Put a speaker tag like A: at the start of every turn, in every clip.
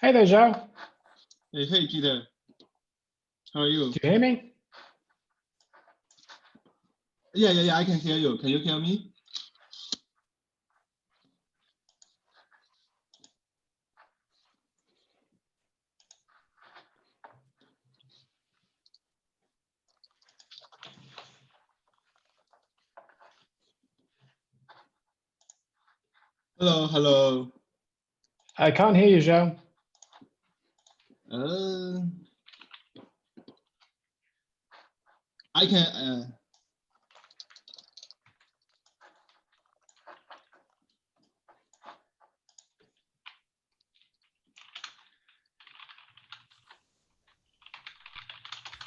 A: Hey there, Joe.
B: Hey, Peter. How are you?
A: Do you hear me?
B: Yeah, I can hear you. Can you hear me? Hello.
A: I can't hear you, Joe.
B: I can.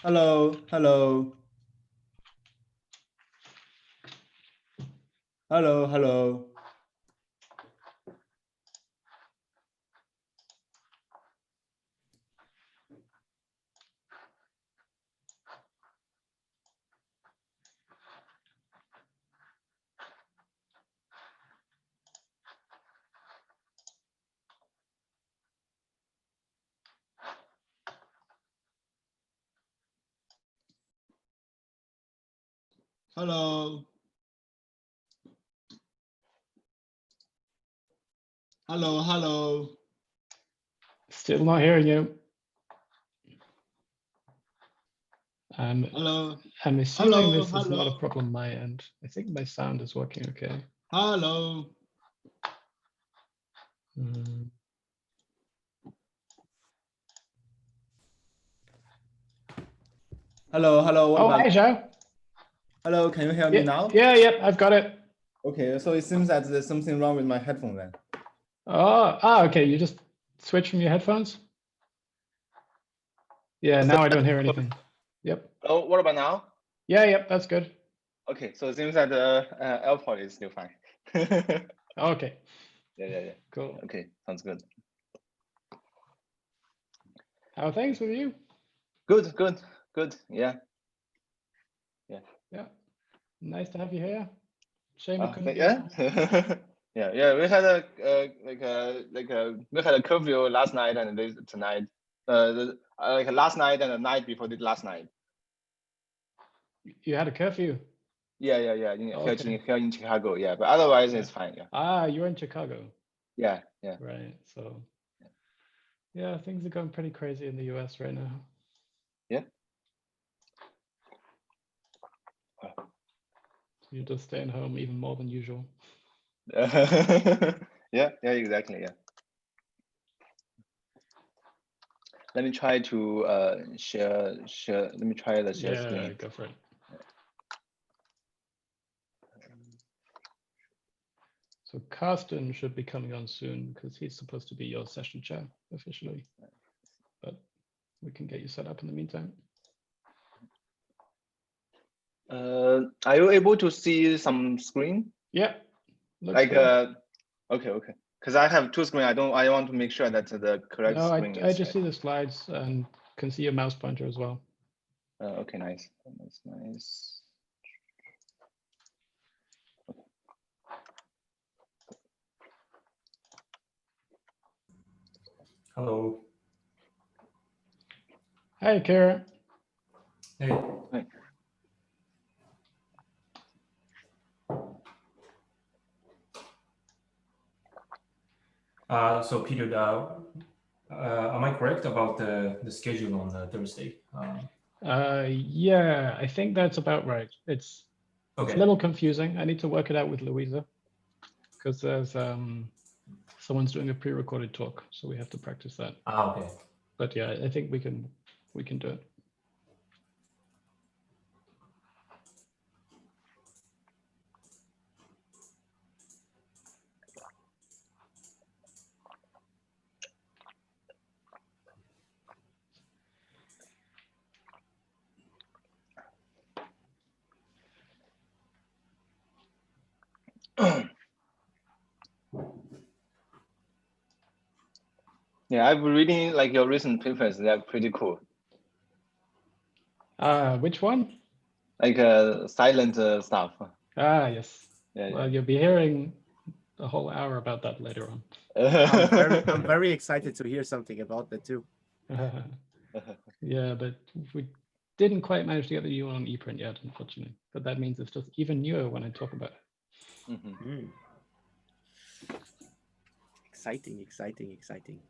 B: Hello. Hello. Hello. Hello.
A: Still not hearing you.
B: Hello.
A: I'm assuming this is
B: Hello.
A: not a problem on my end. I think my sound is working okay.
B: Hello. Hello. What about?
A: Hey, Joe.
B: Hello. Can you hear me now?
A: Yeah, I've got it.
B: Okay, so it seems that there's something wrong with my headphone then.
A: Okay. You just switch from your headphones? Yeah, now I don't hear anything. Yep.
B: Oh, what about now?
A: Yep, that's good.
B: Okay, so it seems that the airport is still fine.
A: Okay.
B: Yeah.
A: Cool.
B: Okay, sounds good.
A: How are things with you?
B: Good. Yeah.
A: Nice to have you here. Shame it couldn't be.
B: Yeah. We had a curfew last night and tonight. Like last night and the night before the last night.
A: You had a curfew?
B: Yeah. Here in Chicago. Yeah, but otherwise it's fine. Yeah.
A: You're in Chicago.
B: Yeah.
A: Right. So yeah, things are going pretty crazy in the US right now.
B: Yeah.
A: You're just staying home even more than usual.
B: Yeah, exactly. Yeah. Let me try to share. Let me try the share screen.
A: Yeah, go for it. So Carsten should be coming on soon because he's supposed to be your session chair officially, but we can get you set up in the meantime.
B: Are you able to see some screen?
A: Yeah.
B: Like okay. Because I have two screens. I want to make sure that the correct screen is.
A: I just see the slides and can see your mouse pointer as well.
B: Okay, nice. That's nice.
C: Hello.
A: Hi, Kara.
C: Hey. So Peter, am I correct about the schedule on Thursday?
A: Yeah, I think that's about right. It's a little confusing. I need to work it out with Louisa because there's someone's doing a pre-recorded talk, so we have to practice that.
C: Okay.
A: But yeah, I think we can do it.
B: Yeah, I've been reading like your recent papers. They're pretty cool.
A: Which one?
B: Like silent stuff.
A: Yes.
B: Yeah.
A: Well, you'll be hearing a whole hour about that later on.
D: I'm very excited to hear something about that too.
A: Yeah, but we didn't quite manage to get the new one on ePrint yet, unfortunately. But that means it's just even newer when I talk about it.
D: Exciting, exciting, exciting.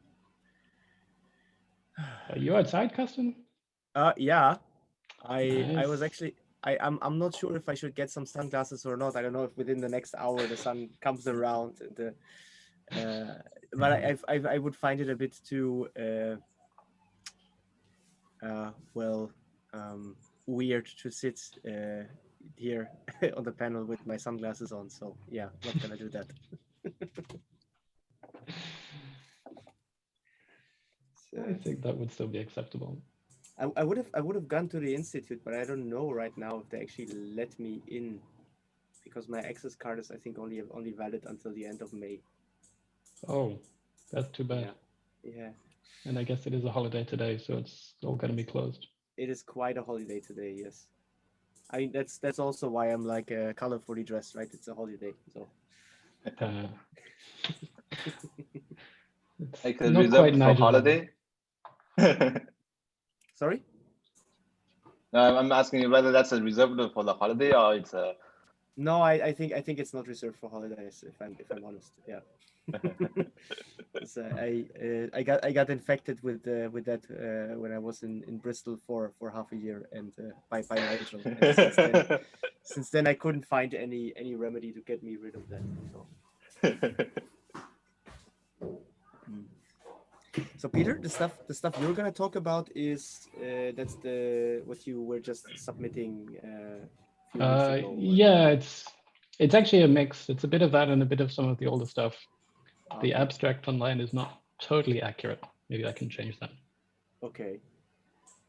A: Are you outside, Custom?
D: Yeah. I
A: Nice.
D: was actually I'm not sure if I should get some sunglasses or not. I don't know if within the next hour the sun comes around. But I would find it a bit too weird to sit here on the panel with my sunglasses on. So yeah, not gonna do that.
A: I think that would still be acceptable.
D: I would have gone to the institute, but I don't know right now if they actually let me in, because my access card is I think only valid until the end of May.
A: Oh, that's too bad.
D: Yeah.
A: And I guess it is a holiday today, so it's all going to be closed.
D: It is quite a holiday today, yes. I mean that's also why I'm like colorfully dressed, right? It's a holiday, so.
B: It's like
A: not quite
B: for holiday.
D: Sorry?
B: No, I'm asking you whether that's reserved for the holiday or it's a.
D: No, I think it's not reserved for holidays. If I'm honest, yeah. I got infected with that when I was in Bristol for half a year, and by Nigel. And since then I couldn't find any remedy to get me rid of that. So Peter, the stuff you're gonna talk about is that's what you were just submitting. A few weeks ago,
A: yeah, it's actually a mix. It's a bit of that and a bit of some of the older stuff. The abstract online is not totally accurate. Maybe I can change that.
D: Okay.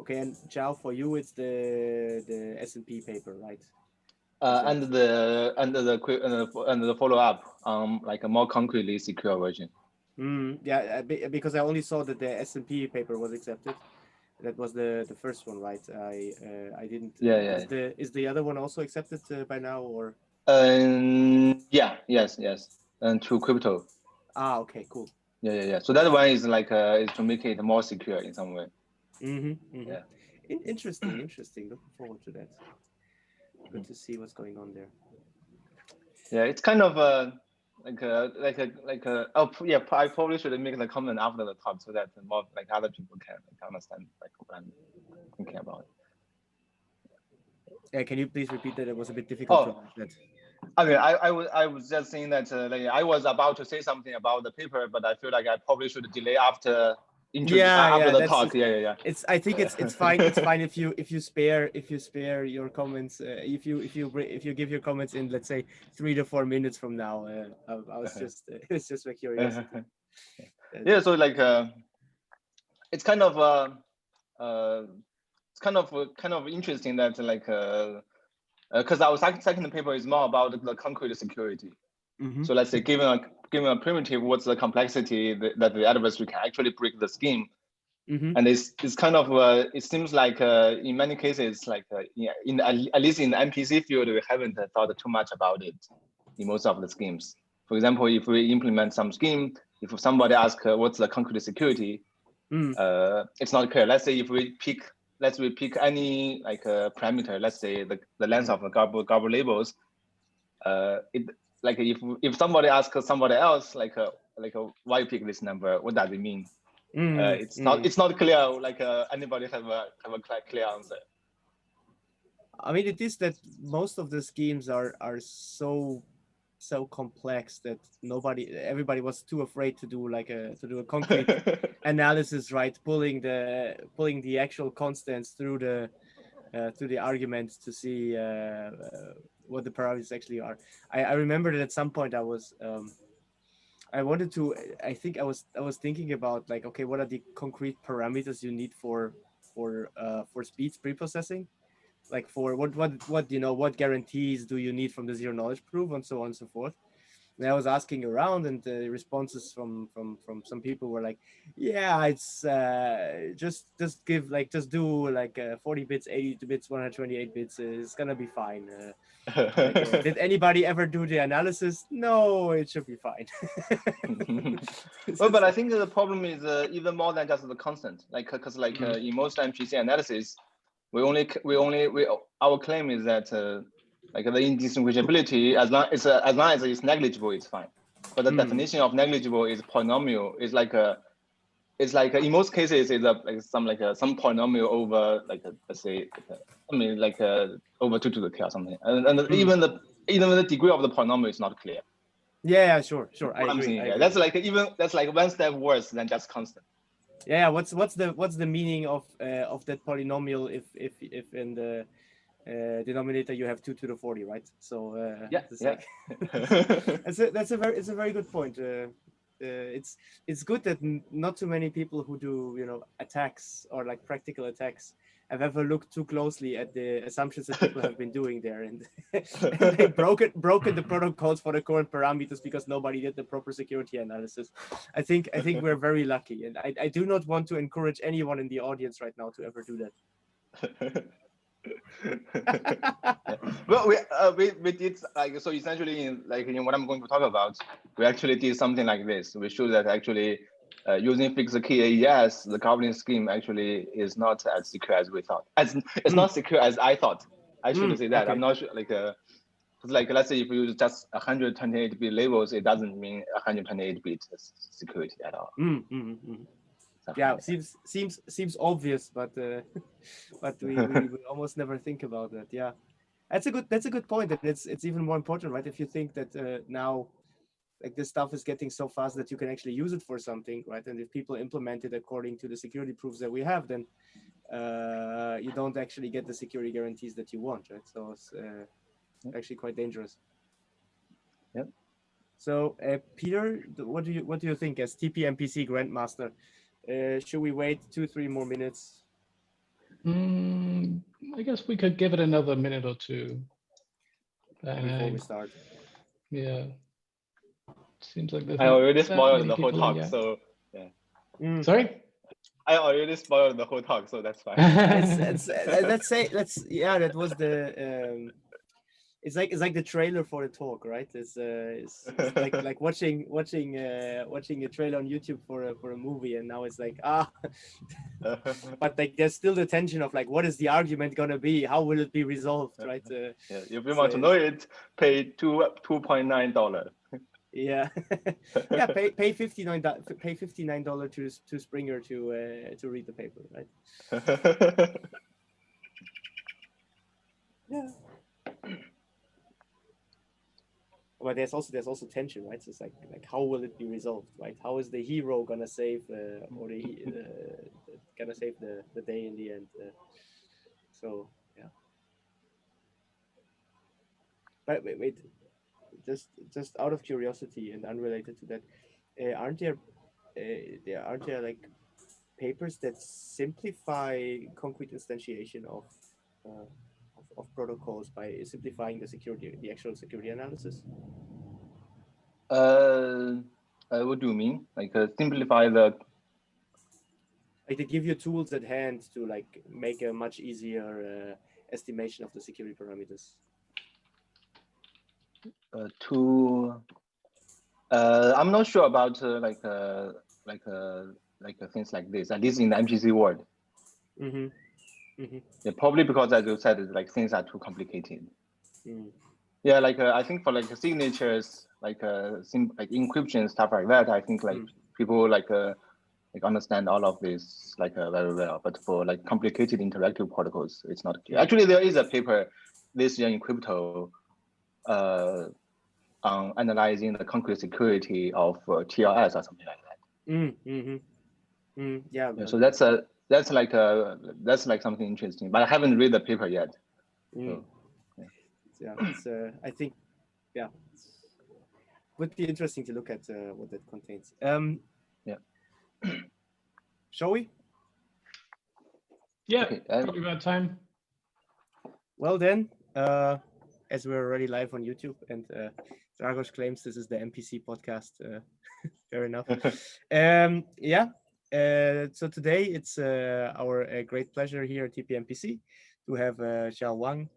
D: And Zhao, for you, it's the S&P paper, right?
B: And the follow up, like a more concretely secure version.
D: Yeah, because I only saw that the S&P paper was accepted. That was the first one, right? I didn't.
B: Yeah.
D: Is the other one also accepted by now, or?
B: Yes. And to crypto.
D: Okay, cool.
B: Yeah. So that one is like is to make it more secure in some way.
D: Yeah. Interesting. Looking forward to that. Good to see what's going on there.
B: Yeah, it's kind of I probably should make the comment after the talk so that more like other people can understand like what I'm thinking about.
D: Yeah, can you please repeat that? It was a bit difficult to understand.
B: Okay, I was just saying that like, I was about to say something about the paper, but I feel like I probably should delay after the talk. Yeah.
D: I think it's fine. It's fine if you spare your comments. If you give your comments in, let's say 3 to 4 minutes from now. I was just it's just my curiosity.
B: Yeah. So like it's kind of interesting that like because our second paper is more about the concrete security. So let's say given a primitive, what's the complexity that the adversary can actually break the scheme? And it's kind of it seems like in many cases like at least in the MPC field we haven't thought too much about it in most of the schemes. For example, if we implement some scheme, if somebody asks what's the concrete security, it's not clear. Let's say if we pick any like parameter, let's say the length of the garble labels, like if somebody asks somebody else like why you pick this number, what does it mean? It's not clear. Like anybody have a clear answer.
D: I mean, it is that most of the schemes are so complex that everybody was too afraid to do a concrete analysis, right? Pulling the actual constants through the arguments to see what the parameters actually are. I remember that at some point I was I was thinking about like, okay, what are the concrete parameters you need for speed preprocessing? Like for what guarantees do you need from the zero knowledge proof and so on and so forth. And I was asking around, and the responses from some people were like, "Yeah, it's just do like 40 bits, 80 bits, 128 bits. It's gonna be fine." Did anybody ever do the analysis? No, it should be fine.
B: Well, but I think the problem is even more than just the constant. Like, because like in most MPC analysis, our claim is that like the indistinguishability, as long as it's negligible, it's fine. But the definition of negligible is polynomial. It's like in most cases it's some polynomial over let's say over 2 to the k or something, and even the degree of the polynomial is not clear.
D: Yeah, sure. I agree.
B: That's like one step worse than just constant.
D: Yeah, what's the meaning of that polynomial if in the denominator you have 2 to the 40, right? So that's a very good point. It's good that not too many people who do attacks or like practical attacks have ever looked too closely at the assumptions that people have been doing there, and they've broken the protocols for the current parameters because nobody did the proper security analysis. I think we're very lucky, and I do not want to encourage anyone in the audience right now to ever do that.
B: Well, we did so essentially in what I'm going to talk about, we actually did something like this. We showed that actually using fixed key AES, the governing scheme actually is not as secure as we thought. It's not secure as I thought. I should say that. Okay. I'm not sure let's say if you use just 128-bit labels, it doesn't mean 128-bit security at all.
D: Yeah, seems obvious, but we almost never think about that. Yeah, that's a good point, and it's even more important, right? If you think that now, like, this stuff is getting so fast that you can actually use it for something, right? And if people implement it according to the security proofs that we have, then you don't actually get the security guarantees that you want, right? So it's actually quite dangerous.
B: Yep.
D: So Peter, what do you think as TPMPC Grandmaster? Should we wait 2-3 more minutes?
A: I guess we could give it another minute or two
D: before we start.
A: Yeah, seems like there's
B: I already spoiled the whole talk, so yeah.
A: Sorry?
B: I already spoiled the whole talk, so that's fine.
D: That was the it's like the trailer for the talk, right? It's like watching a trailer on YouTube for a movie, and now it's like but like there's still the tension of like, what is the argument gonna be? How will it be resolved, right?
B: If you want to know it, pay $2.9.
D: Yeah, yeah. Pay $59 to Springer to read the paper, right? Yeah. But there's also tension, right? So it's like how will it be resolved, right? How is the hero gonna save gonna save the day in the end? So yeah. But wait, just out of curiosity and unrelated to that, aren't there like papers that simplify concrete instantiation of protocols by simplifying the actual security analysis?
B: What do you mean? Like simplify the?
D: Like they give you tools at hand to like make a much easier estimation of the security parameters.
B: I'm not sure about things like this, at least in the MPC world. Yeah, probably because, as you said, like things are too complicated. Yeah, I think for like signatures, like encryption stuff like that, I think like people like understand all of this very well. But for like complicated interactive protocols, it's not clear. Actually, there is a paper this year in crypto on analyzing the concrete security of TLS or something like that.
D: Yeah.
B: So that's like something interesting, but I haven't read the paper yet. So,
D: yeah, I think, yeah, it would be interesting to look at what that contains.
B: Yeah.
D: Shall we?
A: Yeah, probably about time.
D: Well then, as we're already live on YouTube, and Dragos claims this is the MPC podcast. Fair enough. Yeah. So today it's our great pleasure here at TPMPC to have Xiao Wang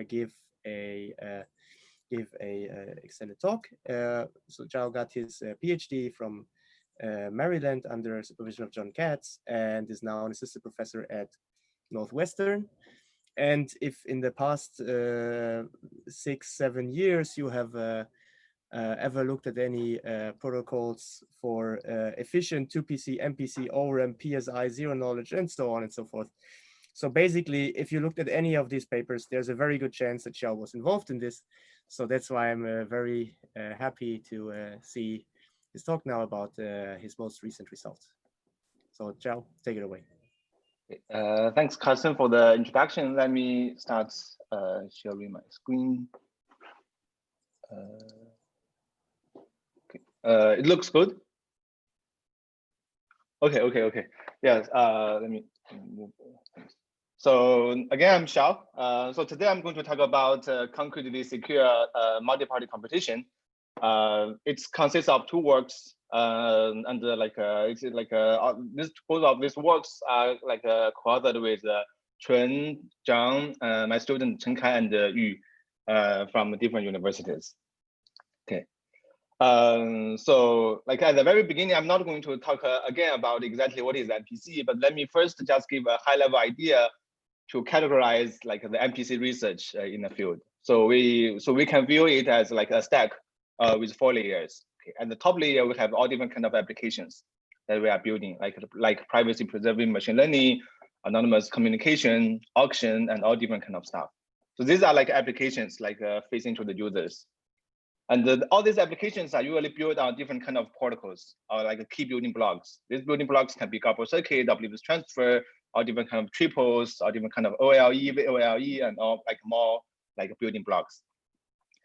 D: give a extended talk. So Zhao got his PhD from Maryland under supervision of John Katz, and is now an assistant professor at Northwestern. And if in the past 6-7 years you have ever looked at any protocols for efficient 2PC, MPC, ORM, PSI, zero knowledge, and so on and so forth. So basically, if you looked at any of these papers, there's a very good chance that Xiao was involved in this. So that's why I'm very happy to see his talk now about his most recent results. So Xiao, take it away.
B: Thanks, Carson, for the introduction. Let me start sharing my screen. It looks good. Okay. Yes. Let me move. So again, I'm Xiao. So today I'm going to talk about concretely secure multi-party computation. It consists of two works, and both of these works are co-authored with Chun, Zhang, my student Chen Kai, and Yu from different universities. Okay. So at the very beginning, I'm not going to talk again about exactly what is MPC, but let me first just give a high-level idea to categorize the MPC research in the field. So we can view it as a stack with 4 layers. Okay. And the top layer, we have all different kind of applications that we are building, like privacy preserving machine learning, anonymous communication, auction, and all different kind of stuff. So these are applications facing to the users. And all these applications are usually built on different kind of protocols or key building blocks. These building blocks can be coupled circuit, WS transfer, all different kind of triples, all different kind of OLE, VOLE, and all more building blocks.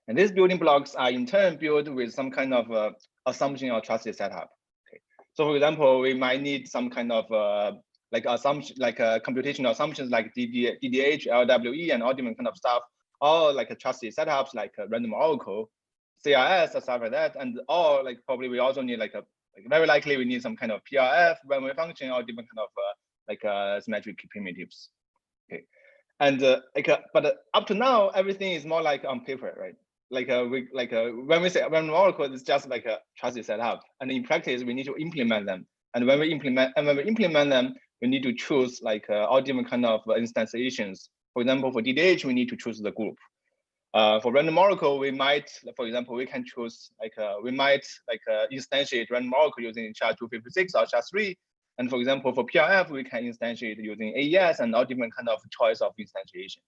B: And these building blocks are in turn built with some kind of assumption or trusted setup. Okay. So for example, we might need some kind of assumption, computational assumptions like DDH, LWE, and all different kind of stuff, all trusted setups like random oracle, CRS, or stuff like that, and all probably we also need very likely we need some kind of PRF, memory function, or different kind of symmetric primitives. Okay, and but up to now everything is more on paper, right? When we say random oracle, it's just a trusted setup, and in practice we need to implement them. And when we implement them, we need to choose all different kind of instantiations. For example, for DDH, we need to choose the group. For random oracle, we might, for example, we can choose instantiate random oracle using SHA-256 or SHA-3. And for example, for PRF, we can instantiate using AES and all different kind of choice of instantiation.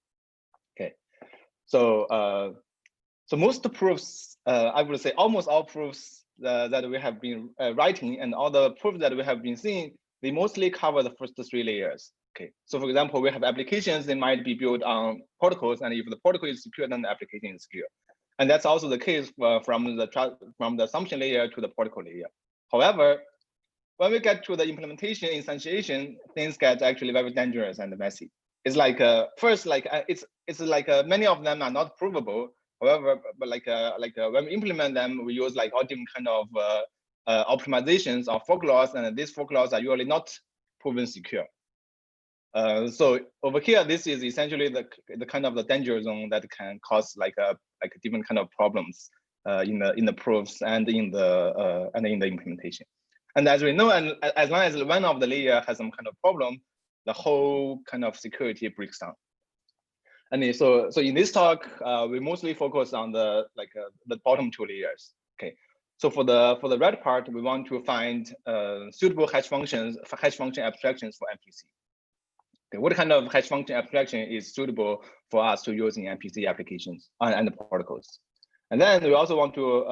B: Okay, so most proofs, I would say almost all proofs that we have been writing and all the proofs that we have been seeing, they mostly cover the first 3 layers. Okay, so for example, we have applications, they might be built on protocols, and if the protocol is secure, then the application is secure. And that's also the case from the assumption layer to the protocol layer. However, when we get to the implementation instantiation, things get actually very dangerous and messy. It's first, it's many of them are not provable. However, but when we implement them, we use all different kind of optimizations or fork laws, and these fork laws are usually not proven secure. So over here, this is essentially the kind of the danger zone that can cause different kind of problems in the proofs and in the implementation. And as we know, and as long as one of the layer has some kind of problem, the whole kind of security breaks down. And so in this talk, we mostly focus on the bottom 2 layers. Okay. So for the red part, we want to find suitable hash function abstractions for MPC. Okay, what kind of hash function abstraction is suitable for us to use in MPC applications and the protocols? And then we also want to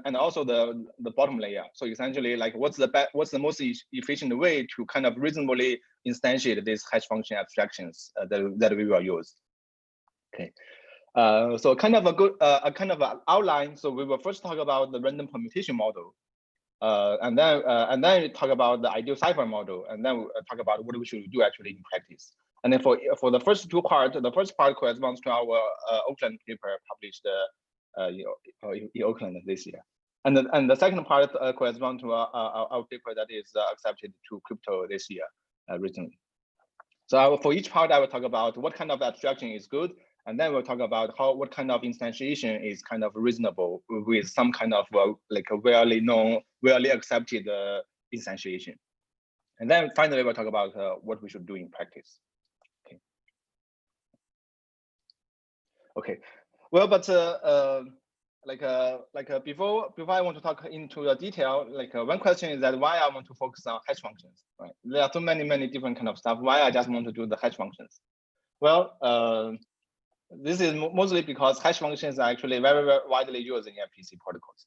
B: and also the bottom layer. So essentially, what's the most efficient way to kind of reasonably instantiate these hash function abstractions that we will use? Okay. So kind of a kind of an outline. So we will first talk about the random permutation model. And then we talk about the ideal cipher model, and then we talk about what we should do actually in practice. And then for the first two part, the first part corresponds to our Oakland paper published in Oakland this year. And the second part corresponds to our paper that is accepted to crypto this year recently. So for each part, I will talk about what kind of abstraction is good, and then we'll talk about what kind of instantiation is kind of reasonable with some kind of like a rarely known, rarely accepted instantiation. And then finally, we'll talk about what we should do in practice. Okay. Well, but before I want to talk into the detail, one question is that why I want to focus on hash functions, right? There are so many different kind of stuff. Why I just want to do the hash functions? Well, this is mostly because hash functions are actually very, very widely used in MPC protocols.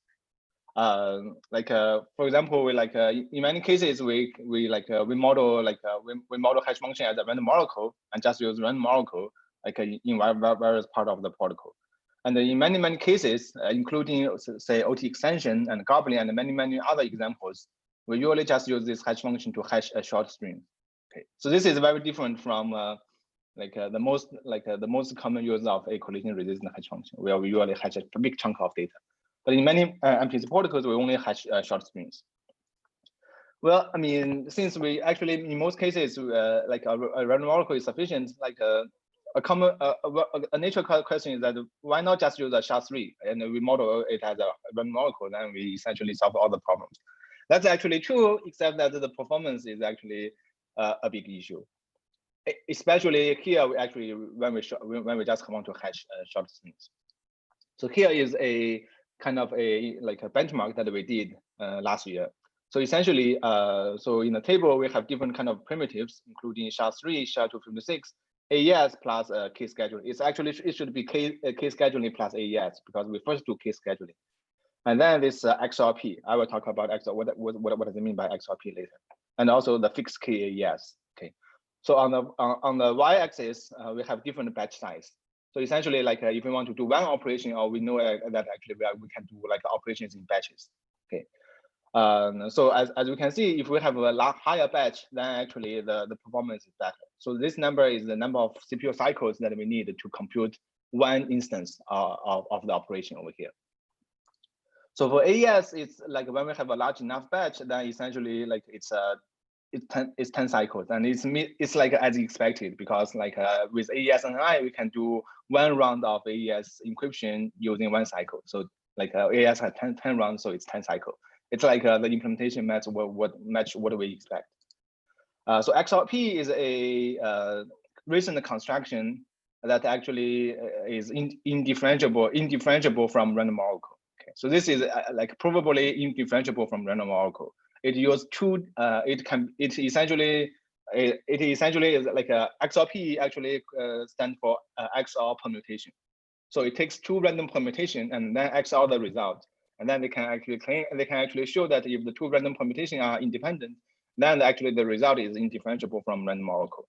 B: For example, in many cases we model hash function as a random oracle and just use random oracle in various part of the protocol. And in many cases, including say OT extension and Goblin and many other examples, we usually just use this hash function to hash a short string. Okay, so this is very different from the most common use of a collision resistant hash function, where we usually hash a big chunk of data. But in many MPC protocols, we only hash short strings. Well, I mean, since we actually in most cases a random oracle is sufficient, a natural question is that why not just use a SHA-3 and we model it as a random oracle, then we essentially solve all the problems. That's actually true, except that the performance is actually a big issue, especially here. When we just want to hash short strings. So here is a kind of a benchmark that we did last year. So essentially, so in the table we have different kind of primitives, including SHA-3, SHA-256. AES plus key scheduling. It should be key scheduling plus AES because we first do key scheduling, and then this XRP. I will talk about XRP. What does it mean by XRP later, and also the fixed key AES. Okay, so on the y-axis we have different batch size. So essentially, if we want to do one operation, or we know that actually we can do operations in batches. Okay. So as we can see, if we have a lot higher batch, then actually the performance is better. So this number is the number of CPU cycles that we need to compute one instance of the operation over here. So for AES, it's when we have a large enough batch, then essentially it's 10 cycles, and it's as expected, because with AES and I, we can do one round of AES encryption using one cycle. So AES has 10 rounds, so it's 10 cycles. It's the implementation match what we expect. So XRP is a recent construction that actually is indifferentiable from random oracle. Okay, so this is probably indifferentiable from random oracle. It uses two. It essentially is XRP actually stands for XOR permutation. So it takes two random permutation and then XOR the result. And then they can actually show that if the two random permutations are independent, then actually the result is indifferentiable from random oracle.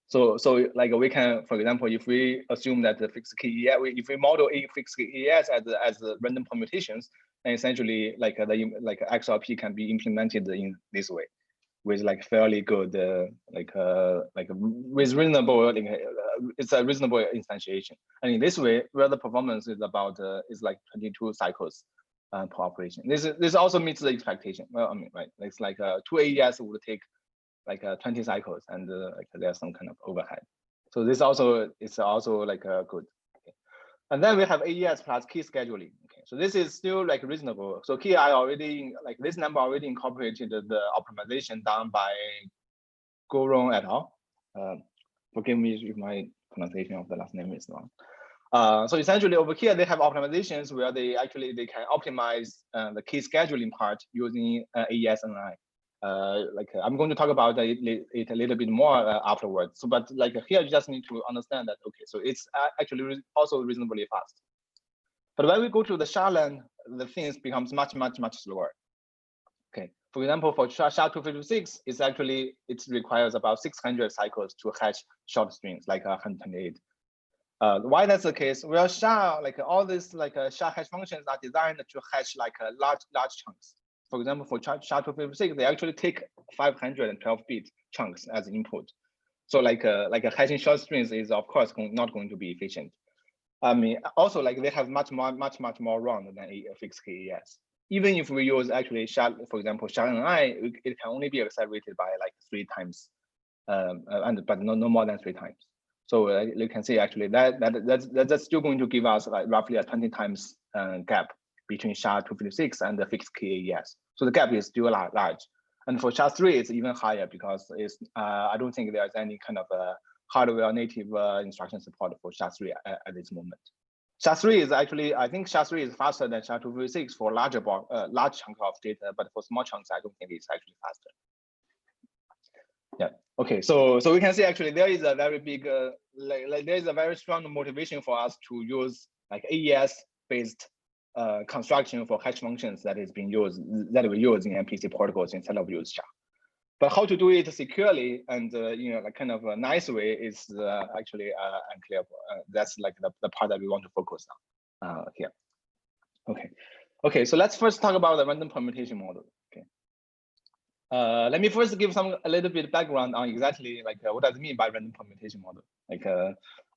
B: So we can, for example, if we assume that the fixed key, if we model a fixed key ES as the random permutations, then essentially XRP can be implemented in this way, with fairly good with reasonable it's a reasonable instantiation. And in this way, where the performance is about is 22 cycles per operation. This also meets the expectation. Well, I mean, right? It's 2 AES would take 20 cycles, and there's some kind of overhead. So this also is also good. Okay. And then we have AES plus key scheduling. Okay, so this is still reasonable. So here I already this number already incorporated the optimization done by Goron et al. Forgive me if my pronunciation of the last name is wrong. So essentially over here they have optimizations where they can optimize the key scheduling part using AES and I. I'm going to talk about it a little bit more afterwards. So, but here you just need to understand that, okay, so it's actually also reasonably fast. But when we go to the SHA-LAN, the things becomes much slower. Okay, for example, for SHA-256, it requires about 600 cycles to hash short strings, 128. Why that's the case? Well, SHA, all these SHA hash functions are designed to hash large chunks. For example, for SHA-256, they actually take 512-bit chunks as input. So like a hashing short strings is of course not going to be efficient. I mean, also like they have much more round than a fixed KES. Even if we use actually SHA, for example, SHA-NI, it can only be accelerated by like 3 times, but no more than 3 times. So you can see actually that's still going to give us like roughly a 20 times gap between SHA-256 and the fixed KES. So the gap is still large. And for SHA-3, it's even higher because it's I don't think there's any kind of hardware native instruction support for SHA-3 at this moment. SHA-3 is actually, I think SHA-3 is faster than SHA-256 for large chunk of data, but for small chunks, I don't think it's actually faster. Yeah. Okay. So we can see actually there is a very big there is a very strong motivation for us to use like AES based construction for hash functions that is being used we use in MPC protocols instead of use SHA. But how to do it securely and like kind of a nice way is actually unclear. That's like the part that we want to focus on here. Okay. So let's first talk about the random permutation model. Okay. Let me first give a little bit background on exactly like what does it mean by random permutation model. Like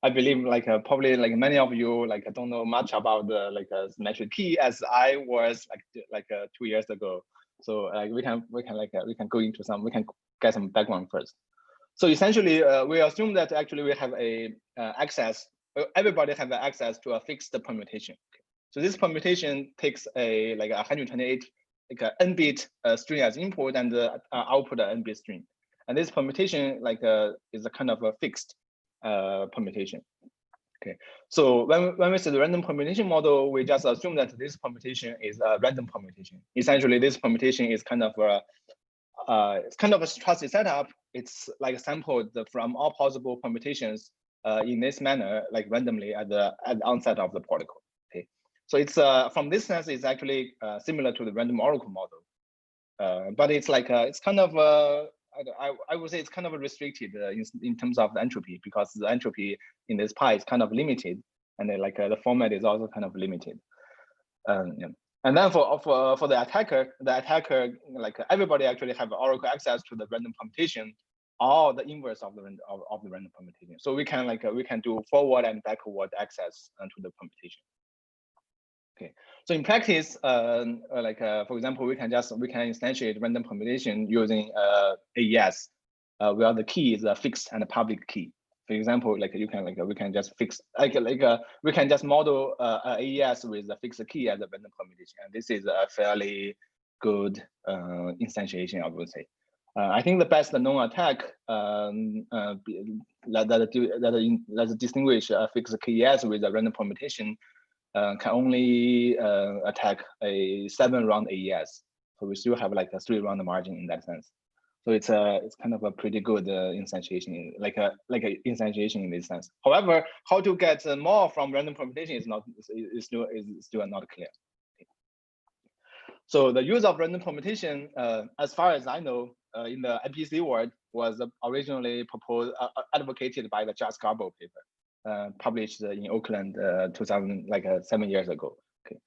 B: I believe like probably like many of you like don't know much about the like symmetric key as I was like 2 years ago. So we can go into we can get some background first. So essentially, we assume that actually we have a access. Everybody has access to a fixed permutation. Okay. So this permutation takes a like 128 like a n-bit string as input and output an n-bit string. And this permutation like is a kind of a fixed permutation. Okay, so when we say the random permutation model, we just assume that this permutation is a random permutation. Essentially, this permutation is kind of it's kind of a trusted setup. It's like sampled from all possible permutations in this manner, like randomly at the onset of the protocol. Okay, so it's from this sense, it's actually similar to the random oracle model, but it's like it's kind of I would say it's kind of restricted in terms of the entropy because the entropy in this pi is kind of limited, and then like the format is also kind of limited. Yeah. And then for the attacker like everybody actually have oracle access to the random permutation or the inverse of the random permutation. So we can do forward and backward access to the permutation. Okay, so in practice, for example, we can instantiate random permutation using AES, where the key is a fixed and a public key. For example, like we can just fix we can just model AES with a fixed key as a random permutation, and this is a fairly good instantiation, I would say. I think the best known attack that distinguish a fixed KES with a random permutation can only attack a 7-round AES. So we still have like a 3-round margin in that sense. So it's kind of a pretty good instantiation, like a instantiation in this sense. However, how to get more from random permutation is still not clear. So the use of random permutation, as far as I know, in the MPC world, was originally proposed advocated by the Just Garbo paper, published in Oakland 7 years ago. Okay,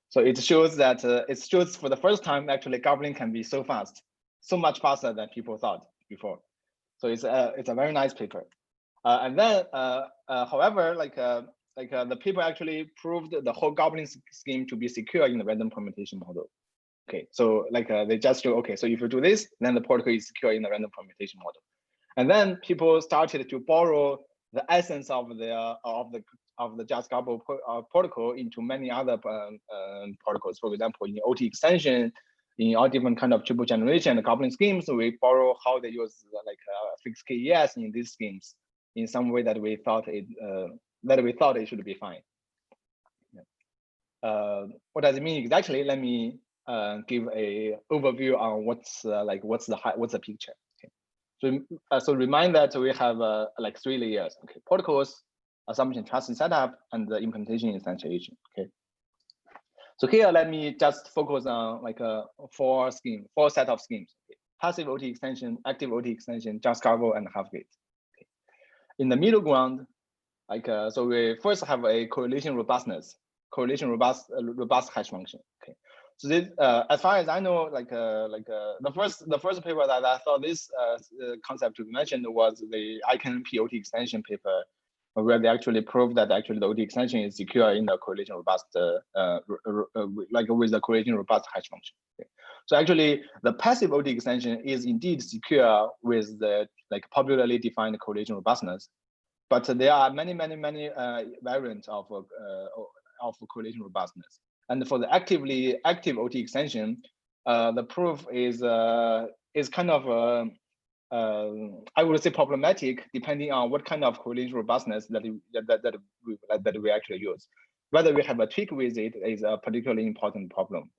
B: so it shows that for the first time actually gobbling can be so fast, so much faster than people thought before. So it's a very nice paper. And then, however, the paper actually proved the whole gobbling scheme to be secure in the random permutation model. Okay, so they just show, okay, so if you do this, then the protocol is secure in the random permutation model. And then people started to borrow the essence of the Just Garbo protocol into many other protocols. For example, in OT extension, in all different kind of triple generation and gobbling schemes, we borrow how they use fixed KES in these schemes in some way that we thought it should be fine. Yeah. What does it mean exactly? Let me give a overview on what's the picture. Okay. So remind that we have 3 layers. Okay, protocols, assumption, trust, and setup, and the implementation instantiation. Okay. So here, let me just focus on 4 set of schemes. Okay. Passive OT extension, active OT extension, Just Garbo, and half-gate. Okay. In the middle ground, so we first have a correlation robust hash function. Okay. So this, as far as I know, the first paper that I thought this concept to be mentioned was the ICANN OT extension paper, where they actually proved that actually the OT extension is secure in the correlation robust, with the correlation robust hash function. Okay. So actually, the passive OT extension is indeed secure with the popularly defined correlation robustness, but there are many variants of correlation robustness. And for the active OT extension, the proof is kind of I would say problematic, depending on what kind of correlation robustness that we actually use. Whether we have a tweak with it is a particularly important problem,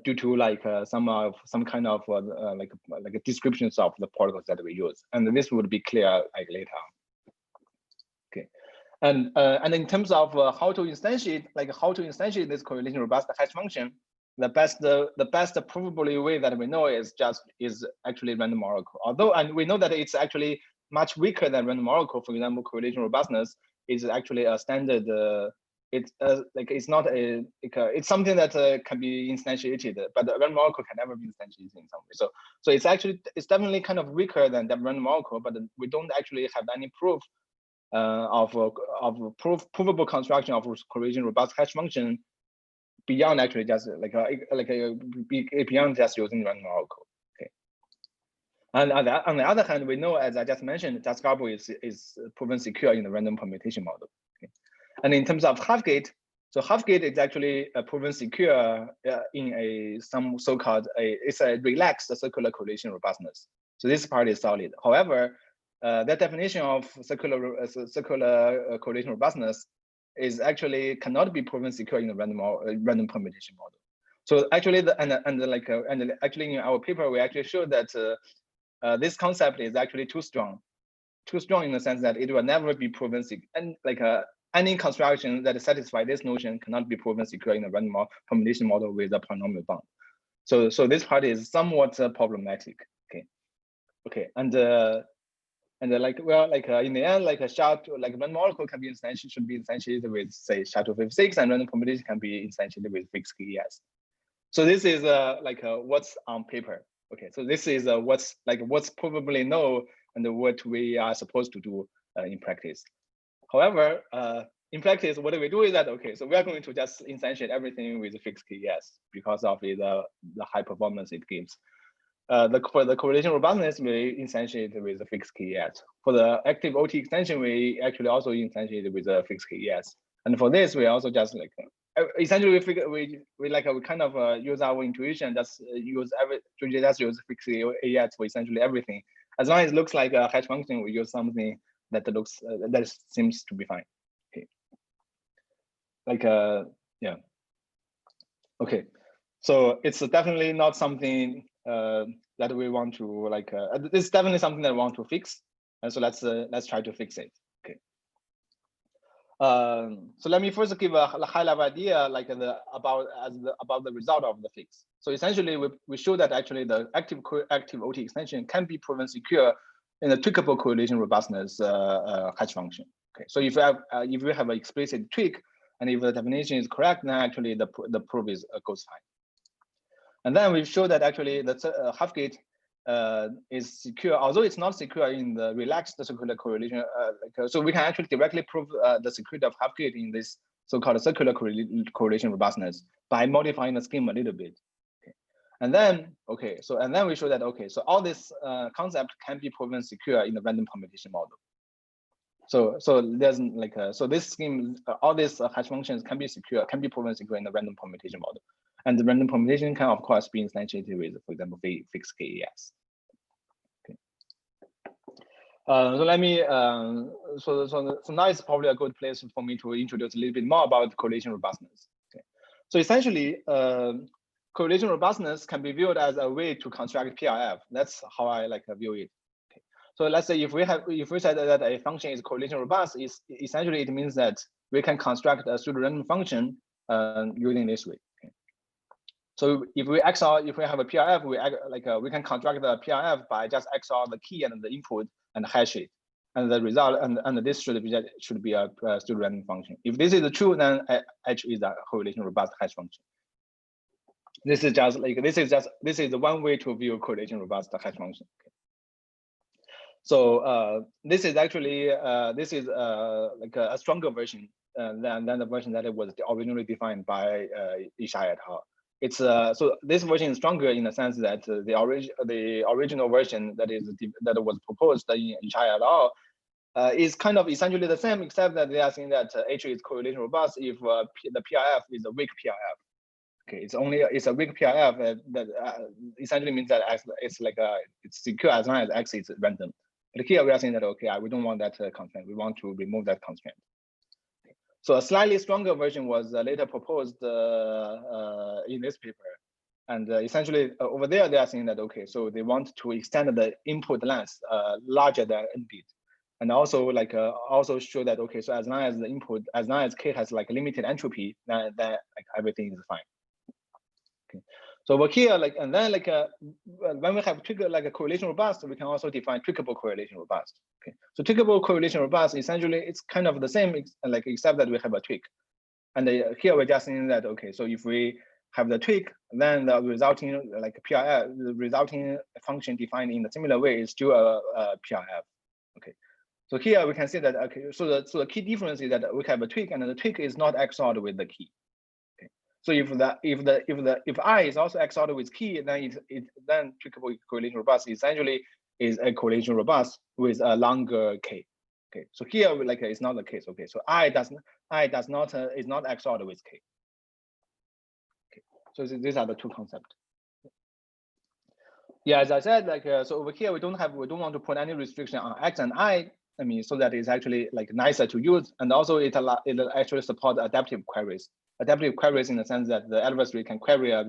B: due to some kind of descriptions of the protocols that we use, and this would be clear later on. Okay, and in terms of how to instantiate this correlation robust hash function, the best probably way that we know is actually random oracle. And we know that it's actually much weaker than random oracle. For example, correlation robustness is actually a standard. It's not it's something that can be instantiated, but the random oracle can never be instantiated in some way. So it's definitely kind of weaker than the random oracle, but we don't actually have any proof of provable construction of correlation robust hash function beyond actually just beyond just using random oracle. Okay. And on the other hand, we know, as I just mentioned, that Scarborough is proven secure in the random permutation model. Okay. And in terms of half-gate, so half-gate is actually proven secure in some so-called it's a relaxed circular correlation robustness. So this part is solid. However, that definition of circular correlation robustness is actually cannot be proven secure in the random permutation model. So actually, actually in our paper, we actually showed that this concept is actually too strong in the sense that it will never be proven secure, and any construction that satisfies this notion cannot be proven secure in the random permutation model with a polynomial bound. So this part is somewhat problematic. Okay, and in the end, random oracle can be should be instantiated with, say, SHA-256, and random permutation can be instantiated with fixed KES. So this is what's on paper. Okay, so this is what's probably known and what we are supposed to do in practice. However, in practice, what we do is that, okay, so we are going to just instantiate everything with fixed KES because of the high performance it gives. For the correlation robustness, we instantiate with a fixed KES. For the active OT extension, we actually also instantiate with a fixed KES. And for this, we also just essentially we kind of use our intuition, just use fixed KES for essentially everything. As long as it looks like a hash function, we use something that looks that seems to be fine. Okay. Yeah. Okay. So it's definitely not something that we want to this is definitely something that we want to fix, and so let's try to fix it. Okay. So let me first give a high-level idea about the result of the fix. So essentially, we show that actually the active OT extension can be proven secure in a tweakable correlation robustness hash function. Okay. So if we have an explicit tweak, and if the definition is correct, then actually the proof goes fine. And then we show that actually the half-gate is secure, although it's not secure in the relaxed circular correlation. So we can actually directly prove the security of half-gate in this so-called circular correlation robustness by modifying the scheme a little bit. Okay. And then we show that, okay, so all this concept can be proven secure in the random permutation model. So there's so this scheme, all these hash functions can be proven secure in the random permutation model. And the random permutation can, of course, be instantiated with, for example, fixed KES. Okay. So let me. So now it's probably a good place for me to introduce a little bit more about correlation robustness. Okay. So essentially, correlation robustness can be viewed as a way to construct PRF. That's how I view it. Okay. So let's say if we said that a function is correlation robust, essentially it means that we can construct a pseudo-random function using this way. Okay. So if we have a PRF, we can construct the PRF by just XOR the key and the input and hash it, and the result and this should be a pseudo-random function. If this is true, then H is a correlation robust hash function. This is just like this is the one way to view correlation robust hash function. Okay. So this is actually like a stronger version than the version that it was originally defined by Ishai et al. It's so this version is stronger in the sense that the original version that was proposed in Ishai et al. Is kind of essentially the same, except that they are saying that H is correlation robust if the PRF is a weak PRF. Okay, it's a weak PRF that essentially means that it's secure as long as X is random. But here we are saying that okay, we don't want that constraint. We want to remove that constraint. So a slightly stronger version was later proposed in this paper, and essentially over there they are saying that okay, so they want to extend the input length larger than n bit. And also also show that okay, so as long as the input, as long as K has like limited entropy, then like everything is fine. Okay, so over here and then when we have trigger like a correlation robust, we can also define tweakable correlation robust. Okay, so tweakable correlation robust essentially it's kind of the same except that we have a tweak, and here we're just saying that okay, so if we have the tweak, then the resulting PRF, the resulting function defined in a similar way is still a PRF. Okay. So here we can see that okay, so the key difference is that we have a tweak, and the tweak is not XORed with the key. Okay, so if I is also XORed with key, then then tweakable correlation robust essentially is a correlation robust with a longer K. Okay, so here it's not the case. Okay, so I is not XORed with K. Okay, so these are the two concepts. Yeah, as I said, so over here we don't want to put any restriction on X and I. I mean, so that it's actually nicer to use, and also it actually support adaptive queries. Adaptive queries in the sense that the adversary can query this in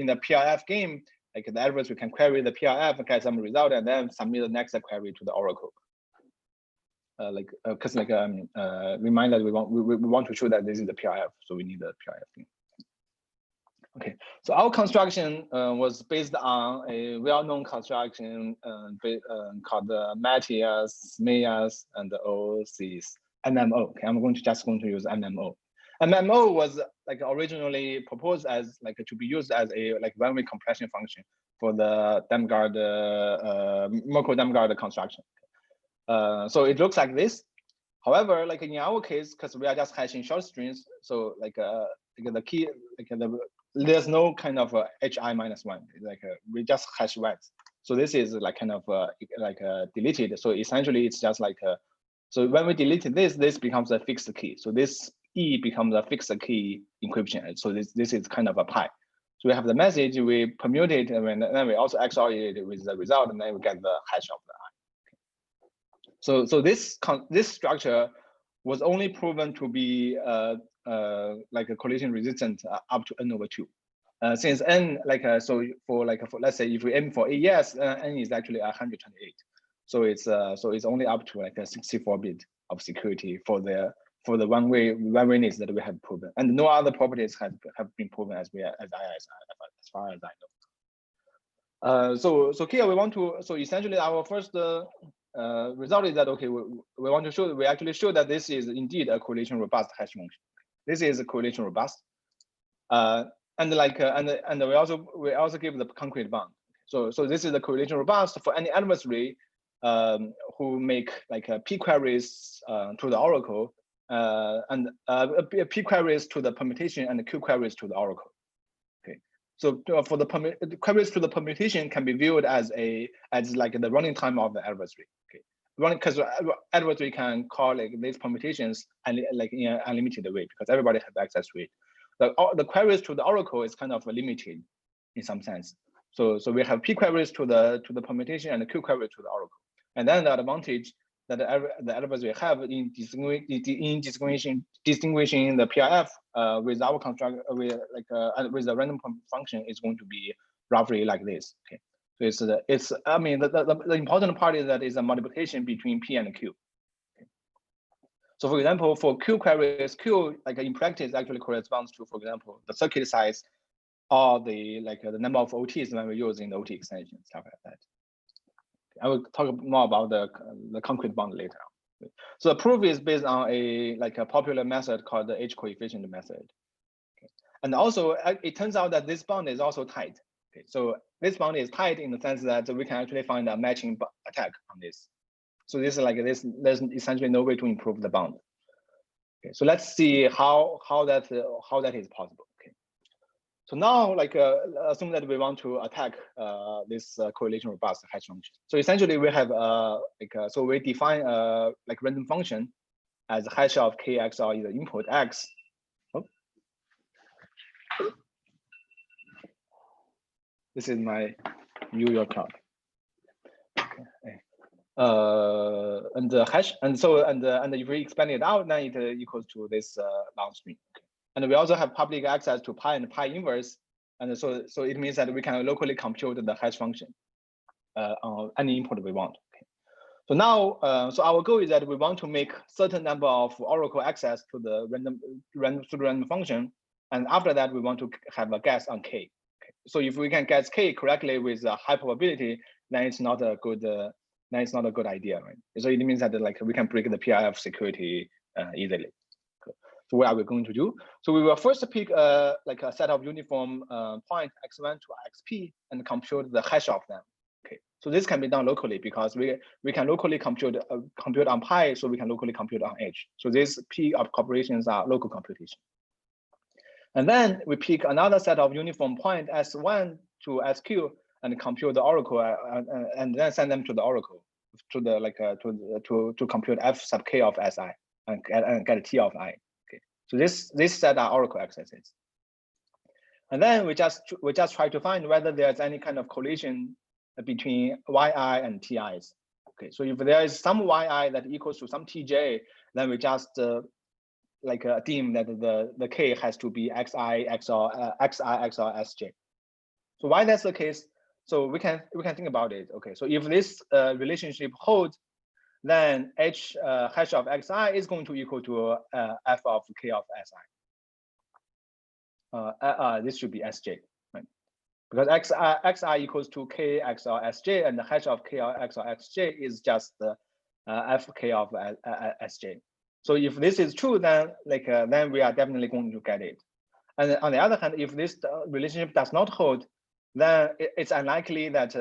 B: the PRF game, the adversary can query the PRF, get some result, and then submit the next query to the oracle. Because remind that we want to show that this is the PRF, so we need the PRF thing. Okay, so our construction was based on a well-known construction called Matthias, Meyers, and OC's MMO. Okay, I'm just going to use MMO. MMO was originally proposed as to be used as a one-way compression function for the Damgard Merkle Damgard construction. So it looks like this. However, in our case, because we are just hashing short strings, so the key there's no kind of HI minus one. We just hash wets. So this is deleted. So essentially, it's just so when we delete this becomes a fixed key. So this E becomes a fixed key encryption. So this is kind of a pi. So we have the message, we permute it, and then we also XOR it with the result, and then we get the hash of the I. So this structure was only proven to be collision resistant up to n/2. Since n so for let's say if we aim for AES, n is actually 128. So it's only up to a 64-bit of security for the one-wayness that we have proven, and no other properties have been proven as far as I know. So here we want to essentially our first result is that okay, we want to show, we actually show that this is indeed a correlation robust hash function. This is a correlation robust, and we also give the concrete bound. So this is the correlation robust for any adversary who make P queries to the oracle and P queries to the permutation and Q queries to the oracle. Okay. So for the queries to the permutation can be viewed as the running time of the adversary. Okay, because adversary can call these permutations and in an unlimited way because everybody has access to it. The queries to the oracle is kind of limited in some sense. So we have P queries to the permutation and Q queries to the oracle, and then the advantage that the adversary have in distinguishing the PRF with our construct with the random function is going to be roughly like this. Okay, so it's I mean the important part is that it's a multiplication between P and Q. Okay. So for example, for Q queries, Q in practice actually corresponds to, for example, the circuit size or the number of OTs when we're using the OT extension, stuff like that. I will talk more about the concrete bound later. So the proof is based on a popular method called the H coefficient method. And also, it turns out that this bound is also tight. Okay, so this bound is tight in the sense that we can actually find a matching attack on this. So this is like this. There's essentially no way to improve the bound. Okay, so let's see how that is possible. Okay, so now like assume that we want to attack this correlation robust hash function. So essentially we have so we define like random function as hash of k XOR either input x. Oh. This is my New cloud. Okay. And the hash, and if we expand it out, then it equals to this long string. Okay. And we also have public access to pi and pi inverse, and so it means that we can locally compute the hash function on any input we want. Okay. So now, so our goal is that we want to make certain number of oracle access to the random function, and after that we want to have a guess on k. Okay. So if we can guess k correctly with a high probability, then it's not a good idea, right? So it means that like we can break the PIF security easily. Okay. So what are we going to do? So we will first pick like a set of uniform point x1 to xp and compute the hash of them. Okay. So this can be done locally because we can locally compute on pi, so we can locally compute on h. So these p operations are local computation. And then we pick another set of uniform point s1 to sq and compute the oracle and then send them to the oracle to the like to compute f sub k of si and get t of I. Okay, so this set are oracle accesses, and then we just try to find whether there's any kind of collision between yi and ti's. Okay, so if there is some yi that equals to some tj, then we just deem that the k has to be xi xor sj. So why that's the case? So we can think about it. Okay, so if this relationship holds, then h hash of xi is going to equal to f of k of si. This should be sj, right? Because xi equals to k xor sj, and the hash of k xor sj is just f k of sj. So if this is true, then then we are definitely going to get it. And on the other hand, if this relationship does not hold, then it's unlikely that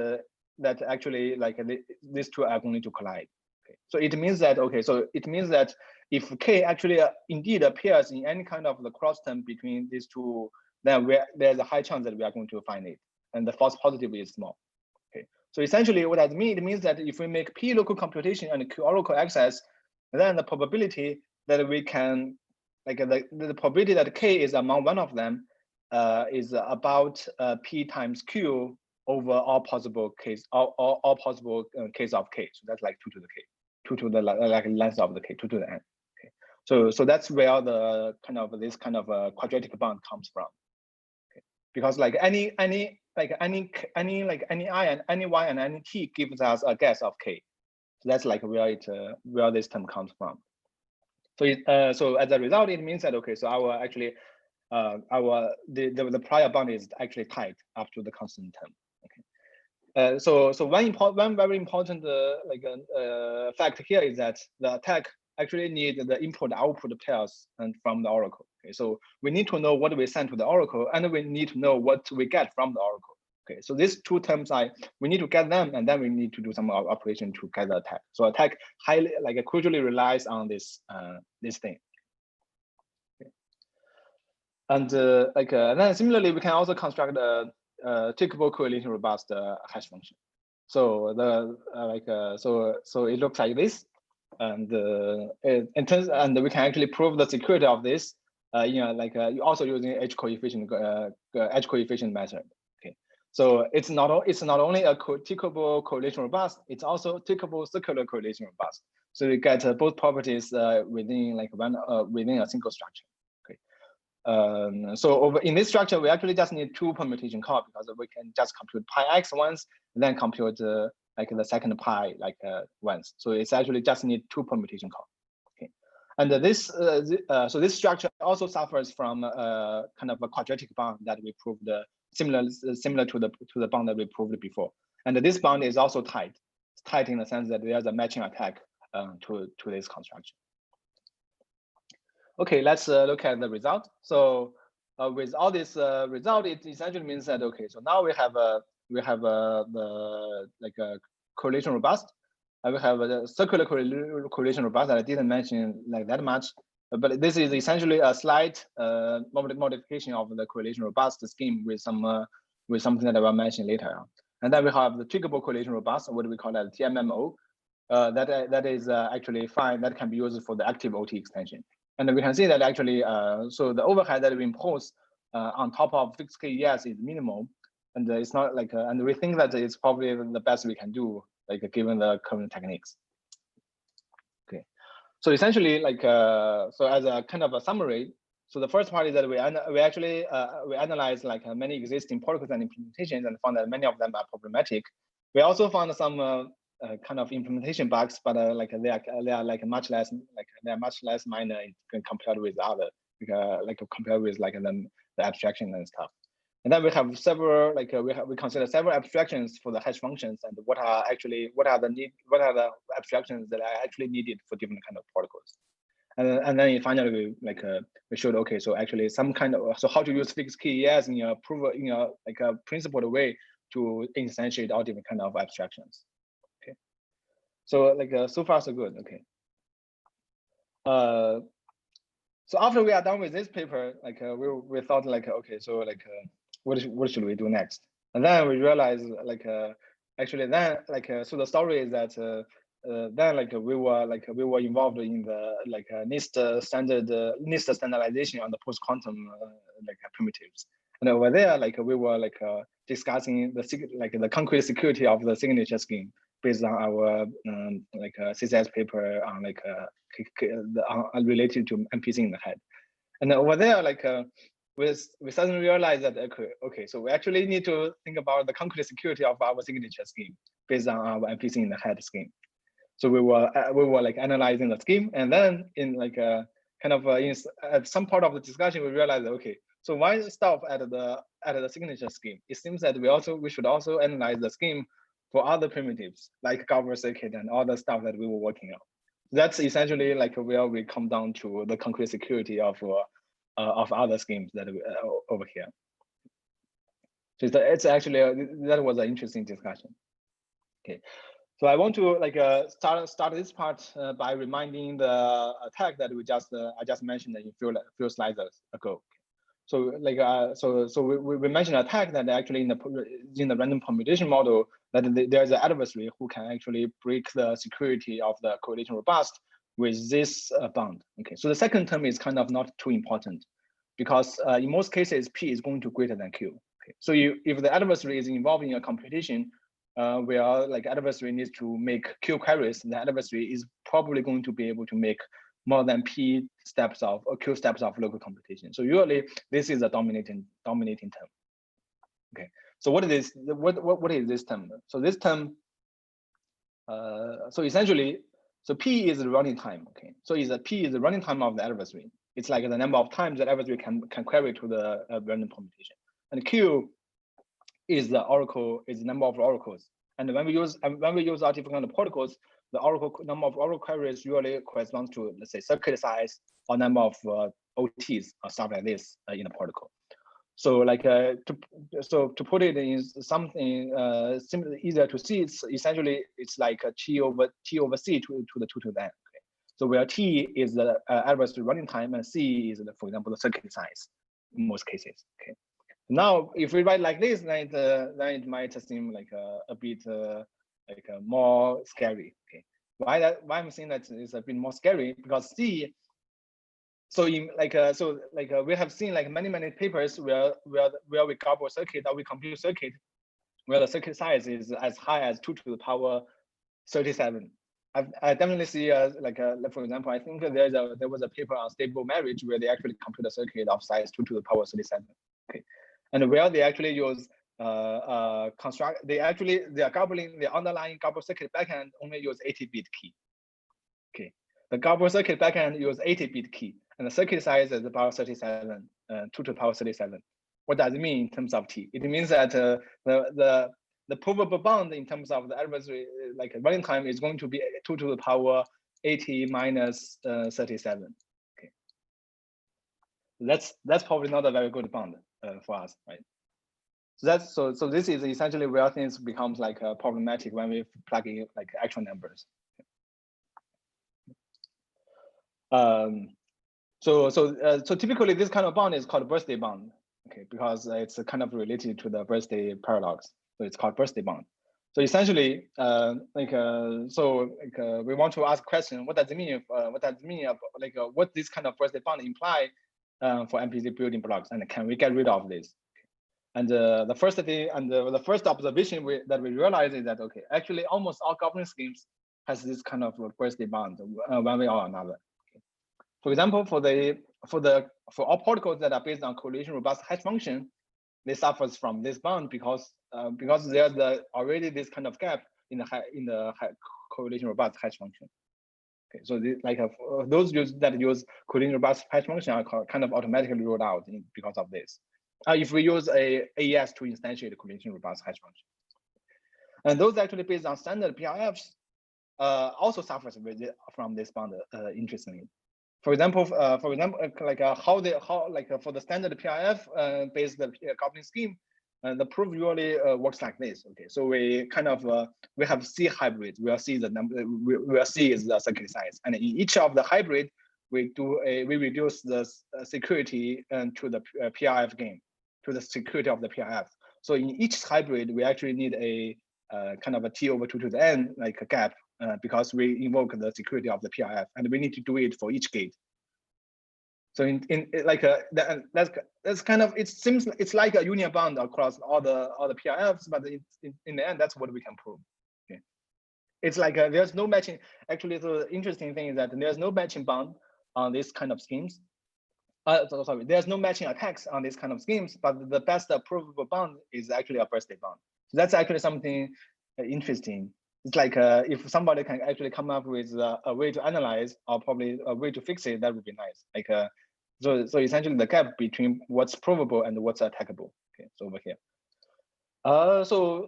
B: that actually these two are going to collide. Okay. So it means that if k actually indeed appears in any kind of the cross term between these two, then there's a high chance that we are going to find it, and the false positive is small. Okay. So essentially, what that means, it means that if we make p local computation and q oracle access, then the probability that we can the probability that k is among one of them is about p times q over all possible case of k. So that's like 2 to the k, 2 to the length of the k, 2 to the n. Okay. So that's where the this kind of quadratic bound comes from. Okay. Because any i and any y and any t gives us a guess of k. So that's where this term comes from. So so as a result, it means that okay, so the prior bound is actually tight up to the constant term. Okay. So one very important fact here is that the attack actually needs the input-output pairs and from the oracle. Okay. So we need to know what we send to the oracle, and we need to know what we get from the oracle. Okay. So these two terms we need to get them, and then we need to do some operation to get the attack. So attack highly crucially relies on this this thing. And then similarly, we can also construct a tickable correlation robust hash function. So so it looks like this, and we can actually prove the security of this, also using edge coefficient method. Okay, so it's not only a tickable correlation robust, it's also tickable circular correlation robust. So we get both properties within within a single structure. So in this structure, we actually just need 2 permutation calls because we can just compute pi x once, and then compute the second pi once. So it's actually just need 2 permutation calls. Okay, and so this structure also suffers from kind of a quadratic bound that we proved similar to the bound that we proved before. And this bound is also tight. It's tight in the sense that there's a matching attack to this construction. Okay, let's look at the result. So with all this result, it essentially means that okay, so now we have the like a correlation robust. I will have a circular correlation robust that I didn't mention like that much, but this is essentially a slight modification of the correlation robust scheme with something that I will mention later. And then we have the triggable correlation robust, what do we call that, TMMO. That is actually fine. That can be used for the active OT extension. And we can see that actually, so the overhead that we impose on top of fixed KES is minimal, and it's not like, and we think that it's probably the best we can do, like given the current techniques. Okay, so essentially, like, so as a kind of a summary, so the first part is that we analyzed like many existing protocols and implementations and found that many of them are problematic. We also found some kind of implementation bugs, but like they are like much less minor compared with other compared with like the abstraction and stuff. And then we have several we consider several abstractions for the hash functions and what are the abstractions that are actually needed for different kind of protocols. And then finally we showed, okay, so actually some kind of, so how to use fixed KES in a like a principled way to instantiate all different kind of abstractions. Okay, so like so far so good. Okay, so after we are done with this paper, like we thought like, okay, so like what should we do next? And then we realized like actually then like so the story is that then like we were involved in the like NIST standardization on the post-quantum like primitives, and over there like we were like discussing the concrete security of the signature scheme based on our like CCS paper on like related to MPC in the head. And over there like we suddenly realized that okay, so we actually need to think about the concrete security of our signature scheme based on our MPC in the head scheme. So we were like analyzing the scheme, and then in like kind of at some part of the discussion, we realized that, okay, so why stop at the signature scheme? It seems that we should also analyze the scheme for other primitives like Gabor circuit and all the stuff that we were working on. That's essentially like where we come down to the concrete security of other schemes that we, over here. So it's actually that was an interesting discussion. Okay. So I want to like start this part by reminding the attack that I just mentioned a few slides ago. So like so we mentioned an attack that actually in the random permutation model that there's an adversary who can actually break the security of the correlation robust with this bound. Okay, so the second term is kind of not too important because in most cases P is going to greater than Q. Okay, so if the adversary is involved in a computation where like adversary needs to make Q queries, the adversary is probably going to be able to make more than P steps of or Q steps of local computation. So usually this is a dominating term. Okay, so what is this term? So this term, so essentially, so P is the running time. Okay, so P is the running time of the adversary. It's like the number of times that adversary can query to the random permutation, and Q is the number of oracles. And when we use our different kind of protocols, the number of oracle queries usually corresponds to, let's say, circuit size or number of OTs or stuff like this in a protocol. So like to put it in something simply easier to see, it's essentially like a T over C to the 2 to the n. Okay. So where T is the adversary running time and C is for example the circuit size in most cases. Okay. Now, if we write like this, then it might seem like a bit more scary. Okay, why I'm saying that it's a bit more scary because C. So in we have seen like many papers where we Gabor circuit or we compute circuit where the circuit size is as high as 2 to the power 37. I definitely see for example, I think there was a paper on stable marriage where they actually compute a circuit of size 2 to the power 37. Okay. And where they actually use they are gobbling the underlying Gabor circuit backend only use 80-bit key. Okay, the Gabor circuit backend use 80-bit key, and the circuit size is about 37, 2 to the power 37. What does it mean in terms of T? It means that the provable bound in terms of the adversary like running time is going to be 2 to the power 80 minus 37. That's probably not a very good bound for us, right? So this is essentially where things becomes like problematic when we plug in like actual numbers. So typically this kind of bound is called birthday bound, okay, because it's kind of related to the birthday paradox. So it's called birthday bound. So essentially, we want to ask a question: what does it mean? What this kind of birthday bound imply for MPC building blocks, and can we get rid of this? And the first thing, and the first observation that we realize is that okay, actually almost all goblin schemes has this kind of birthday bound one way or another. Okay. For example, for all protocols that are based on correlation robust hash function, they suffers from this bound because there's already this kind of gap in the correlation robust hash function. Okay, so those that use correlation robust hash function are kind of automatically ruled out because of this. If we use a AES to instantiate correlation robust hash function, and those actually based on standard PRFs also suffers from this bound. Interestingly, for example, for the standard PRF based goblin scheme, the proof usually works like this. Okay, so we kind of we have C hybrid. We'll see the number. We'll see is the circuit size, and in each of the hybrid, we reduce the security to the PRF gain, to the security of the PRF. So in each hybrid, we actually need a kind of a T over 2 to the N like a gap because we invoke the security of the PRF, and we need to do it for each gate. So that's kind of, it seems it's like a union bound across all the PRFs, but in the end, that's what we can prove. Okay, it's like there's no matching. Actually, the interesting thing is that there's no matching bound on this kind of schemes. There's no matching attacks on this kind of schemes, but the best provable bound is actually a birthday bound. So that's actually something interesting. It's like if somebody can actually come up with a way to analyze or probably a way to fix it, that would be nice. Like so essentially the gap between what's provable and what's attackable. Okay, so over here. So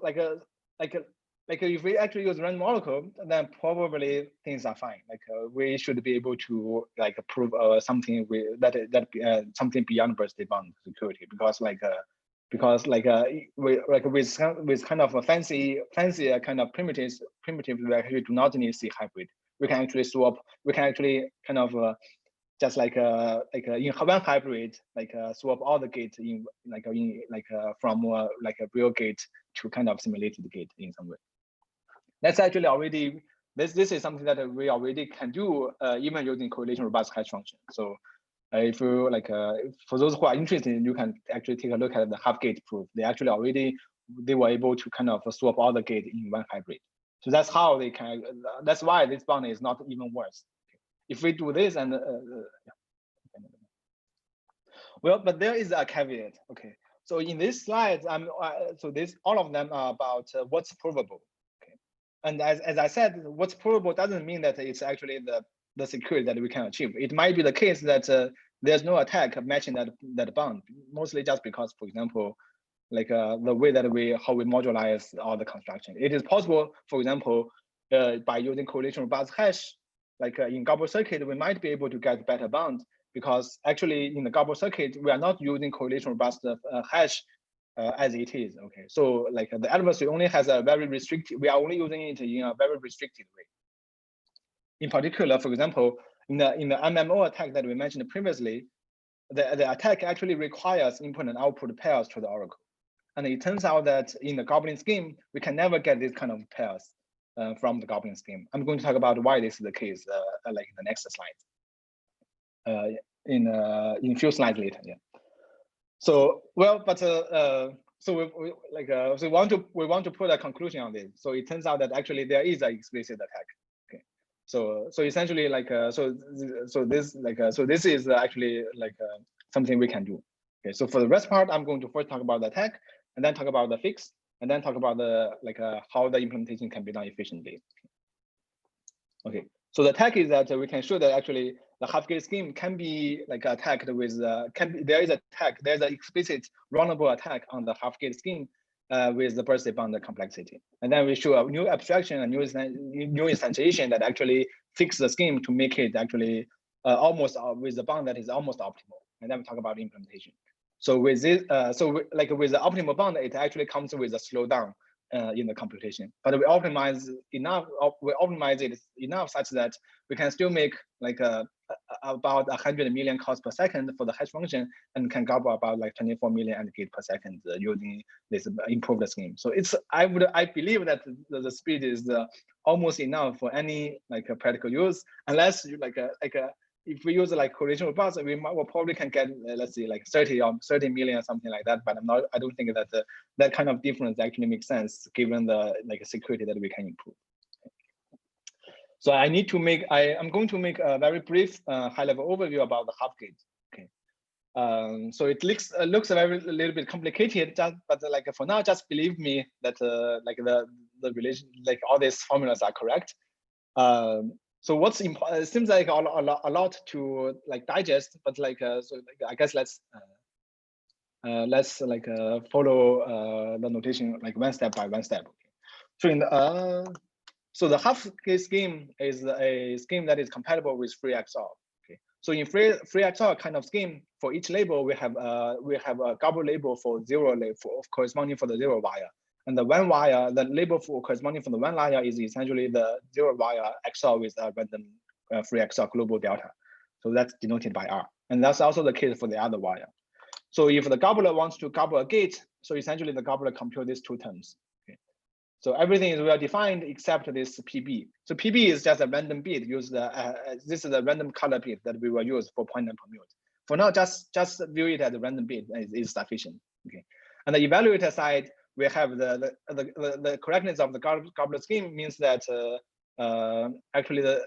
B: if we actually use random oracle, then probably things are fine. Like we should be able to like prove something something beyond birthday bound security, because with kind of a fancy kind of primitive, we actually do not need C hybrid. We can actually swap. We can actually kind of just in one hybrid, swap all the gates from a real gate to kind of simulated gate in some way. That's actually already this is something that we already can do even using correlation robust hash function. So if you for those who are interested, you can actually take a look at the half gate proof. They were able to kind of swap all the gate in one hybrid. So that's how they can. That's why this bound is not even worse. If we do this and well, but there is a caveat. Okay, so in these slides, all of them are about what's provable. Okay, and as I said, what's provable doesn't mean that it's actually the security that we can achieve. It might be the case that there's no attack matching that bound, mostly just because, for example, the way that how we modularize all the construction. It is possible, for example, by using correlation robust hash, in gobble circuit, we might be able to get better bound, because actually in the gobble circuit, we are not using correlation robust hash as it is. Okay, so the adversary only has a very restricted. We are only using it in a very restricted way. In particular, for example, in the MMO attack that we mentioned previously, the attack actually requires input and output pairs to the oracle. And it turns out that in the Goblin scheme, we can never get this kind of pairs from the Goblin scheme. I'm going to talk about why this is the case in the next slide. In a few slides later, yeah. So so we want to put a conclusion on this. So it turns out that actually there is an explicit attack. Okay. So essentially this is actually something we can do. Okay. So for the rest part, I'm going to first talk about the attack, and then talk about the fix, and then talk about the how the implementation can be done efficiently. Okay. So the attack is that we can show that actually the half-gate scheme can be attacked with there's an explicit runnable attack on the half-gate scheme with the birthday bound complexity. And then we show a new abstraction, a new instantiation that actually fix the scheme to make it actually almost with the bound that is almost optimal. and then we talk about implementation. So with this, like with the optimal bound, it actually comes with a slowdown in the computation. But we optimize enough. We optimize it enough such that we can still make like about 100 million calls per second for the hash function, and can gobble about like 24 million AND per second using this improved scheme. So it's I believe that the speed is almost enough for any like a practical use, unless you if we use like correlation robust, we probably can get let's say like 30 million or something like that. But I don't think that that kind of difference actually makes sense given the like security that we can improve. So I'm going to make a very brief high-level overview about the half gate. Okay. So it looks a little bit complicated, but like for now, just believe me that like the relation, like all these formulas are correct. So what's important? It seems like a lot to like digest, but like so like, I guess let's like follow the notation like one step by one step. So in the so the half gate scheme is a scheme that is compatible with free XOR. Okay. So in free XOR kind of scheme, for each label we have a gobble label for zero corresponding for the zero wire. And the one wire, the label for corresponding for the one wire is essentially the zero wire XOR with a random free XOR global delta. So that's denoted by R. And that's also the case for the other wire. So if the gobbler wants to gobble a gate, so essentially the gobbler computes these two terms. Okay. So everything is well defined except this PB. So PB is just a random bit used. This is a random color bit that we will use for point and permute. For now, just view it as a random bit is sufficient. Okay. On the evaluator side, we have the correctness of the gobbler scheme means that actually the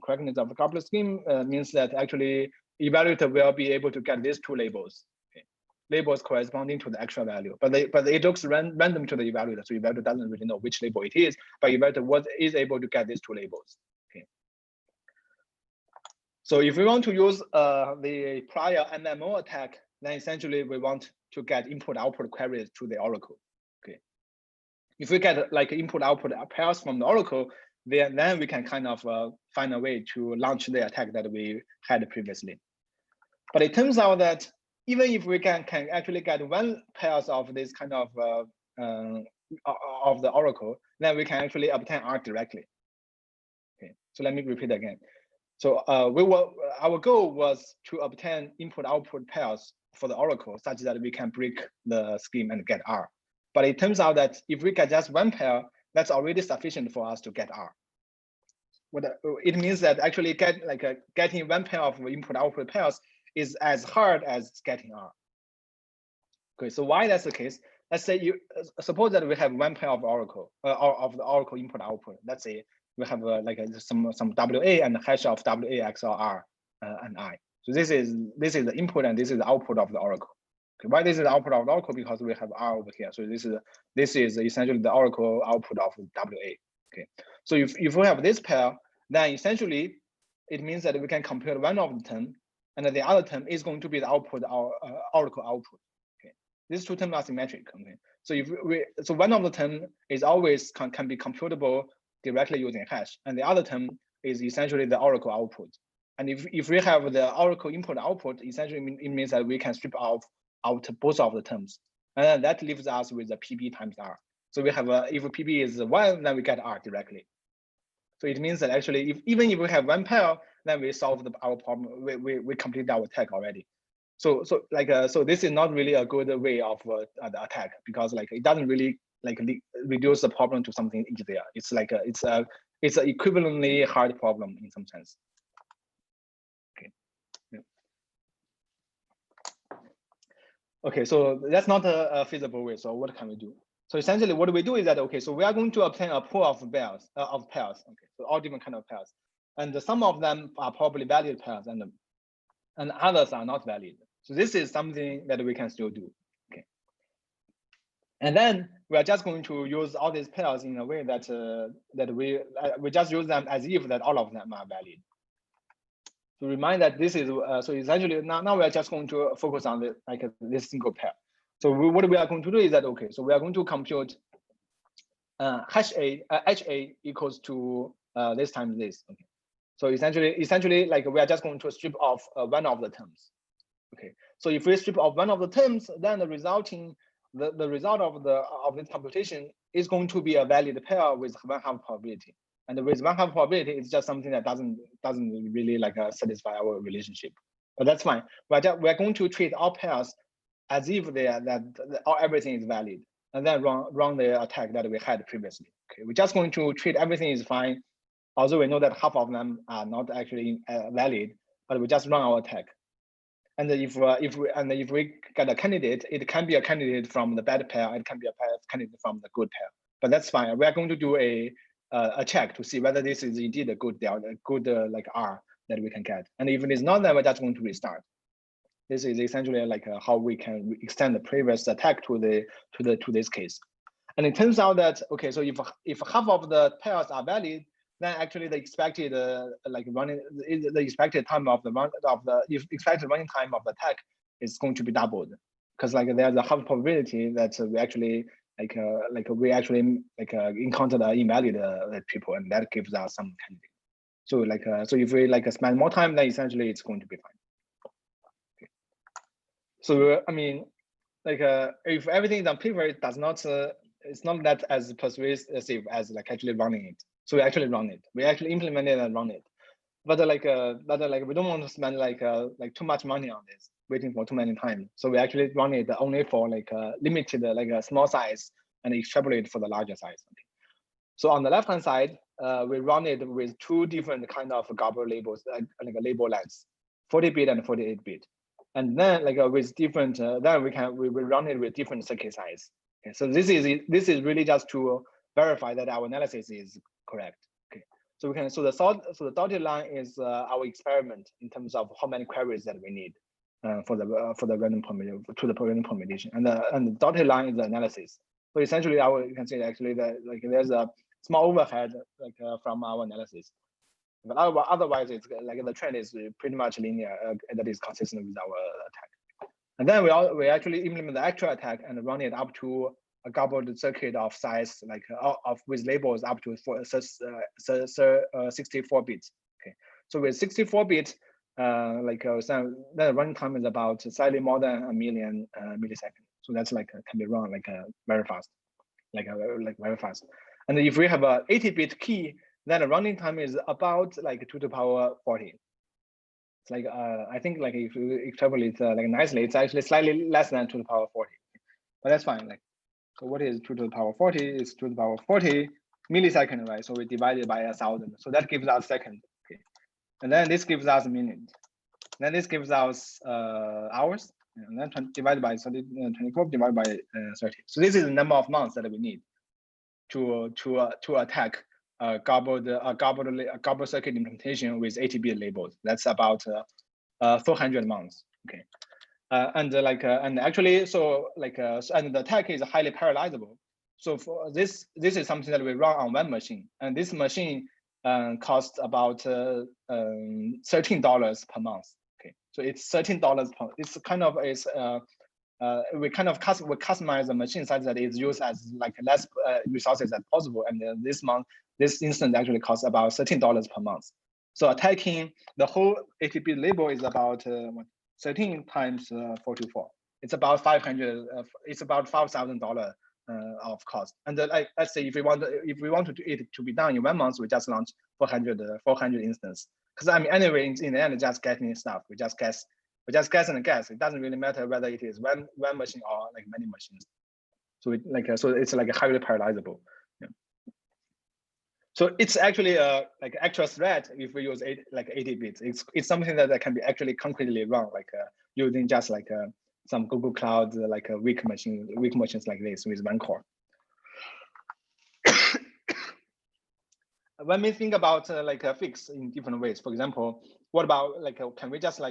B: correctness of the gobbler scheme means that actually evaluator will be able to get these two labels, okay. Labels corresponding to the actual value, but it looks random to the evaluator, so evaluator doesn't really know which label it is, but evaluator is able to get these two labels. Okay. So if we want to use the prior MMO attack, then essentially we want to get input-output queries to the oracle. Okay. If we get like input-output pairs from the oracle, then we can kind of find a way to launch the attack that we had previously. But it turns out that even if we can actually get one pairs of this kind of the oracle, then we can actually obtain R directly. Okay. So let me repeat again. So our goal was to obtain input-output pairs for the oracle such that we can break the scheme and get R. But it turns out that if we get just one pair, that's already sufficient for us to get R. It means that actually getting one pair of input-output pairs is as hard as getting R. Okay, so why that's the case? Let's say you suppose that we have one pair of oracle of the oracle input-output. Let's say we have some WA and hash of WA XOR R and I. So this is the input and this is the output of the oracle. Okay, why this is the output of the oracle? Because we have R over here. So this is essentially the oracle output of WA. Okay, so if we have this pair, then essentially it means that we can compute one of the term, and then the other term is going to be the output of oracle output. Okay, these two terms are symmetric. Okay, so one of the term is always can be computable directly using hash, and the other term is essentially the oracle output. And if we have the oracle input output, essentially it means that we can strip out both of the terms, and then that leaves us with the PB times R. So we have if PB is 1, then we get R directly. So it means that actually, even if we have one pair, then we solve our problem. We complete our attack already. So this is not really a good way of the attack, because like it doesn't really reduce the problem to something easier. It's like it's an equivalently hard problem in some sense. Okay. Yeah. Okay, so that's not a feasible way. So what can we do? So essentially, what we do is that, okay, so we are going to obtain a pool of pairs. Okay, so all different kind of pairs, and some of them are probably valid pairs, and others are not valid. So this is something that we can still do. Okay, and then we are just going to use all these pairs in a way that we just use them as if that all of them are valid. To remind that this is so essentially now we are just going to focus on this single pair. So what we are going to do is that, okay, so we are going to compute HA equals to this times this. Okay, so essentially like we are just going to strip off one of the terms. Okay, so if we strip off one of the terms, then the result of this computation is going to be a valid pair with 1/2 probability. And with 1/2 probability, it's just something that doesn't really like satisfy our relationship. But that's fine. We're going to treat all pairs as if everything is valid, and then run the attack that we had previously. Okay, we're just going to treat everything is fine, although we know that half of them are not actually valid, but we just run our attack. And if we get a candidate, it can be a candidate from the bad pair, it can be a candidate from the good pair. But that's fine. We are going to do a check to see whether this is indeed a good like R that we can get. And if it is not, then we're just going to restart. This is essentially like how we can extend the previous attack to this case. And it turns out that, okay, so if half of the pairs are valid, then actually the expected expected time of the expected running time of the attack is going to be doubled, because like there's a half probability that we actually encountered invalid people, and that gives us some candidate. So so if we spend more time, then essentially it's going to be fine. Okay. So I mean, if everything is on paper, it does not it's not that as persuasive as actually running it. So we actually run it. We actually implement it and run it. But we don't want to spend too much money on this, waiting for too many times. So we actually run it only for limited a small size and extrapolate for the larger size. Okay. So on the left hand side, we run it with two different kind of Gabor labels, label lengths, 40-bit and 48-bit. And then with different, then we run it with different circuit size. Okay. So this is really just to verify that our analysis is correct. Okay, so the dotted line is our experiment in terms of how many queries that we need for the random permutation, and the dotted line is the analysis. So essentially, you can say actually that there's a small overhead from our analysis, but otherwise it's the trend is pretty much linear, that is consistent with our attack. And then we actually implement the actual attack and run it up to a garbled circuit of size with labels up to 64 bits. Okay, so with 64 bits, the runtime is about slightly more than 1 million milliseconds. So that's can be run very fast, very fast. And if we have a 80-bit key, then the running time is about 2 to the power 40. It's I think if you extrapolate nicely, it's actually slightly less than 2 to the power 40, but that's fine. So what is 2 to the power 40? Is 2 to the power 40 milliseconds, right? So we divide it by 1,000. So that gives us second. Okay, and then this gives us minute. Then this gives us hours, and then divided by 24 divided by 30. So this is the number of months that we need to attack a garbled circuit implementation with 80-bit labels. That's about 400 months. Okay. And actually, so and the attack is highly parallelizable. So for this is something that we run on one machine, and this machine costs about $13 per month. Okay, so it's $13 per. It's kind of we customize the machine such that it's used as less resources as possible, and this instance actually costs about $13 per month. So attacking the whole 80-bit label is about 13 times 44. It's about 500. It's about $5,000 of cost. And let's say if we want it to be done in 1 month, we just launch 400 instances. Because I mean, anyway, in the end, just getting stuff. We just guess and guess. It doesn't really matter whether it is one machine or many machines. So it's highly parallelizable. Yeah. So it's actually a actual threat if we use 80 bits. It's something that can be actually concretely run using just some Google Cloud weak machines like this with one core. When we think about a fix in different ways, for example, what about can we just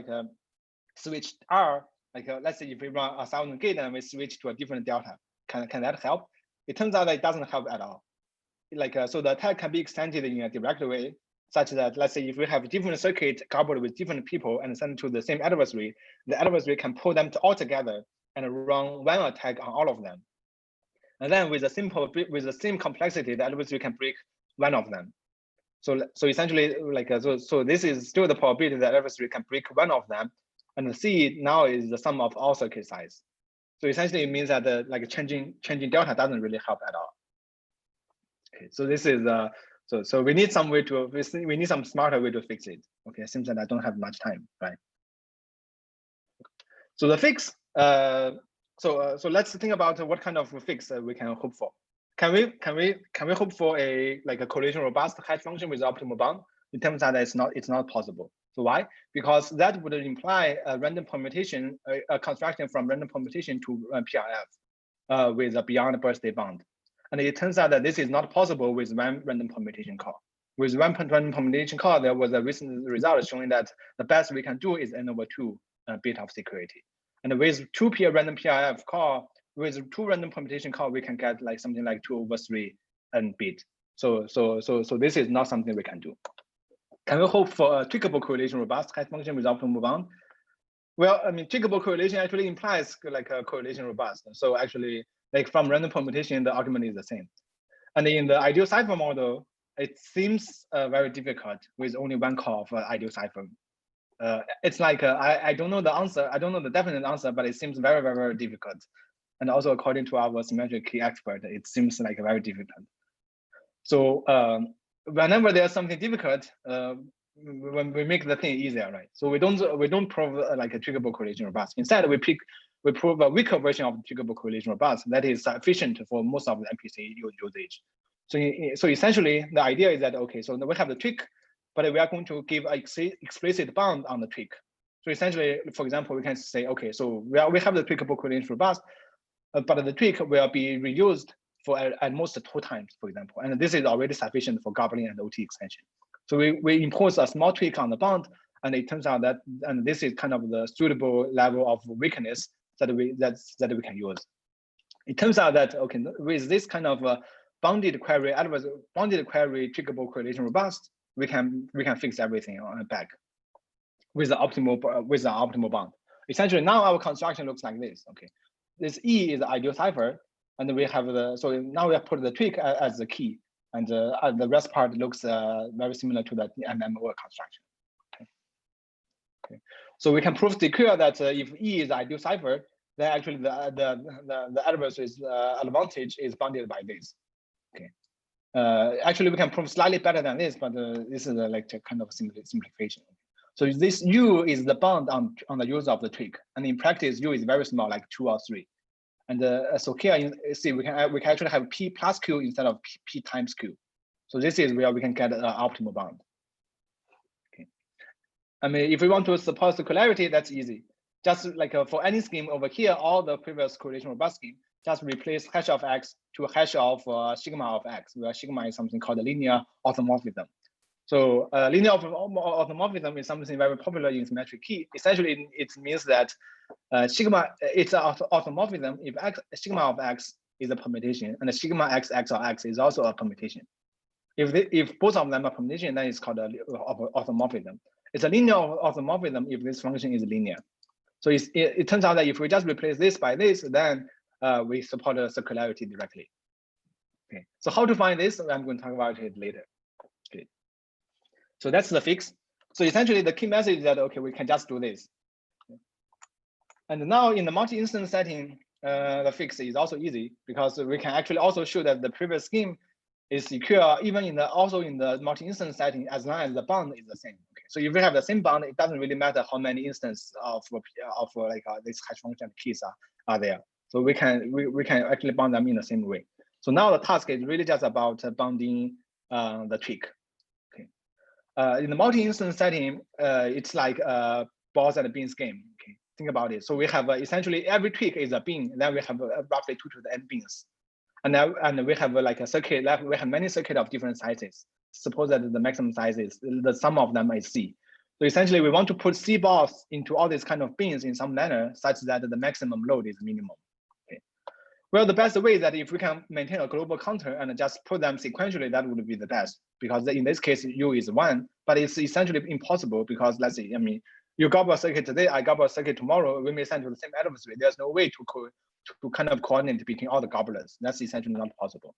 B: switch R? Let's say if we run 1,000 git and we switch to a different delta, can that help? It turns out that it doesn't help at all. So the attack can be extended in a direct way, such that let's say if we have different circuit coupled with different people and send to the same adversary, the adversary can pull them all together and run one attack on all of them. And then with the same complexity, the adversary can break one of them. So essentially so this is still the probability that adversary can break one of them, and the C now is the sum of all circuit size. So essentially it means that like changing delta doesn't really help at all. Okay, so this is so we need some way to we need some smarter way to fix it. Okay, it seems that I don't have much time, right? So the fix, so let's think about what kind of fix we can hope for. Can we hope for a correlation robust hash function with optimal bound? It turns out that it's not possible. So why? Because that would imply a random permutation, a construction from random permutation to PRF with a beyond birthday bound. And it turns out that this is not possible with one random permutation call. With one random permutation call, there was a recent result showing that the best we can do is n/2 bit of security. And with two random PRF call, with two random permutation call, we can get like something like 2/3 n bit. So this is not something we can do. Can we hope for a tweakable correlation robust hash function with optimal bound? Well, I mean, tweakable correlation actually implies like a correlation robust. So actually, like from random permutation, the argument is the same. And in the ideal cipher model, it seems very difficult with only one call for ideal cipher. It's like I don't know the answer. I don't know the definite answer, but it seems very, very, very difficult. And also according to our symmetric key expert, it seems like very difficult. So whenever there's something difficult, when we make the thing easier, right? So we don't prove like a tweakable correlation robust. Instead, we prove a weaker version of tweakable correlation robust that is sufficient for most of the MPC usage. So essentially, the idea is that okay, so we have the tweak, but we are going to give an explicit bound on the tweak. So essentially, for example, we can say okay, so we have the tweakable correlation robust, but the tweak will be reused for at most 2 times, for example, and this is already sufficient for gobbling and OT extension. So we impose a small tweak on the bound, and it turns out that this is kind of the suitable level of weakness that we can use. It turns out that okay, with this kind of bounded query tweakable correlation robust, we can fix everything on the back with the optimal bound. Essentially, now our construction looks like this. Okay, this E is the ideal cipher, and we have so now we have put the tweak as the key, and the rest part looks very similar to the MMO construction. Okay. So we can prove secure that if E is the ideal cipher, then actually the adversary's advantage is bounded by this. Okay. Actually, we can prove slightly better than this, but this is like a kind of simplification. So this U is the bound on the use of the tweak, and in practice, U is very small, like 2 or 3. And so here, you see, we can actually have P plus Q instead of P times Q. So this is where we can get an optimal bound. Okay. I mean, if we want to suppose circularity, that's easy. Just like for any scheme over here, all the previous correlation robust scheme, just replace hash of X to hash of sigma of X, where sigma is something called linear orthomorphism. So linear orthomorphism is something very popular in symmetric key. Essentially, it means that sigma, it's an orthomorphism if sigma of X is a permutation, and the sigma X of X is also a permutation. If both of them are permutation, then it's called an orthomorphism. It's a linear orthomorphism if this function is linear. So it turns out that if we just replace this by this, then we support the circularity directly. Okay, so how to find this? I'm going to talk about it later. Okay, so that's the fix. So essentially, the key message is that okay, we can just do this. And now in the multi-instance setting, the fix is also easy because we can actually also show that the previous scheme is secure even in the multi-instance setting as long as the bound is the same. Okay, so if we have the same bound, it doesn't really matter how many instances of this hash function keys are there. So we can actually bound them in the same way. So now the task is really just about bounding the tweak. Okay, in the multi-instance setting, it's like a balls and beans game. Okay, think about it. So we have essentially every tweak is a bean. Then we have roughly 2 to the n beans, and we have like a circuit. We have many circuits of different sizes. Suppose that the maximum size is the sum of them is C. So essentially, we want to put C balls into all these kind of beans in some manner such that the maximum load is minimum. Okay. Well, the best way is that if we can maintain a global counter and just put them sequentially, that would be the best, because in this case, U is 1, but it's essentially impossible because let's say, I mean, you gobble a circuit today, I gobble a circuit tomorrow, we may send to the same adversary. There's no way to kind of coordinate between all the gobblers. That's essentially not possible.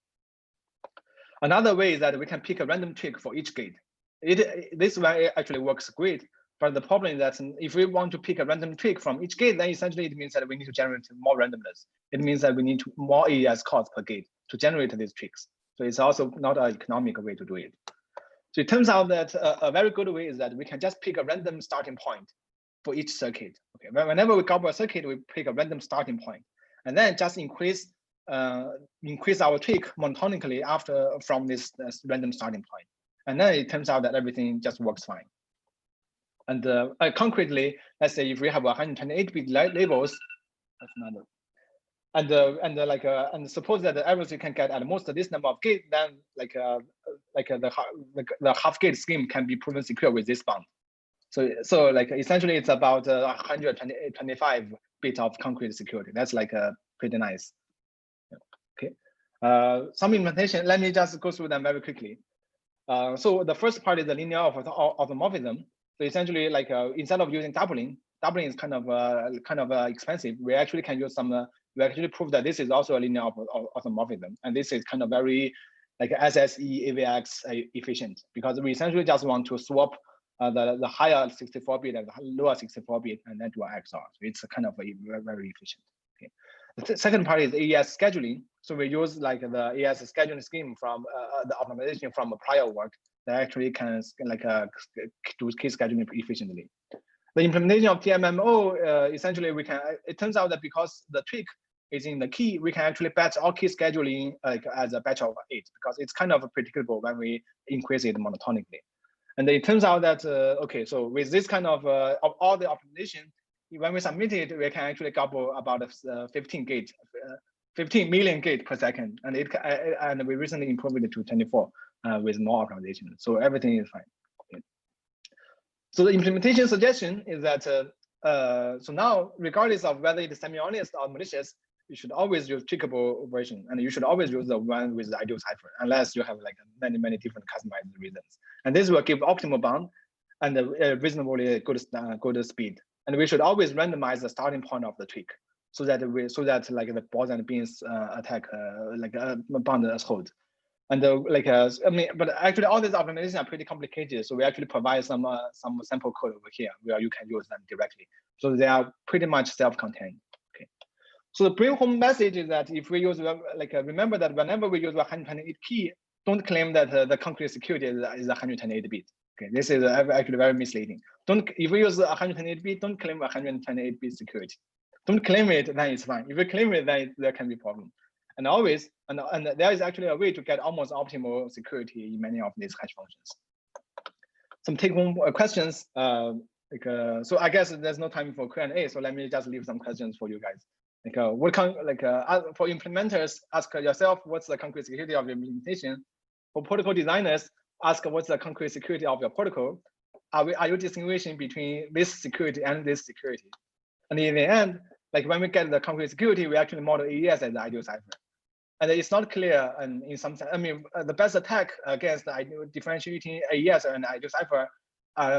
B: Another way is that we can pick a random tweak for each gate. This way actually works great But the problem is that if we want to pick a random tweak from each gate, then essentially it means that we need to generate more randomness. It means that we need more AES calls per gate to generate these tweaks. So it's also not an economic way to do it. So it turns out that a very good way is that we can just pick a random starting point for each circuit. Okay, whenever we gobble a circuit, we pick a random starting point, and then just increase our tweak monotonically from this random starting point. And then it turns out that everything just works fine. And concretely, let's say if we have 128-bit labels, that's another. And suppose that the average you can get at most this number of gates, then the half gate scheme can be proven secure with this bound. So like essentially it's about 125 bit of concrete security. That's like pretty nice. Okay. Some implementation. Let me just go through them very quickly. So the first part is the linear automorphism. So essentially, like instead of using doubling is kind of expensive. We actually can use some. We actually prove that this is also a linear automorphism, and this is kind of very like SSE AVX efficient, because we essentially just want to swap the higher 64-bit and the lower 64-bit and then do an XOR. So it's kind of very efficient. Okay. The second part is AES scheduling. So we use like the AES scheduling scheme from the optimization from a prior work that actually can like do key scheduling efficiently. The implementation of TMMO, essentially we can, it turns out that because the tweak is in the key, we can actually batch all key scheduling like as a batch of 8, because it's kind of predictable when we increase it monotonically. And it turns out that, okay, so with this kind of all the optimization, when we submit it, we can actually gobble about 15 million gate per second. And we recently improved it to 24 with more optimization. So everything is fine. Okay. So the implementation suggestion is that, so now, regardless of whether it is semi-honest or malicious, you should always use tweakable version, and you should always use the one with the ideal cipher, unless you have like many different customized reasons. And this will give optimal bound and a reasonably good speed. And we should always randomize the starting point of the tweak, so that like the balls and beans attack bound as hold. And I mean, but actually all these optimizations are pretty complicated. So we actually provide some sample code over here where you can use them directly. So they are pretty much self-contained. Okay. So the bring home message is that if we use remember that whenever we use 128 key, don't claim that the concrete security is 128 bit. Okay, this is actually very misleading. If we use 128 bit, don't claim 128 bit security. Don't claim it, then it's fine. If you claim it, then there can be problem. And always, and there is actually a way to get almost optimal security in many of these hash functions. Some take-home questions. So I guess there's no time for Q&A. So let me just leave some questions for you guys. For implementers, ask yourself what's the concrete security of your implementation. For protocol designers, ask what's the concrete security of your protocol. Are you distinguishing between this security and this security? And in the end, like when we get the concrete security, we actually model AES as the ideal cipher. And it's not clear, and in some sense, I mean, the best attack against the differentiating AES and ideal cipher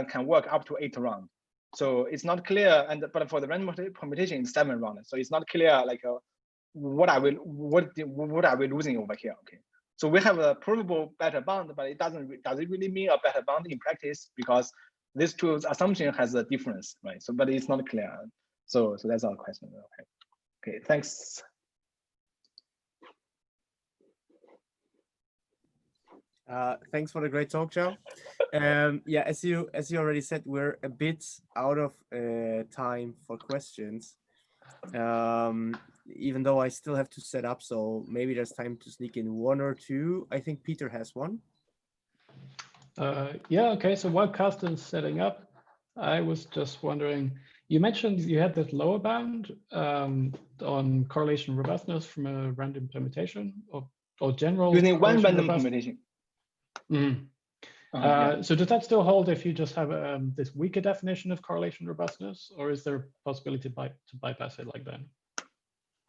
B: can work up to 8 rounds. So it's not clear, but for the random permutation, it's 7 rounds. So it's not clear, like what are we losing over here? Okay, so we have a provable better bound, but does it really mean a better bound in practice? Because this two assumption has a difference, right? So, but it's not clear. So that's our question. Okay, thanks.
D: Thanks for the great talk, Zhao. Yeah, as you already said, we're a bit out of time for questions. Even though I still have to set up, so maybe there's time to sneak in 1 or 2. I think Peter has one.
A: Yeah, okay, so while Carsten's setting up, I was just wondering, you mentioned you had this lower bound on correlation robustness from a random permutation or general
B: using one random permutation.
A: Mm-hmm.
B: Yeah.
A: So does that still hold if you just have this weaker definition of correlation robustness, or is there a possibility to bypass it like that?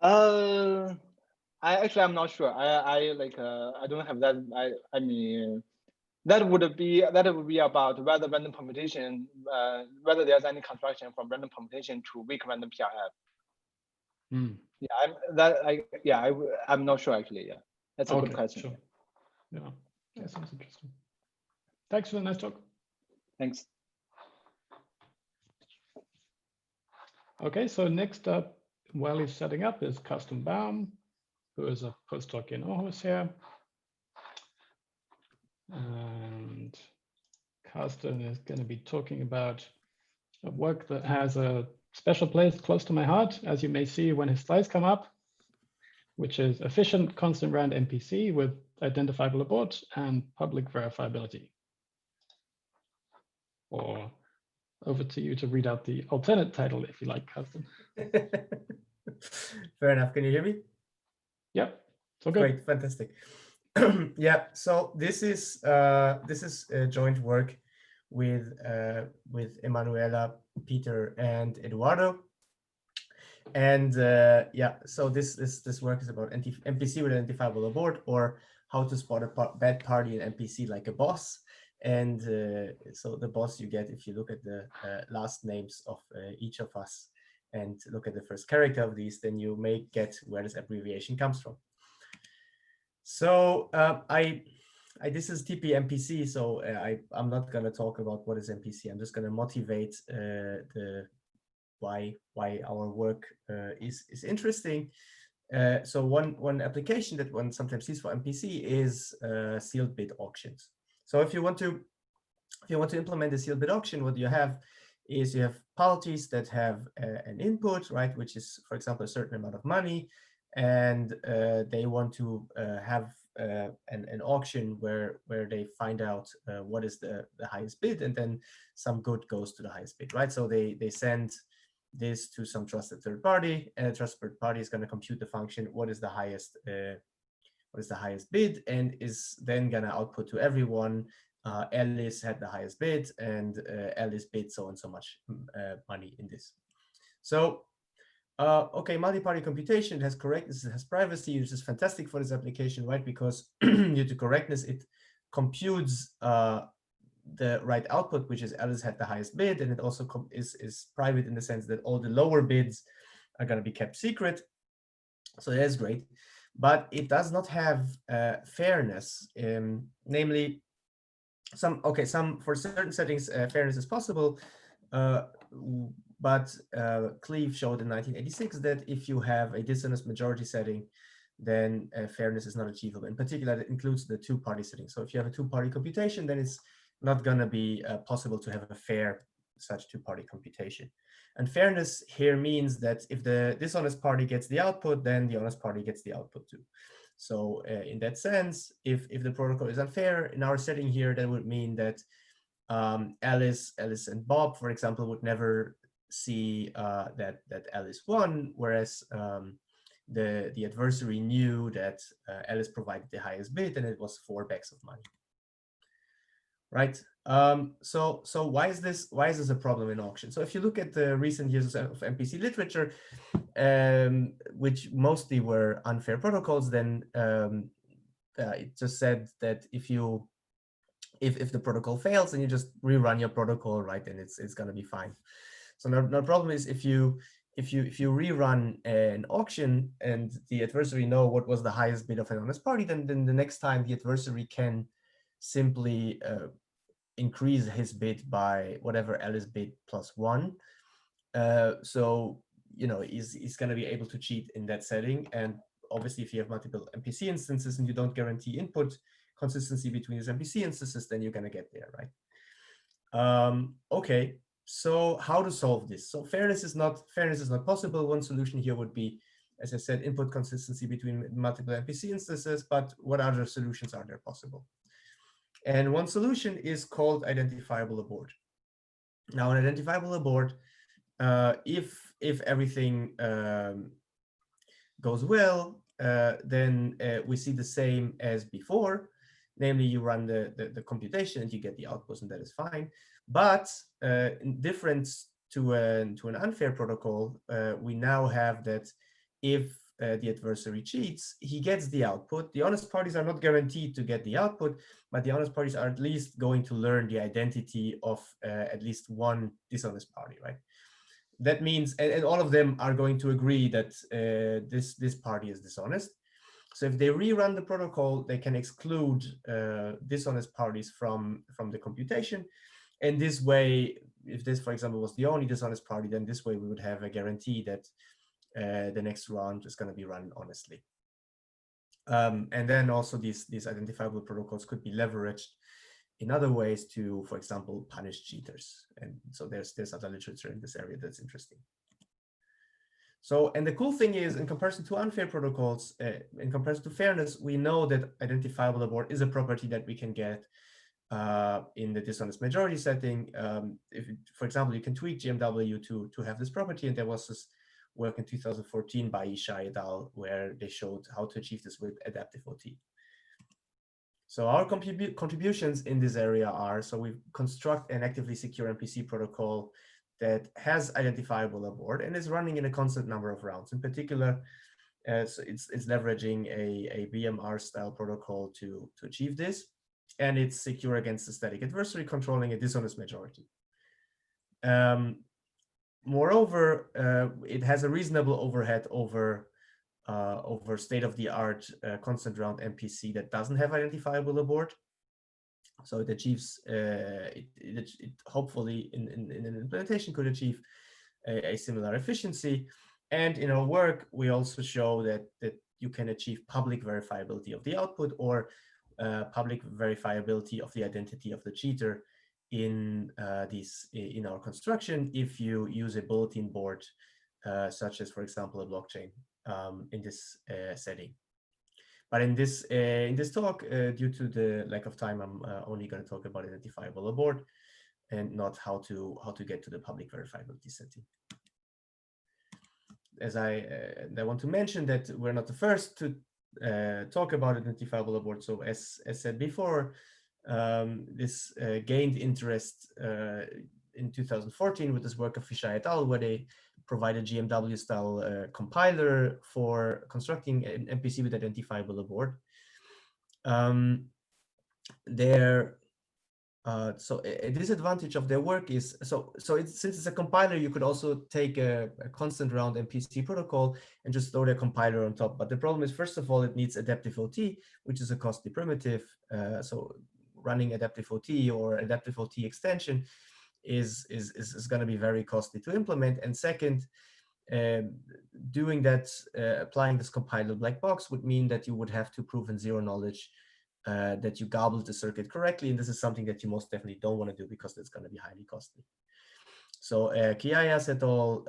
B: I'm not sure. I don't have that. I mean, that would be about whether random permutation, whether there's any construction from random permutation to weak random PRF.
A: Mm.
B: Yeah, I'm not sure actually. Yeah, that's a good question.
A: Sure. Yeah, that sounds interesting. Thanks for the nice talk.
B: Thanks.
A: Okay, so next up, while he's setting up, is Custom Baum, who is a postdoc in Aarhus here. And Carsten is going to be talking about a work that has a special place close to my heart, as you may see when his slides come up, which is efficient constant round MPC with identifiable abort and public verifiability. Or over to you to read out the alternate title if you like, Carsten.
D: Fair enough. Can you hear me?
A: Yep. So good.
D: Great, fantastic. Yeah. So this is a joint work with Emanuela, Peter, and Eduardo. And yeah, so this work is about MPC with identifiable abort, or how to spot a bad party in MPC like a boss. And so the boss you get if you look at the last names of each of us and look at the first character of these, then you may get where this abbreviation comes from. So this is TPMPC, so I'm not going to talk about what is MPC. I'm just going to motivate why our work is interesting. So one application that one sometimes sees for MPC is sealed bid auctions. So if you want to implement a sealed bid auction, what you have is you have parties that have an input, right, which is, for example, a certain amount of money, and they want to have an auction where they find out what is the highest bid, and then some good goes to the highest bid, right? So they send this to some trusted third party, and a trusted third party is going to compute the function what is the highest bid, and is then going to output to everyone Alice had the highest bid, and Alice bid so and so much money in this. So okay, multi-party computation has correctness, it has privacy, which is fantastic for this application, right? Because due to correctness, it computes the right output, which is Alice had the highest bid, and it also is private in the sense that all the lower bids are going to be kept secret. So that's great, but it does not have fairness. Namely, for certain settings, fairness is possible, but Cleve showed in 1986 that if you have a dishonest majority setting, then fairness is not achievable. In particular, that includes the two-party setting. So if you have a two-party computation, then it's not going to be possible to have a fair such two-party computation. And fairness here means that if the dishonest party gets the output, then the honest party gets the output too. So in that sense, if the protocol is unfair in our setting here, that would mean that Alice and Bob, for example, would never see that Alice won, whereas the adversary knew that Alice provided the highest bid, and it was 4 bags of money. Right. So why is this a problem in auction? So if you look at the recent years of MPC literature, which mostly were unfair protocols, then it just said that if the protocol fails, then you just rerun your protocol, right? And it's going to be fine. So the problem is if you rerun an auction and the adversary know what was the highest bid of an honest party, then the next time the adversary can simply increase his bid by whatever Alice bid plus 1. So he's going to be able to cheat in that setting. And obviously, if you have multiple MPC instances and you don't guarantee input consistency between these MPC instances, then you're going to get there, right? Okay, so how to solve this? So fairness is not possible. One solution here would be, as I said, input consistency between multiple MPC instances. But what other solutions are there possible? And one solution is called identifiable abort. Now, an identifiable abort, if everything goes well, then we see the same as before. Namely, you run the computation and you get the outputs, and that is fine. But in difference to an unfair protocol, we now have that if the adversary cheats, he gets the output. The honest parties are not guaranteed to get the output, but the honest parties are at least going to learn the identity of at least one dishonest party, right? That means, and all of them are going to agree that this party is dishonest. So if they rerun the protocol, they can exclude dishonest parties from the computation. And this way, if this, for example, was the only dishonest party, then this way we would have a guarantee that the next round is going to be run honestly. And then also these identifiable protocols could be leveraged in other ways to, for example, punish cheaters. And so there's other literature in this area that's interesting. So, and the cool thing is, in comparison to unfair protocols, in comparison to fairness, we know that identifiable abort is a property that we can get in the dishonest majority setting. For example, you can tweak GMW to have this property, and there was this work in 2014 by Ishai et al., where they showed how to achieve this with adaptive OT. So our contributions in this area are, so we construct an actively secure MPC protocol that has identifiable abort and is running in a constant number of rounds. In particular, so it's leveraging a BMR style protocol to achieve this. And it's secure against a static adversary controlling a dishonest majority. Moreover, it has a reasonable overhead over state-of-the-art constant round MPC that doesn't have identifiable abort. So it achieves, it hopefully in an implementation could achieve a similar efficiency. And in our work, we also show that you can achieve public verifiability of the output or public verifiability of the identity of the cheater in our construction if you use a bulletin board, such as, for example, a blockchain in this setting. But in this talk, due to the lack of time, I'm only going to talk about identifiable abort and not how to get to the public verifiability setting. As I want to mention that we're not the first to talk about identifiable abort. So as said before, this gained interest in 2014 with this work of Ishai et al., where they provide a GMW-style compiler for constructing an MPC with identifiable abort. So a disadvantage of their work is, since it's a compiler, you could also take a constant round MPC protocol and just throw the compiler on top. But the problem is, first of all, it needs adaptive OT, which is a costly primitive. So running adaptive OT or adaptive OT extension is going to be very costly to implement. And second, doing that, applying this compiler black box would mean that you would have to prove in zero knowledge that you gobbled the circuit correctly. And this is something that you most definitely don't want to do because it's going to be highly costly. So Kiayas et al.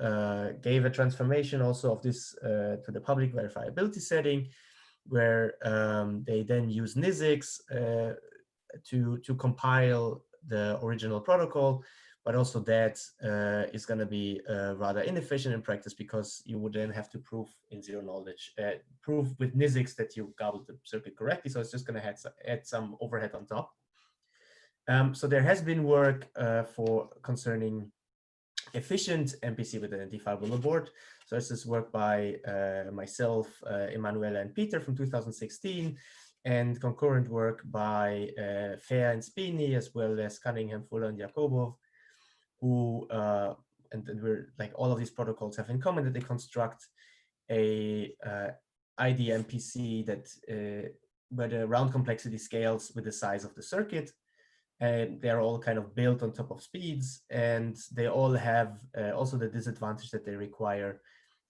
D: Gave a transformation also of this to the public verifiability setting, where they then use NISX to compile the original protocol, but also that is going to be rather inefficient in practice because you would then have to prove in zero knowledge, prove with NISX that you gobbled the circuit correctly. So it's just going to add some overhead on top. So there has been work concerning efficient MPC with identifiable abort. So this is work by myself, Emanuela, and Peter from 2016, and concurrent work by Fair and Spini, as well as Cunningham, Fuller, and Yakubov, who, and we're like, all of these protocols have in common that they construct a IDMPC that where the round complexity scales with the size of the circuit. And they're all kind of built on top of speeds, and they all have also the disadvantage that they require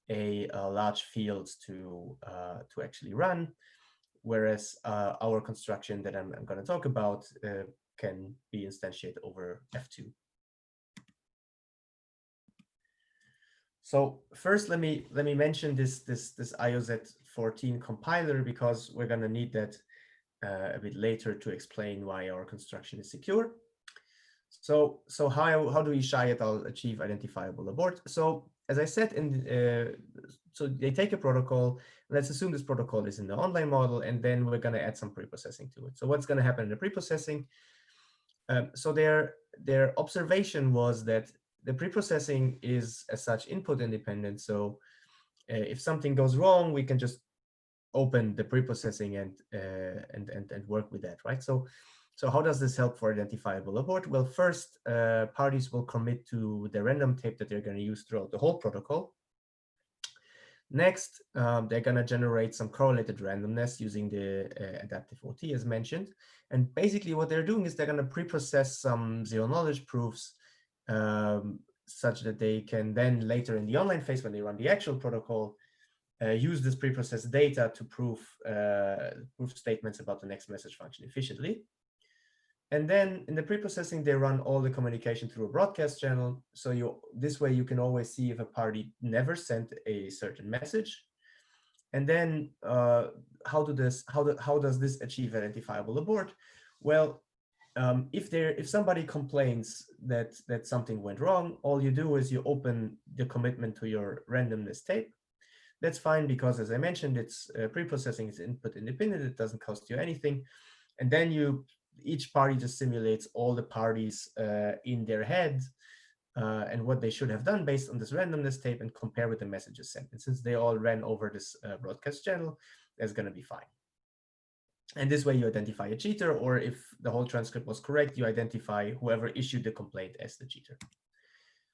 D: a large field to actually run, whereas our construction that I'm going to talk about can be instantiated over F2. So first, let me mention this IOZ14 compiler, because we're going to need that a bit later to explain why our construction is secure. So how do Ishai et al. Achieve identifiable abort? So as I said, so they take a protocol. Let's assume this protocol is in the online model, and then we're going to add some preprocessing to it. So what's going to happen in the preprocessing? So their observation was that the preprocessing is as such input independent. So if something goes wrong, we can just open the preprocessing and work with that, right? So how does this help for identifiable abort? Well, first, parties will commit to the random tape that they're going to use throughout the whole protocol. Next, they're going to generate some correlated randomness using the adaptive OT as mentioned. And basically what they're doing is they're going to preprocess some zero knowledge proofs
E: such that they can then later in the online phase, when they run the actual protocol, use this preprocessed data to prove statements about the next message function efficiently. And then in the preprocessing, they run all the communication through a broadcast channel. So this way you can always see if a party never sent a certain message. And then how does this achieve identifiable abort? Well, if somebody complains that something went wrong, all you do is you open the commitment to your randomness tape. That's fine because, as I mentioned, it's preprocessing is input independent. It doesn't cost you anything. And then each party just simulates all the parties in their head and what they should have done based on this randomness tape and compare with the messages sent. And since they all ran over this broadcast channel, that's going to be fine. And this way you identify a cheater, or if the whole transcript was correct, you identify whoever issued the complaint as the cheater.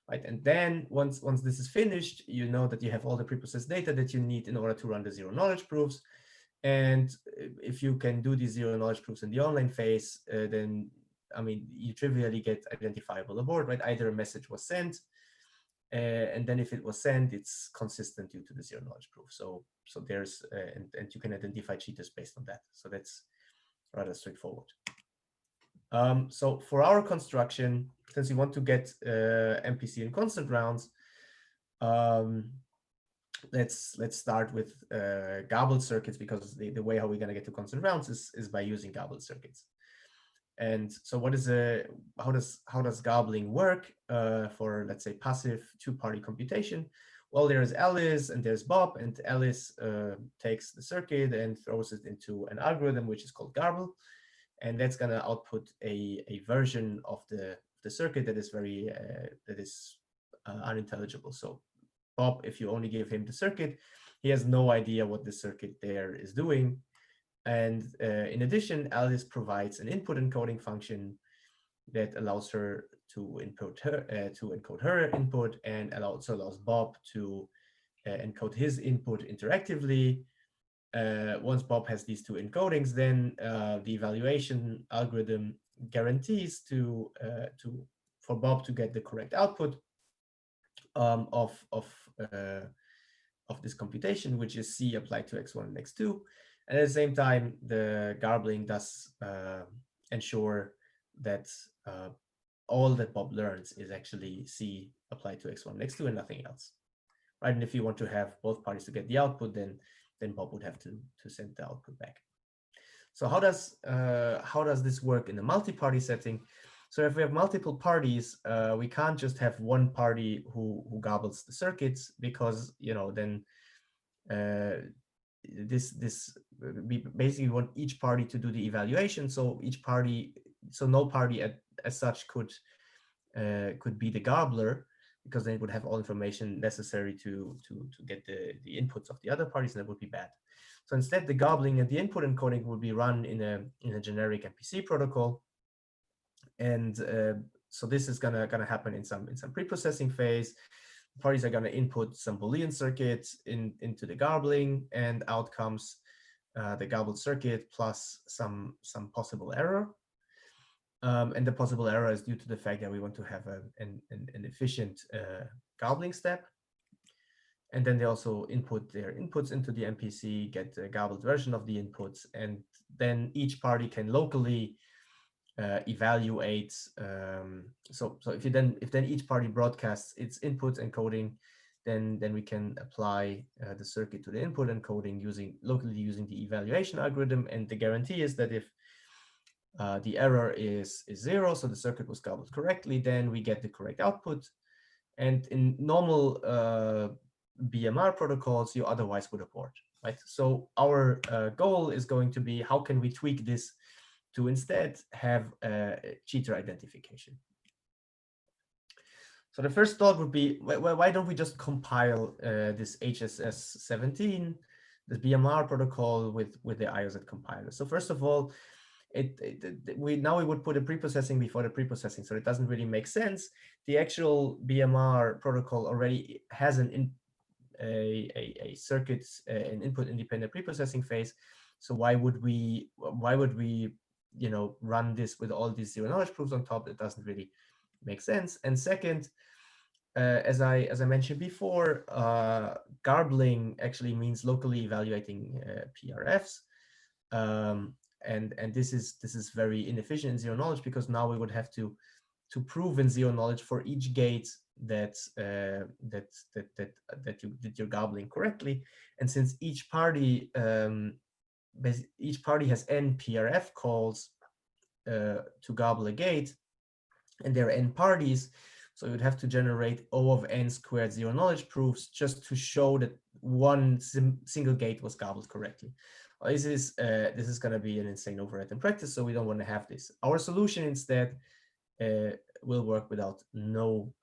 E: Right? And then once this is finished, you know that you have all the preprocessed data that you need in order to run the zero knowledge proofs. And if you can do these zero knowledge proofs in the online phase, then, I mean, you trivially get identifiable abort, right? Either a message was sent, and then if it was sent, it's consistent due to the zero knowledge proof. So there's, and you can identify cheaters based on that. So that's rather straightforward. So for our construction, since we want to get MPC in constant rounds, let's start with garbled circuits, because the way how we're going to get to constant rounds is by using garbled circuits. And so how does garbling work for, let's say, passive two-party computation? Well, there's Alice and there's Bob, and Alice takes the circuit and throws it into an algorithm which is called garble, and that's going to output a version of the circuit that is very unintelligible. So Bob, if you only give him the circuit, he has no idea what the circuit there is doing. And in addition, Alice provides an input encoding function that allows her to encode her input, and also allows Bob to encode his input interactively. Once Bob has these two encodings, then the evaluation algorithm guarantees for Bob to get the correct output of this computation, which is C applied to x1 and x2. And at the same time, the garbling does ensure that all that Bob learns is actually C applied to x1 and x2 and nothing else. Right? And if you want to have both parties to get the output, then Bob would have to send the output back. So how does this work in a multi-party setting? So if we have multiple parties, we can't just have one party who garbles the circuits, because then we basically want each party to do the evaluation. So no party as such could be the garbler, because then it would have all information necessary to get the inputs of the other parties, and that would be bad. So instead, the garbling and the input encoding would be run in a generic MPC protocol. And so this is gonna happen in some preprocessing phase. Parties are gonna input some Boolean circuits into the garbling, and out comes the garbled circuit plus some possible error. And the possible error is due to the fact that we want to have an efficient garbling step. And then they also input their inputs into the MPC, get a garbled version of the inputs, and then each party can locally evaluate. So if then each party broadcasts its input encoding, then we can apply the circuit to the input encoding locally using the evaluation algorithm. And the guarantee is that if the error is 0, so the circuit was garbled correctly, then we get the correct output. And in normal BMR protocols, you otherwise would abort, right? So our goal is going to be, how can we tweak this to instead have cheater identification? So the first thought would be, why don't we just compile this HSS17, this BMR protocol with the IOZ compiler? So first of all, we would put a preprocessing before the preprocessing, so it doesn't really make sense. The actual BMR protocol already has a circuit, an input independent preprocessing phase. So why would we run this with all these zero knowledge proofs on top? It doesn't really makes sense. And second, as I mentioned before, garbling actually means locally evaluating PRFs, and this is very inefficient in zero knowledge, because now we would have to prove in zero knowledge for each gate that you're garbling correctly. And since each party has n PRF calls to garble a gate, and there are n parties, so you'd have to generate O of n squared zero knowledge proofs just to show that one single gate was garbled correctly. This is going to be an insane overhead in practice, so we don't want to have this. Our solution instead will work without no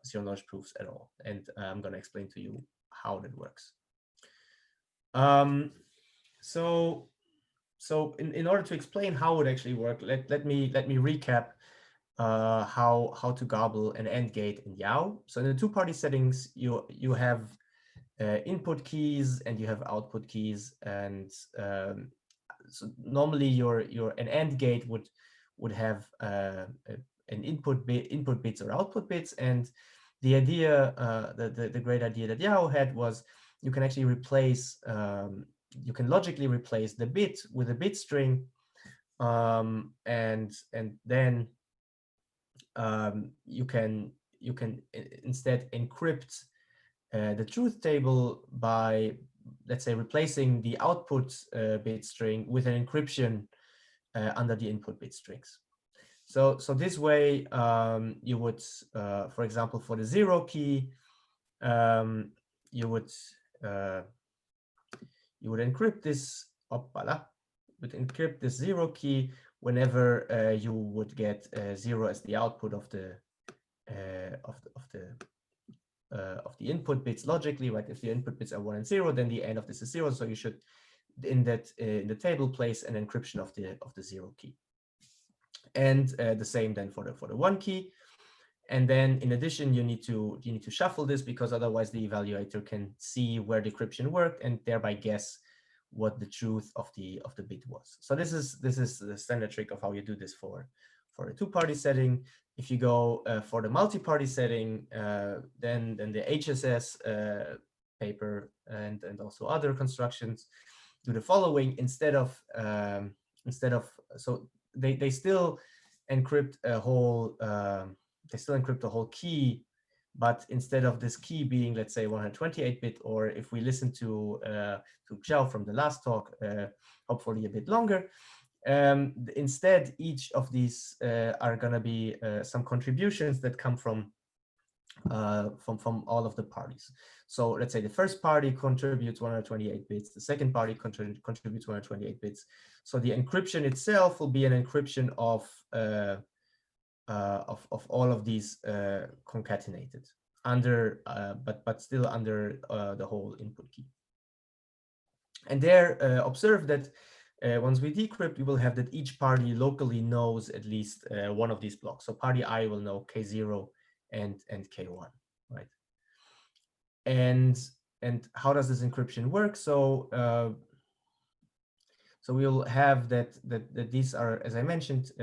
E: zero knowledge proofs at all, and I'm going to explain to you how that works. So in order to explain how it actually works, let me recap how to garble an AND gate in YAO. So in the two-party settings, you have input keys and you have output keys, and so normally an AND gate would have an input bits or output bits, and the idea, the great idea that YAO had was you can actually replace, you can logically replace the bit with a bit string, and then you can instead encrypt the truth table by, let's say, replacing the output bit string with an encryption under the input bit strings. So this way, you would, for example, for the 0 key, you would encrypt this. Would encrypt this 0 key whenever you would get 0 as the output of the input bits logically, right? If the input bits are 1 and 0, then the end of this is 0. So you should, in the table, place an encryption of the 0 key, and the same then for the 1 key. And then in addition, you need to shuffle this, because otherwise the evaluator can see where decryption worked and thereby guess what the truth of the bit was. So this is the standard trick of how you do this for a two-party setting. If you go for the multi-party setting, then the HSS paper and also other constructions do the following. Instead of so they still encrypt a whole key, but instead of this key being, let's say, 128-bit, or if we listen to Xiao from the last talk, hopefully a bit longer, instead each of these are going to be some contributions that come from all of the parties. So let's say the first party contributes 128 bits, the second party contributes 128 bits. So the encryption itself will be an encryption of all of these concatenated under, but still under the whole input key. And there, observe that once we decrypt, we will have that each party locally knows at least one of these blocks. So party I will know K0 and K1, right? And how does this encryption work? So so we'll have that these are, as I mentioned,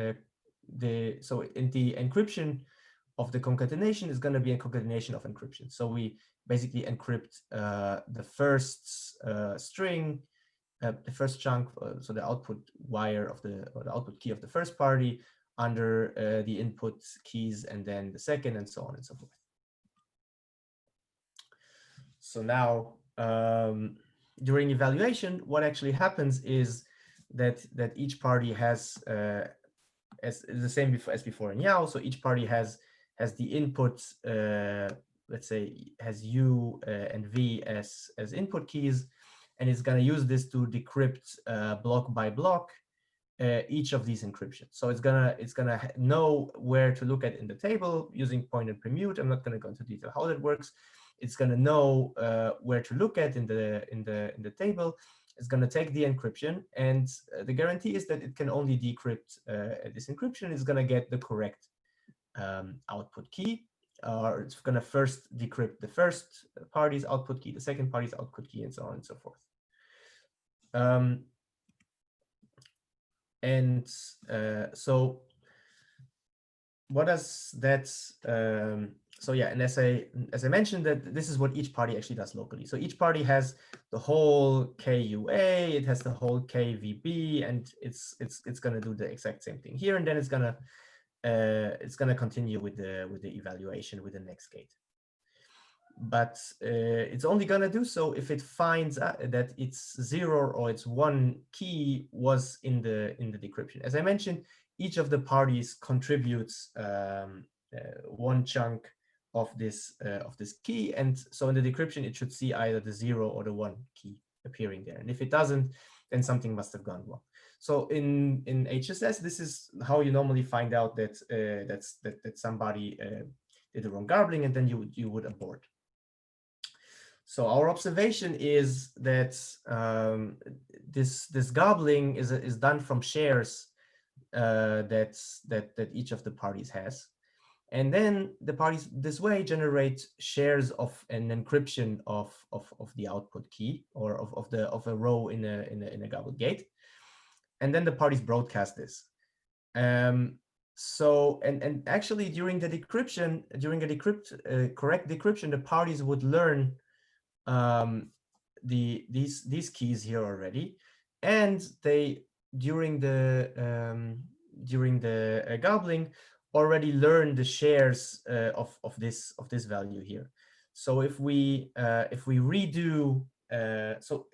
E: so in the encryption of the concatenation is going to be a concatenation of encryption. So we basically encrypt the first string, the first chunk, so the output wire of the output key of the first party under the input keys, and then the second, and so on and so forth. So now during evaluation, what actually happens is that each party has as the same as before in YAO. So each party has the input, let's say, has U and V as input keys, and it's going to use this to decrypt block by block each of these encryptions. So it's gonna know where to look at in the table using point and permute. I'm not going to go into detail how that works. It's going to know where to look at in the table. It's going to take the encryption, and the guarantee is that it can only decrypt this encryption. It's going to get the correct output key, or it's going to first decrypt the first party's output key, the second party's output key, and so on and so forth. So what does that? So yeah, and as I mentioned, that this is what each party actually does locally. So each party has the whole KUA, it has the whole KVB, and it's going to do the exact same thing here, and then it's going to continue with the evaluation with the next gate. But it's only going to do so if it finds that its 0 or its 1 key was in the decryption. As I mentioned, each of the parties contributes one chunk of this key, and so in the decryption it should see either the 0 or the 1 key appearing there. And if it doesn't, then something must have gone wrong. So in HSS, this is how you normally find out that that somebody did the wrong garbling, and then you would abort. So our observation is that this gobbling is done from shares that each of the parties has, and then the parties this way generate shares of an encryption of the output key, or of a row in a gobbled gate, and then the parties broadcast this. So and actually during the decryption, correct decryption, the parties would learn these keys here already, and they during the gobbling already learn the shares of this value here. So if we redo, so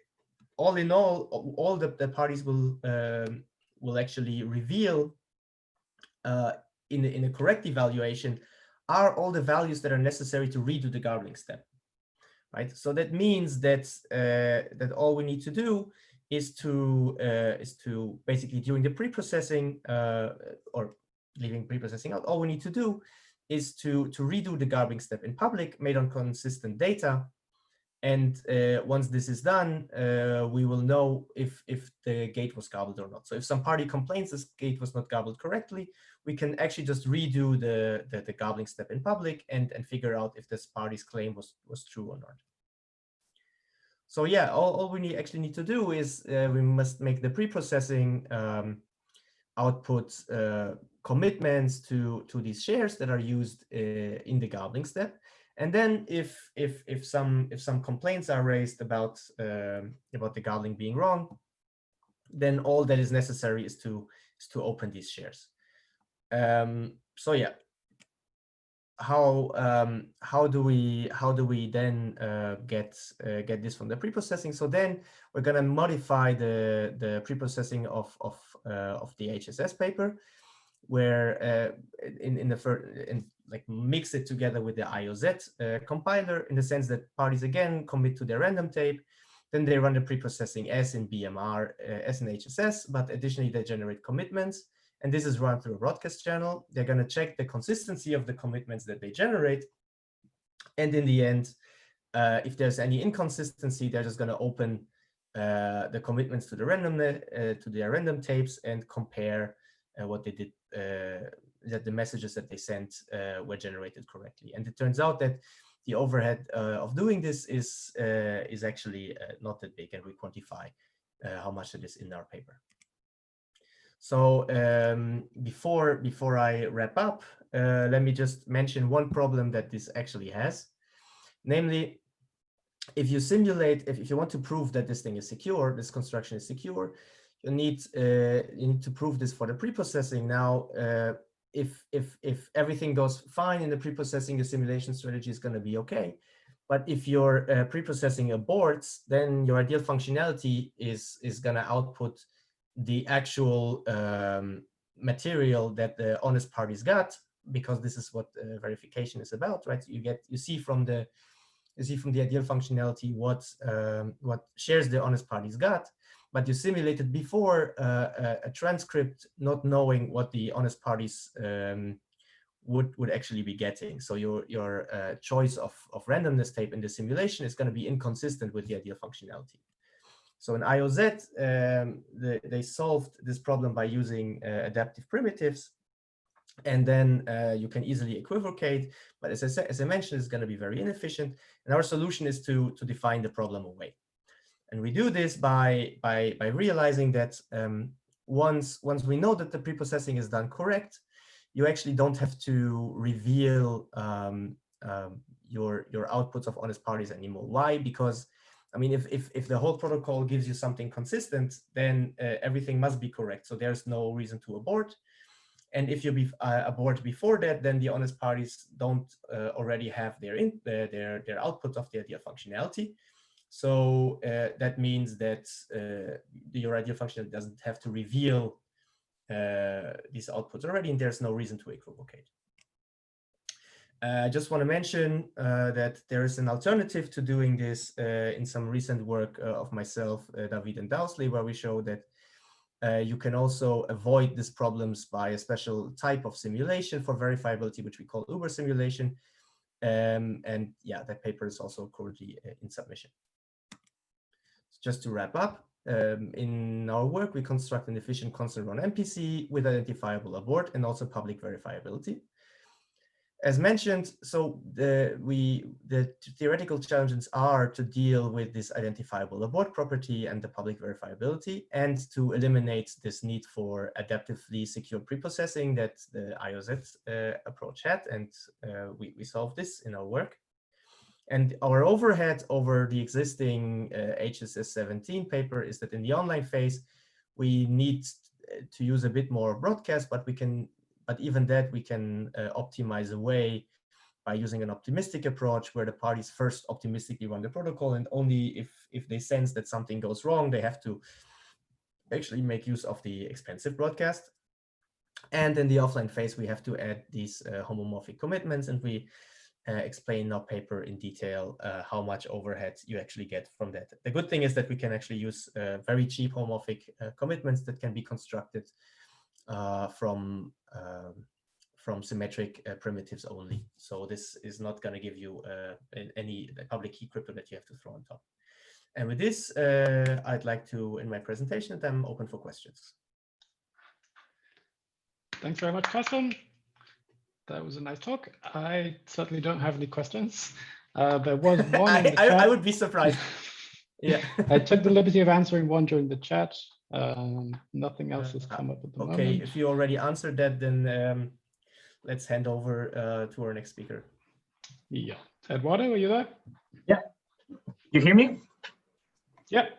E: all in all the parties will actually reveal in a correct evaluation are all the values that are necessary to redo the gobbling step. Right, so that means that that all we need to do is to basically during the preprocessing or leaving preprocessing out, all we need to do is to redo the gobbling step in public made on consistent data, and once this is done, we will know if the gate was gobbled or not. So if some party complains this gate was not gobbled correctly, we can actually just redo the gobbling step in public and figure out if this party's claim was true or not. So yeah, all we actually need to do is we must make the preprocessing output commitments to these shares that are used in the gobbling step. And then if some complaints are raised about the gobbling being wrong, then all that is necessary is to open these shares. So yeah, how do we then get this from the preprocessing? So then we're going to modify the preprocessing of the HSS paper, where like mix it together with the IOZ compiler, in the sense that parties again commit to their random tape, then they run the preprocessing as in BMR, as in HSS, but additionally they generate commitments. And this is run through a broadcast channel. They're going to check the consistency of the commitments that they generate. And in the end, if there's any inconsistency, they're just going to open the commitments to the random tapes and compare what they did, that the messages that they sent were generated correctly. And it turns out that the overhead of doing this is actually not that big, and we quantify how much it is in our paper. So before I wrap up, let me just mention one problem that this actually has. Namely, if you simulate, if you want to prove that this thing is secure, this construction is secure, you need to prove this for the preprocessing. Now, if everything goes fine in the preprocessing, the simulation strategy is going to be okay. But if your preprocessing aborts, then your ideal functionality is going to output the actual material that the honest parties got, because this is what verification is about, right? You see from the ideal functionality what shares the honest parties got, but you simulated before a transcript not knowing what the honest parties would actually be getting. So your choice of randomness tape in the simulation is going to be inconsistent with the ideal functionality. So in IOZ, they solved this problem by using adaptive primitives, and then you can easily equivocate. But as I mentioned, it's going to be very inefficient. And our solution is to define the problem away. And we do this by realizing that once we know that the preprocessing is done correct, you actually don't have to reveal your outputs of honest parties anymore. Why? Because I mean, if the whole protocol gives you something consistent, then everything must be correct. So there's no reason to abort. And if you abort before that, then the honest parties don't already have their outputs of the ideal functionality. So that means that your ideal functionality doesn't have to reveal these outputs already, and there's no reason to equivocate. I just want to mention that there is an alternative to doing this in some recent work of myself, David and Dowsley, where we show that you can also avoid these problems by a special type of simulation for verifiability, which we call Uber simulation. And yeah, that paper is also currently in submission. Just to wrap up, in our work, we construct an efficient constant run MPC with identifiable abort and also public verifiability. As mentioned, so the theoretical challenges are to deal with this identifiable abort property and the public verifiability, and to eliminate this need for adaptively secure preprocessing that the IOZ approach had, and we solved this in our work. And our overhead over the existing HSS17 paper is that in the online phase, we need to use a bit more broadcast, but even that we can optimize away by using an optimistic approach where the parties first optimistically run the protocol, and only if they sense that something goes wrong, they have to actually make use of the expensive broadcast. And in the offline phase, we have to add these homomorphic commitments, and we explain in our paper in detail how much overhead you actually get from that. The good thing is that we can actually use very cheap homomorphic commitments that can be constructed from symmetric primitives only. So this is not going to give you any public key crypto that you have to throw on top. And with this, I'd like to end my presentation, and I'm open for questions.
A: Thanks very much, Carsten. That was a nice talk. I certainly don't have any questions. There was one in the chat.
E: I would be surprised. Yeah.
A: I took the liberty of answering one during the chat. Nothing else has come up at the moment.
E: Okay, if you already answered that, then let's hand over to our next speaker.
A: Yeah. Eduardo, are you there?
F: Yeah. You hear me?
A: Yeah.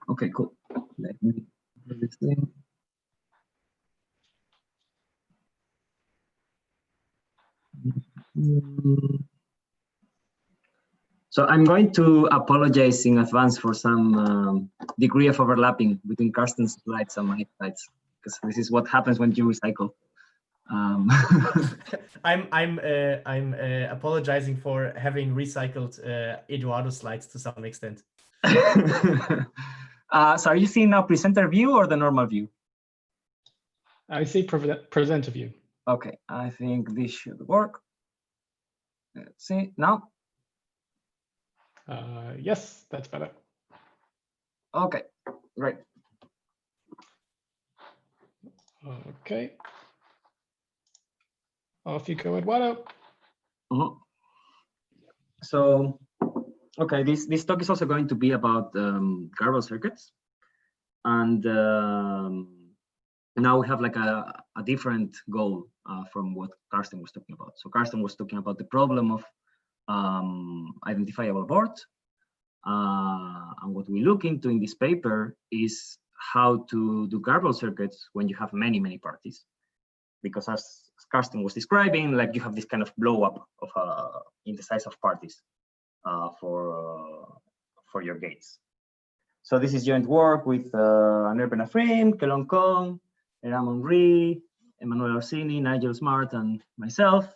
F: Okay, cool. Let me do this thing. So I'm going to apologize in advance for some degree of overlapping between Carsten's slides and my slides, because this is what happens when you recycle.
E: I'm apologizing for having recycled Eduardo's slides to some extent.
F: So are you seeing now presenter view or the normal view?
A: I see presenter view.
F: Okay, I think this should work. Let's see now.
A: Yes, that's better.
F: Okay, great.
A: Okay. Off you go, Eduardo.
F: So, okay, this talk is also going to be about Garble circuits, and now we have like a different goal from what Carsten was talking about. So Carsten was talking about the problem of identifiable abort, and what we look into in this paper is how to do Garble circuits when you have many parties, because as Carsten was describing, like you have this kind of blow up of in the size of parties for your gates. So this is joint work with Anir Ben-Afrim, Kelon Kong, Ramon Rhee, Emmanuel Orsini, Nigel Smart, and myself.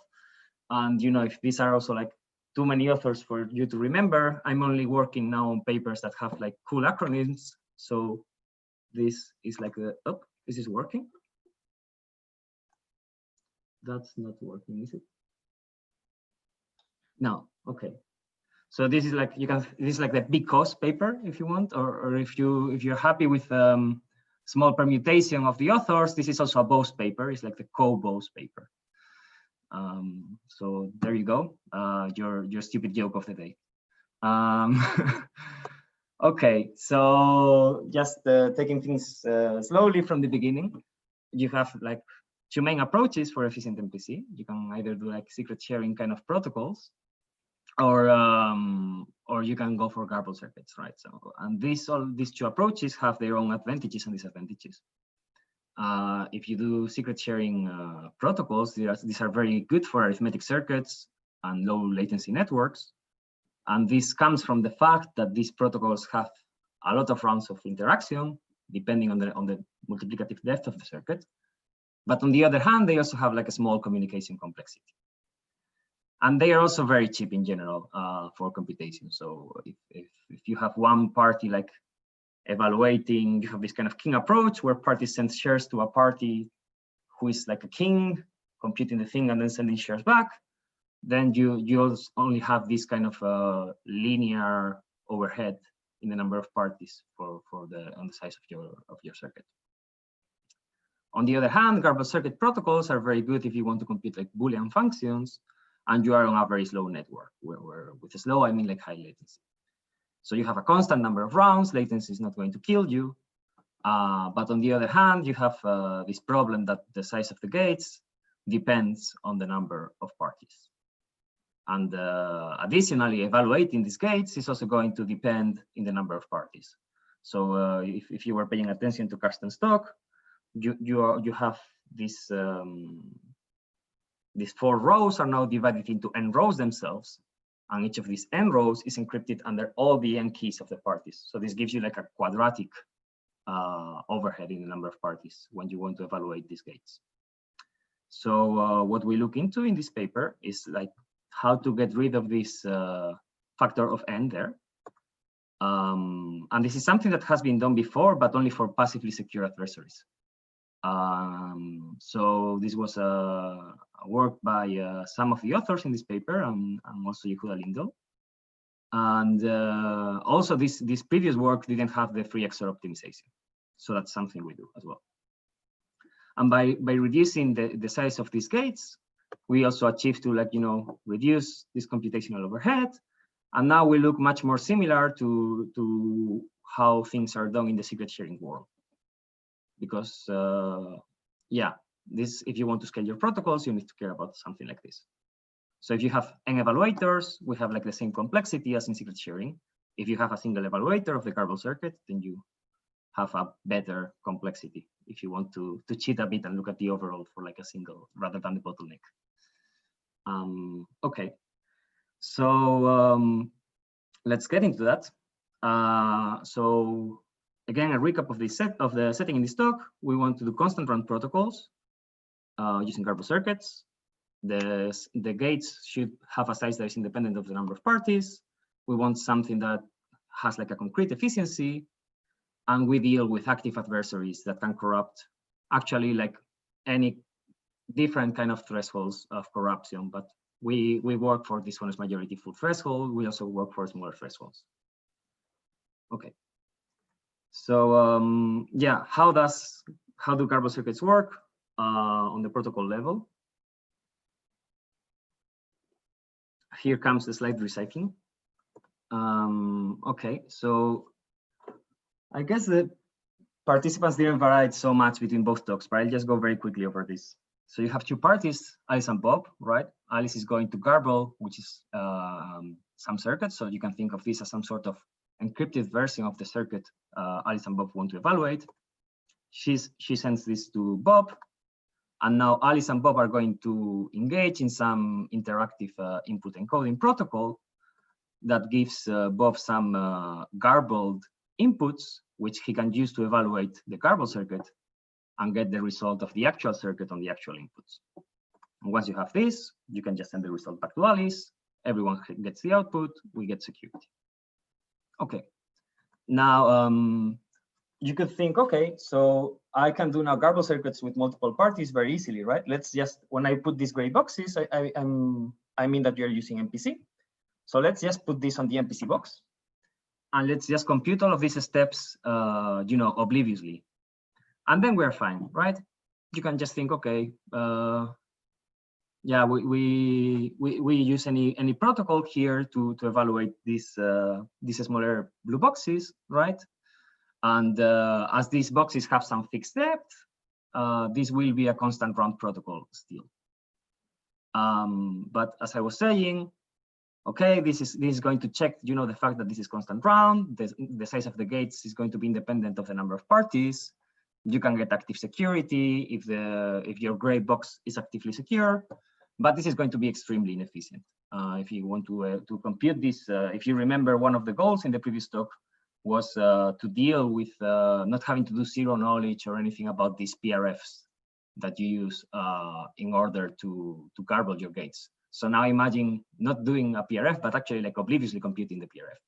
F: And you know, if these are also like too many authors for you to remember, I'm only working now on papers that have like cool acronyms. So this is like the, oh, this is working. That's not working, is it? No, okay. So this is like, you can, this is like the big cost paper if you want, or if you're happy with small permutation of the authors, this is also a Bose paper. It's like the co-Bose paper. So there you go, your stupid joke of the day. Okay, so just taking things slowly from the beginning, you have like two main approaches for efficient MPC. You can either do like secret sharing kind of protocols, or you can go for garbled circuits, right? So, and these two approaches have their own advantages and disadvantages. If you do secret sharing protocols, these are very good for arithmetic circuits and low latency networks. And this comes from the fact that these protocols have a lot of rounds of interaction, depending on the multiplicative depth of the circuit. But on the other hand, they also have like a small communication complexity. And they are also very cheap in general for computation. So if you have one party like evaluating, you have this kind of king approach where parties send shares to a party who is like a king, computing the thing and then sending shares back, then you only have this kind of linear overhead in the number of parties on the size of your circuit. On the other hand, garbled circuit protocols are very good if you want to compute like Boolean functions and you are on a very slow network, where with slow I mean like high latency. So you have a constant number of rounds, latency is not going to kill you. But on the other hand, you have this problem that the size of the gates depends on the number of parties. And additionally, evaluating these gates is also going to depend in the number of parties. So if you were paying attention to Karsten's talk, you have this, these 4 rows are now divided into n rows themselves. And each of these n rows is encrypted under all the n keys of the parties. So this gives you like a quadratic overhead in the number of parties when you want to evaluate these gates. So what we look into in this paper is like how to get rid of this factor of n there. And this is something that has been done before, but only for passively secure adversaries. So this was a work by some of the authors in this paper, and also Yehuda Lindell. And also this previous work didn't have the free XOR optimization. So that's something we do as well. And by reducing the size of these gates, we also achieve to reduce this computational overhead. And now we look much more similar to how things are done in the secret sharing world. Because if you want to scale your protocols, you need to care about something like this. So if you have n evaluators, we have like the same complexity as in secret sharing. If you have a single evaluator of the garbled circuit, then you have a better complexity if you want to cheat a bit and look at the overall for like a single rather than the bottleneck. Okay, so let's get into that. So again, a recap of the setting in this talk. We want to do constant run protocols using garbled circuits. The gates should have a size that is independent of the number of parties. We want something that has like a concrete efficiency, and we deal with active adversaries that can corrupt actually like any different kind of thresholds of corruption. But we work for this honest majority full threshold. We also work for smaller thresholds. Okay. So yeah, how do garbled circuits work on the protocol level? Here comes the slide recycling. Okay, so I guess the participants didn't vary so much between both talks, but I'll just go very quickly over this. So you have two parties, Alice and Bob, right? Alice is going to garble, which is some circuit. So you can think of this as some sort of encrypted version of the circuit Alice and Bob want to evaluate. She sends this to Bob. And now Alice and Bob are going to engage in some interactive input encoding protocol that gives Bob some garbled inputs, which he can use to evaluate the garbled circuit and get the result of the actual circuit on the actual inputs. And once you have this, you can just send the result back to Alice. Everyone gets the output. We get security. Okay. Now, you could think, okay, so I can do now garbled circuits with multiple parties very easily, right? Let's just, when I put these gray boxes, I mean that you're using MPC. So let's just put this on the MPC box. And let's just compute all of these steps, obliviously. And then we're fine, right? You can just think, okay, yeah, we use any protocol here to evaluate these smaller blue boxes, right? And as these boxes have some fixed depth, this will be a constant round protocol still. But as I was saying, okay, this is going to check, the fact that this is constant round. The size of the gates is going to be independent of the number of parties. You can get active security if your gray box is actively secure, but this is going to be extremely inefficient. If you want to compute this, if you remember, one of the goals in the previous talk was to deal with not having to do zero knowledge or anything about these PRFs that you use in order to garble your gates. So now imagine not doing a PRF, but actually like obliviously computing the PRF.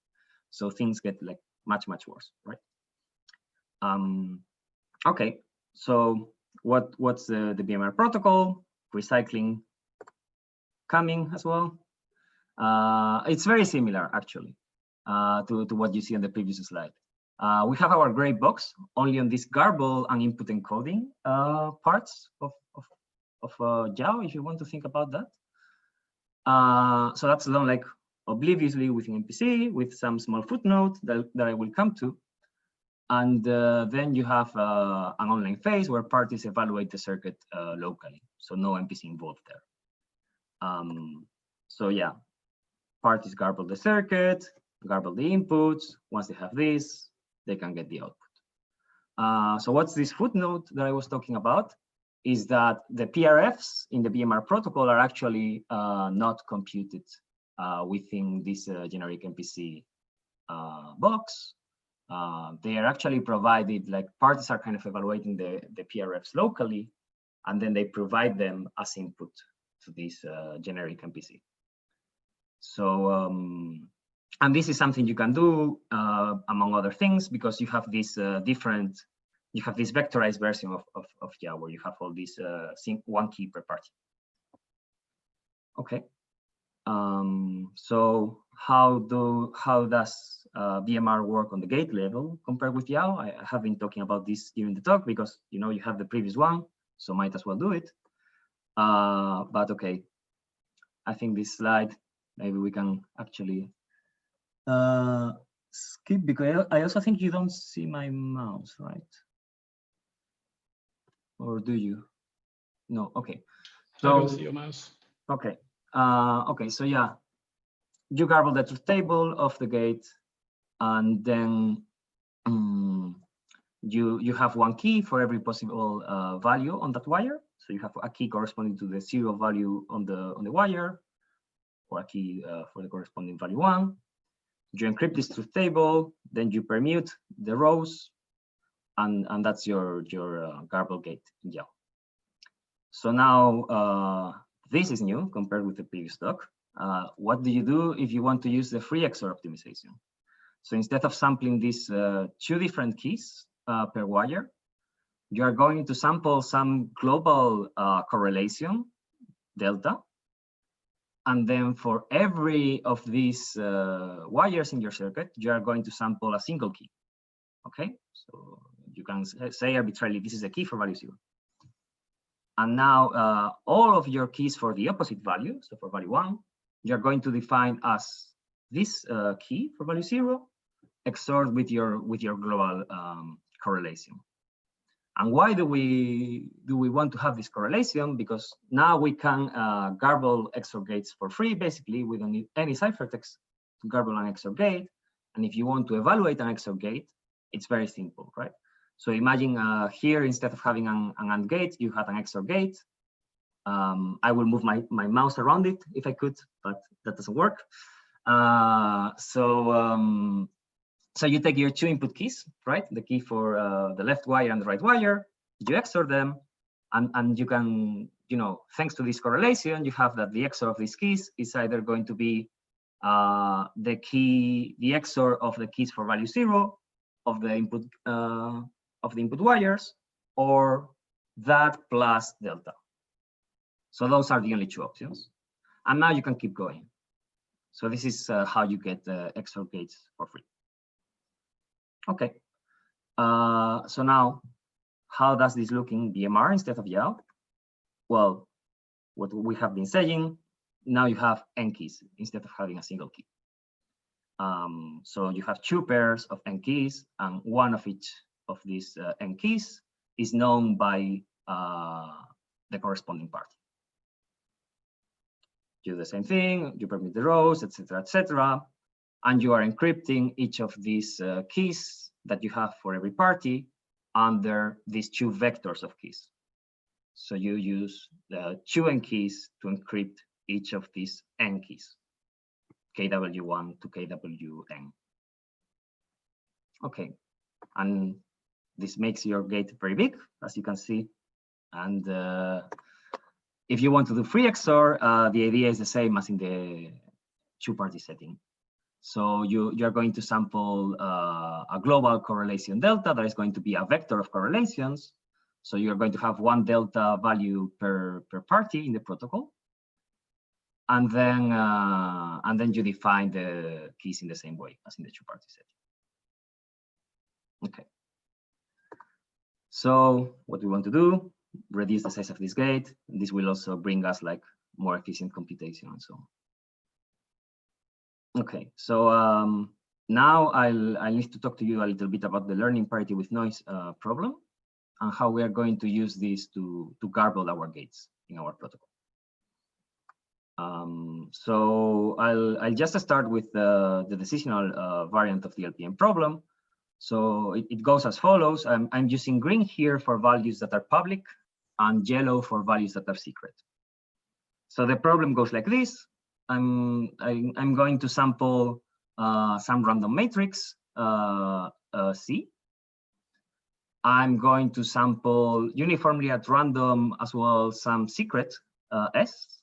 F: So things get like much worse, right? Okay, so what's the BMR protocol? Recycling coming as well. It's very similar actually to what you see on the previous slide. We have our gray box only on this garble and input encoding parts of Yao, if you want to think about that. So that's done like obliviously within MPC with some small footnote that I will come to. And then you have an online phase where parties evaluate the circuit locally. So no MPC involved there. So yeah, parties garble the circuit, garble the inputs. Once they have this, they can get the output. So what's this footnote that I was talking about? Is that the PRFs in the BMR protocol are actually not computed within this generic MPC box. They are actually provided, like parties are kind of evaluating the PRFs locally, and then they provide them as input to this generic MPC. So, and this is something you can do among other things, because you have this you have this vectorized version of Yao, where you have all these one key per party. Okay. So how does BMR work on the gate level compared with Yao? I have been talking about this during the talk because you have the previous one, so might as well do it. But okay, I think this slide maybe we can actually skip, because I also think you don't see my mouse, right? Or do you? No. Okay. So
A: I don't see your mouse.
F: Okay. Okay. So yeah, you garble the truth table of the gate, and then you have one key for every possible value on that wire. So you have a key corresponding to the 0 value on the wire, or a key for the corresponding value 1. You encrypt this truth table, then you permute the rows, and that's your garble gate in Yao. So now this is new compared with the previous talk. What do you do if you want to use the free XOR optimization? So instead of sampling these 2 different keys per wire, you are going to sample some global correlation, delta. And then for every of these wires in your circuit, you are going to sample a single key. Okay, so you can say arbitrarily, this is a key for value 0. And now all of your keys for the opposite value, so for value 1, you're going to define as this key for value 0, XORed with your global correlation. And why do we want to have this correlation? Because now we can garble XOR gates for free. Basically, we don't need any ciphertext to garble an XOR gate. And if you want to evaluate an XOR gate, it's very simple, right? So imagine here, instead of having an AND gate, you have an XOR gate. I will move my mouse around it if I could, but that doesn't work. So you take your 2 input keys, right? The key for the left wire and the right wire, you XOR them, and you can, thanks to this correlation, you have that the XOR of these keys is either going to be the XOR of the keys for value 0 of the input wires, or that plus delta. So those are the only 2 options. And now you can keep going. So this is how you get the XOR gates for free. Okay. So now, how does this look in BMR instead of Yao? Well, what we have been saying, now you have n keys instead of having a single key. So you have 2 pairs of n keys, and one of each of these n keys is known by the corresponding party. You do the same thing, you permute the rows, etc., and you are encrypting each of these keys that you have for every party under these two vectors of keys. So you use the two n keys to encrypt each of these n keys, KW1 to KWN. Okay, and this makes your gate very big, as you can see. And if you want to do free XOR, the idea is the same as in the two-party setting. So you're going to sample a global correlation delta that is going to be a vector of correlations. So you're going to have one delta value per party in the protocol. And then you define the keys in the same way as in the two-party setting. Okay. So what we want to do, reduce the size of this gate. This will also bring us like more efficient computation and so on. Okay, so now I'll need to talk to you a little bit about the learning parity with noise problem and how we are going to use this to garble our gates in our protocol. So I'll just start with the decisional variant of the LPM problem. So it goes as follows. I'm using green here for values that are public and yellow for values that are secret. So the problem goes like this. I'm going to sample some random matrix C. I'm going to sample uniformly at random as well some secret S.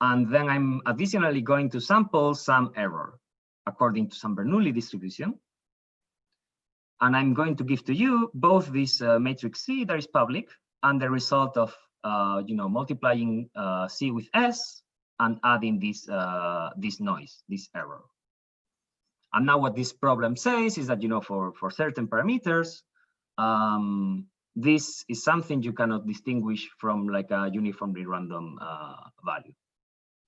F: And then I'm additionally going to sample some error according to some Bernoulli distribution. And I'm going to give to you both this matrix C that is public and the result of multiplying C with S and adding this noise, this error. And now what this problem says is that for certain parameters, this is something you cannot distinguish from like a uniformly random value,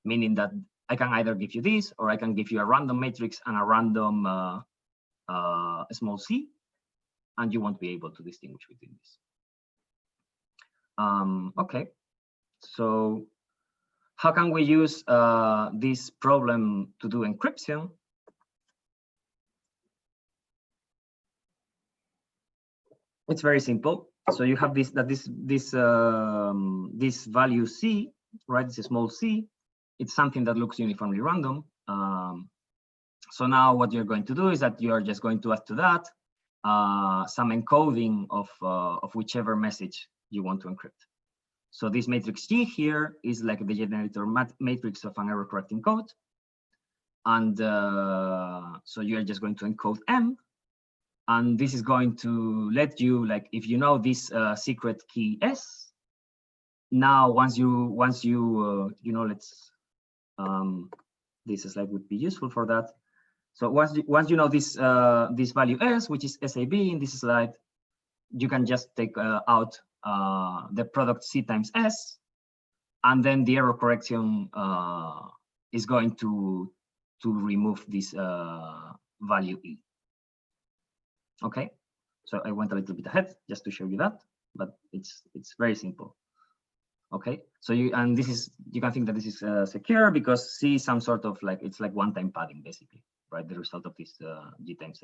F: meaning that I can either give you this or I can give you a random matrix and a random small c, and you won't be able to distinguish between this. Okay, so how can we use this problem to do encryption? It's very simple. So you have this value c, right? This small c. It's something that looks uniformly random. So now what you're going to do is that you're just going to add to that some encoding of whichever message you want to encrypt. So this matrix G here is like the generator matrix of an error correcting code. And so you're just going to encode M. And this is going to let you, like, if you know this secret key S, now once you let's, this slide would be useful for that. So once you know this this value S, which is SAB in this slide, you can just take out the product C times S, and then the error correction is going to remove this value E. Okay, so I went a little bit ahead just to show you that, but it's very simple. Okay, so you can think that this is secure because C is some sort of like, it's like one-time padding basically, right? The result of this G times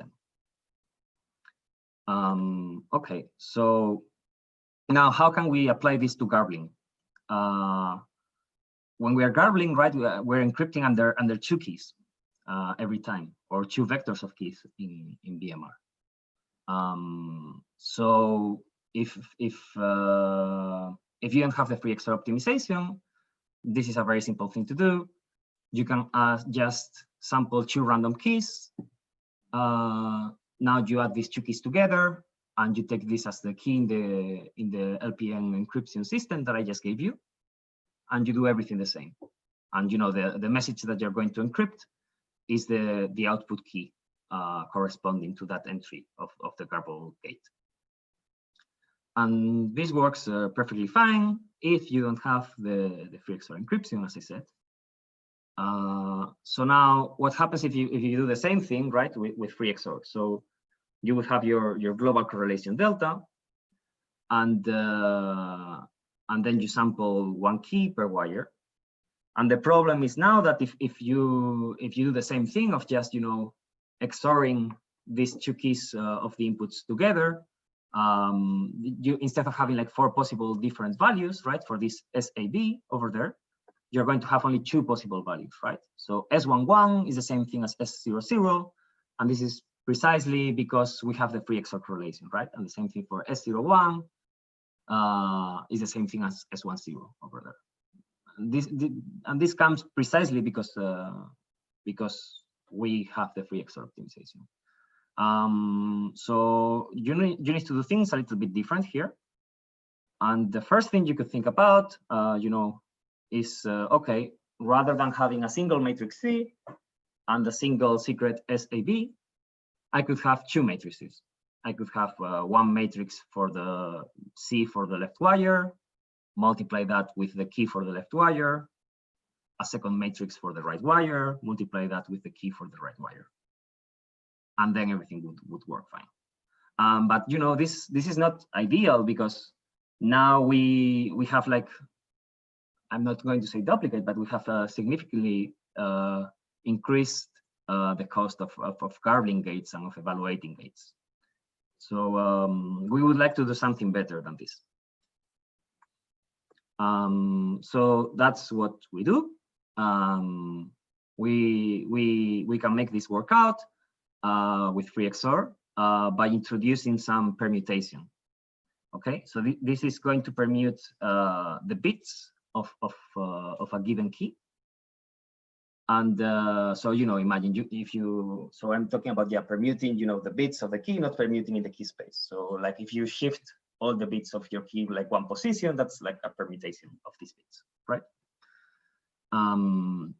F: M. Okay, so now how can we apply this to garbling? When we are garbling, right, we're encrypting under two keys every time, or two vectors of keys in BMR. So if you don't have the free XOR optimization, this is a very simple thing to do. You can just sample two random keys. Now you add these two keys together, and you take this as the key in the LPM encryption system that I just gave you, and you do everything the same. And the message that you're going to encrypt is the output key corresponding to that entry of the garble gate. And this works perfectly fine if you don't have the free XOR encryption, as I said. So now what happens if you do the same thing, right, with free XOR? So you would have your global correlation delta, and then you sample one key per wire. And the problem is now that if you do the same thing of just XORing these two keys of the inputs together, you, instead of having like 4 possible different values, right, for this SAB over there, you're going to have only 2 possible values, right? So S11 is the same thing as S00, and this is precisely because we have the free XOR correlation, right? And the same thing for S01 is the same thing as S10 over there. And this comes precisely because we have the free XOR optimization. So you need to do things a little bit different here. And the first thing you could think about, is okay, rather than having a single matrix C and a single secret SAB, I could have 2 matrices. I could have one matrix for the C for the left wire, multiply that with the key for the left wire, a second matrix for the right wire, multiply that with the key for the right wire, and then everything would work fine. But this is not ideal, because now we have, like, I'm not going to say duplicate, but we have significantly increased the cost of garbling gates and of evaluating gates. So we would like to do something better than this. So that's what we do. We can make this work out with free XOR by introducing some permutation. Okay, so this is going to permute the bits of a given key. And so imagine so I'm talking about permuting the bits of the key, not permuting in the key space. So like if you shift all the bits of your key like one position, that's like a permutation of these bits, right? And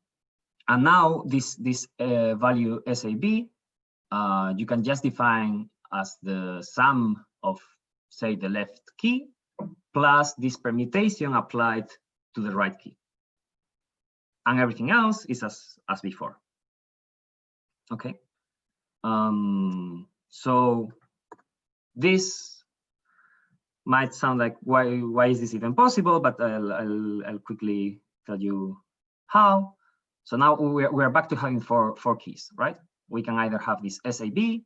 F: now this value SAB, you can just define as the sum of, say, the left key plus this permutation applied to the right key. And everything else is as before. Okay. So this might sound like, why is this even possible? But I'll quickly tell you how. So now we're back to having four keys, right? We can either have this SAB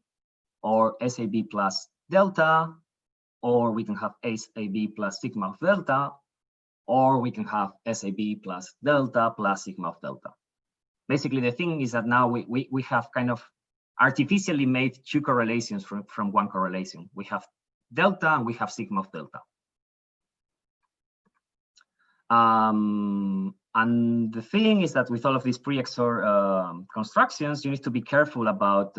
F: or SAB plus delta, or we can have SAB plus sigma of delta, or we can have SAB plus delta plus sigma of delta. Basically, the thing is that now we have kind of artificially made 2 correlations from one correlation. We have delta and we have sigma of delta. And the thing is that with all of these pre-XOR constructions, you need to be careful about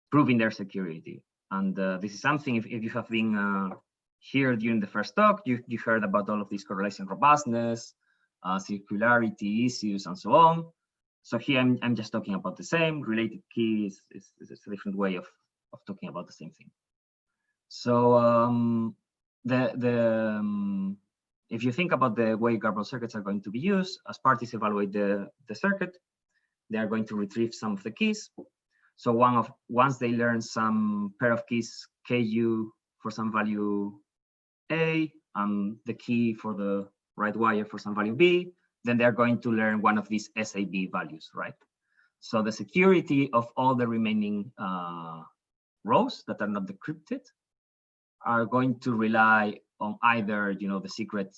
F: proving their security. And this is something, if you have been here during the first talk, you heard about all of these correlation robustness, circularity issues, and so on. So here I'm just talking about the same. Related keys is a different way of talking about the same thing. So if you think about the way garbled circuits are going to be used, as parties evaluate the circuit, they are going to retrieve some of the keys. So once they learn some pair of keys KU for some value A and the key for the right wire for some value B, then they're going to learn one of these SAB values, right? So the security of all the remaining rows that are not decrypted are going to rely on either the secret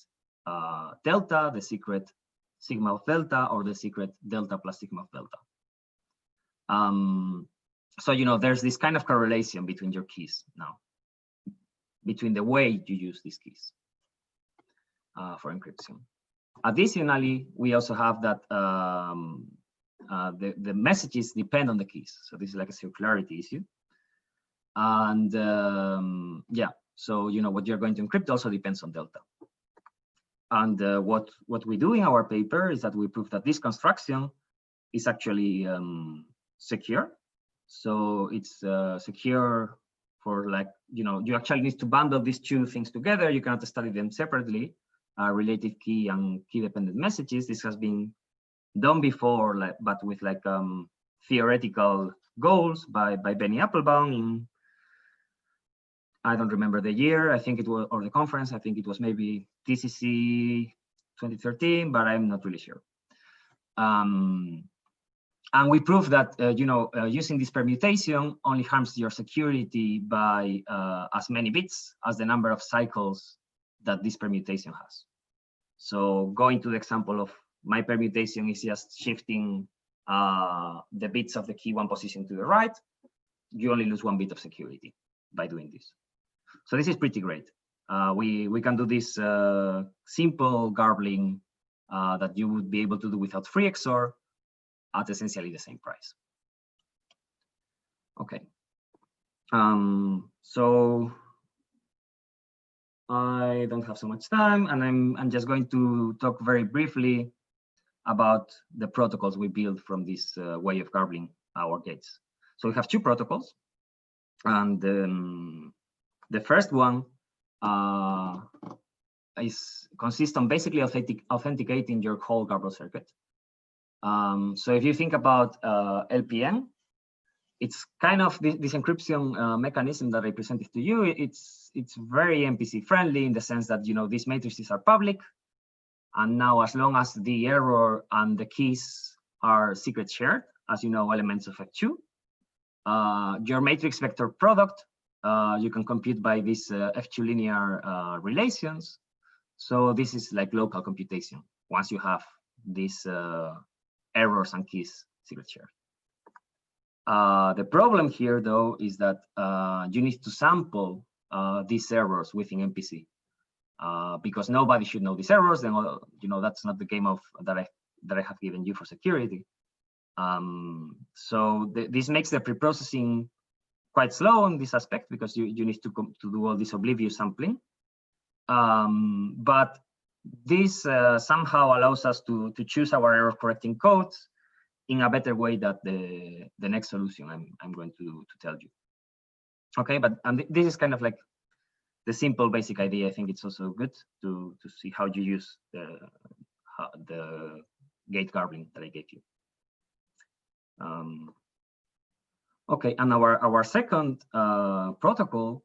F: delta, the secret sigma of delta, or the secret delta plus sigma of delta. So there's this kind of correlation between your keys now, between the way you use these keys for encryption. Additionally, we also have that the messages depend on the keys. So this is like a circularity issue. And yeah, so what you're going to encrypt also depends on delta. And what we do in our paper is that we prove that this construction is actually secure. So it's secure for you actually need to bundle these 2 things together. You cannot study them separately, related key and key dependent messages. This has been done before, but with theoretical goals by Benny Applebaum I don't remember the year. I think it was, or the conference. I think it was maybe TCC 2013, but I'm not really sure. And we proved that using this permutation only harms your security by as many bits as the number of cycles that this permutation has. So going to the example of my permutation is just shifting the bits of the key one position to the right. You only lose 1 bit of security by doing this. So this is pretty great. We can do this simple garbling that you would be able to do without free XOR at essentially the same price. Okay. So I don't have so much time, and I'm just going to talk very briefly about the protocols we built from this way of garbling our gates. So we have 2 protocols, and the first one consists on basically authenticating your whole garble circuit. So if you think about LPN, it's kind of this encryption mechanism that I presented to you. It's very MPC friendly in the sense that these matrices are public, and now as long as the error and the keys are secret shared, as elements of F2, your matrix vector product you can compute by these F2 linear relations. So this is like local computation once you have these errors and keys secret shared. The problem here, though, is that you need to sample these errors within MPC because nobody should know these errors. Then that's not the game of that I have given you for security. So this makes the preprocessing quite slow in this aspect because you need to do all this oblivious sampling. But this somehow allows us to choose our error correcting codes in a better way than the next solution I'm going to tell you. Okay, and this is kind of like the simple basic idea. I think it's also good to see how you use the gate garbling that I gave you. Okay, and our second protocol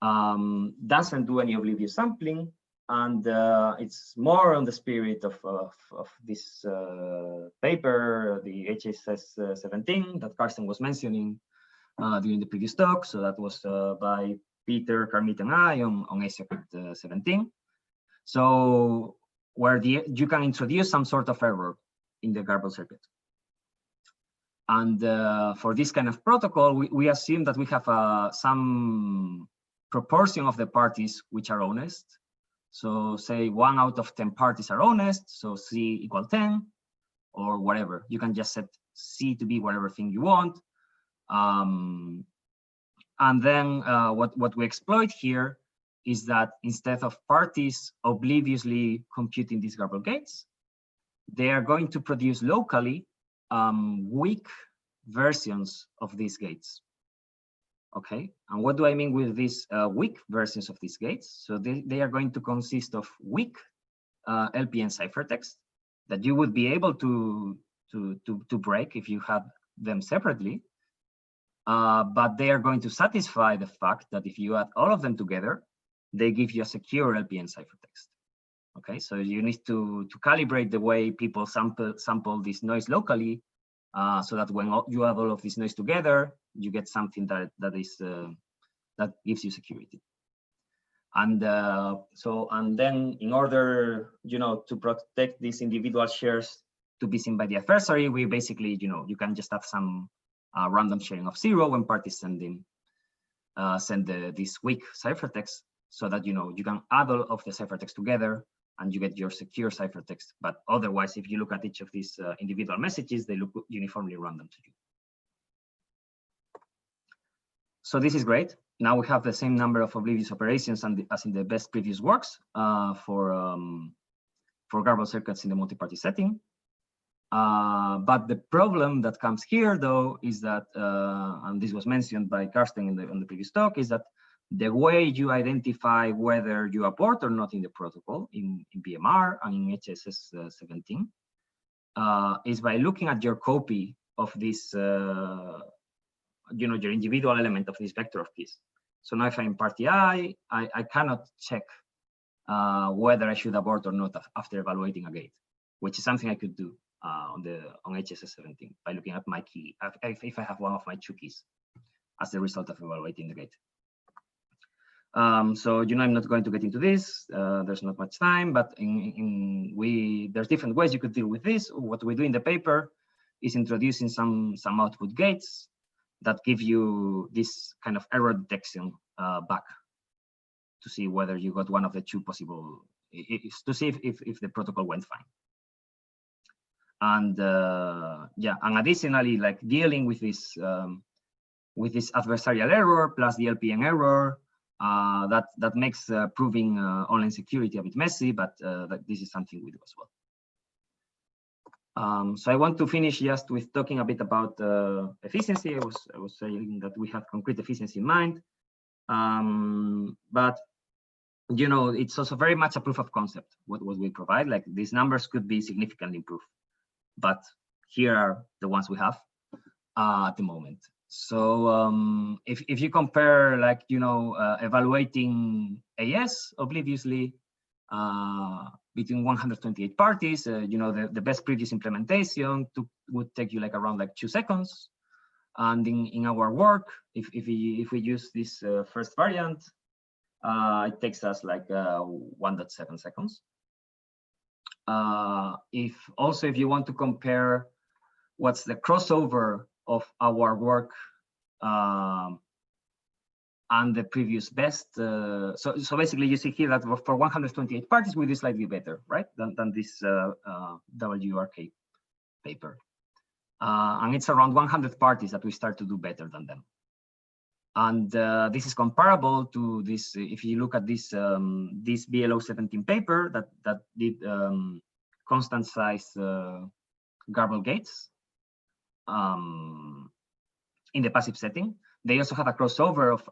F: doesn't do any oblivious sampling, and it's more on the spirit of this paper, the HSS 17 that Carsten was mentioning during the previous talk. So that was by Peter, Carmit, and I on ASIC 17. So where you can introduce some sort of error in the garble circuit. And for this kind of protocol, we assume that we have some proportion of the parties which are honest. So say 1 out of 10 parties are honest, so C equal 10 or whatever. You can just set C to be whatever thing you want. And then what we exploit here is that instead of parties obliviously computing these garble gates, they are going to produce locally weak versions of these gates. Okay, and what do I mean with these weak versions of these gates? So they are going to consist of weak LPN ciphertext that you would be able to break if you had them separately, but they are going to satisfy the fact that if you add all of them together, they give you a secure LPN ciphertext. Okay, so you need to calibrate the way people sample this noise locally, so that when you have all of this noise together, you get something that gives you security. And then in order to protect these individual shares to be seen by the adversary, we basically you can just have some random sharing of 0 when parties send this weak ciphertext, so that you can add all of the ciphertext together and you get your secure ciphertext. But otherwise, if you look at each of these individual messages, they look uniformly random to you. So this is great. Now we have the same number of oblivious operations as in the best previous works for garble circuits in the multi-party setting. But the problem that comes here, though, is that, and this was mentioned by Carsten on the previous talk, is that the way you identify whether you abort or not in the protocol in BMR and in HSS 17 is by looking at your copy of this, your individual element of this vector of keys. So now if I'm party I cannot check whether I should abort or not after evaluating a gate, which is something I could do on HSS17 by looking at my key, if I have one of my 2 keys as the result of evaluating the gate. So I'm not going to get into this. There's not much time, but there's different ways you could deal with this. What we do in the paper is introducing some output gates that give you this kind of error detection back to see whether you got one of the 2 possible, to see if the protocol went fine. And and additionally, like dealing with this adversarial error plus the LPN error, that makes proving online security a bit messy, but this is something we do as well. So I want to finish just with talking a bit about efficiency. I was saying that we have concrete efficiency in mind, but it's also very much a proof of concept what we provide. Like these numbers could be significantly improved, but here are the ones we have at the moment. So if you compare, like evaluating AS obliviously between 128 parties, the best previous implementation would take you like around 2 seconds, and in our work, if we use this first variant, it takes us like 1.7 seconds. If you want to compare what's the crossover of our work and the previous best, so basically you see here that for 128 parties we do slightly better, right, than this WRK paper, and it's around 100 parties that we start to do better than them. And this is comparable to this. If you look at this this BLO17 paper that did constant size garble gates in the passive setting, they also have a crossover of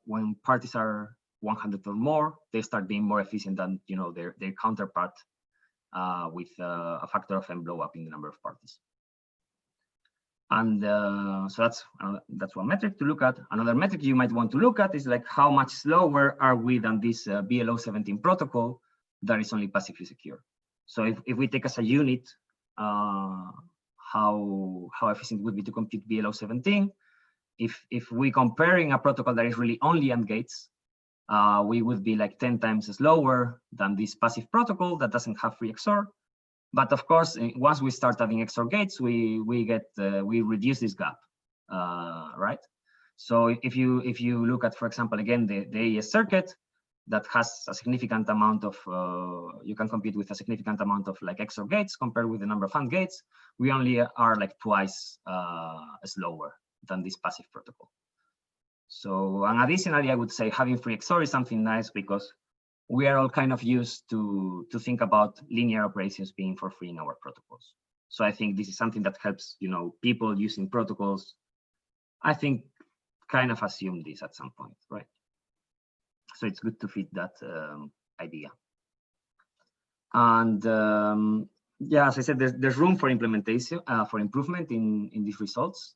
F: when parties are 100 or more, they start being more efficient than their counterpart with a factor of n blow up in the number of parties. And so that's one metric to look at. Another metric you might want to look at is like how much slower are we than this BLO17 protocol that is only passively secure. So if we take as a unit how efficient it would be to compute BLO17, if we comparing a protocol that is really only AND gates, we would be like 10 times slower than this passive protocol that doesn't have free XOR. But of course, once we start adding XOR gates, we reduce this gap, right? So if you look at, for example, again the AES circuit that has a significant amount of you can compute with a significant amount of like XOR gates compared with the number of AND gates, we only are like twice slower than this passive protocol. So, and additionally, I would say having free XOR is something nice because we are all kind of used to think about linear operations being for free in our protocols. So I think this is something that helps, people using protocols, I think, kind of assume this at some point, right? So it's good to fit that idea. And yeah, as I said, there's room for implementation, for improvement in these results.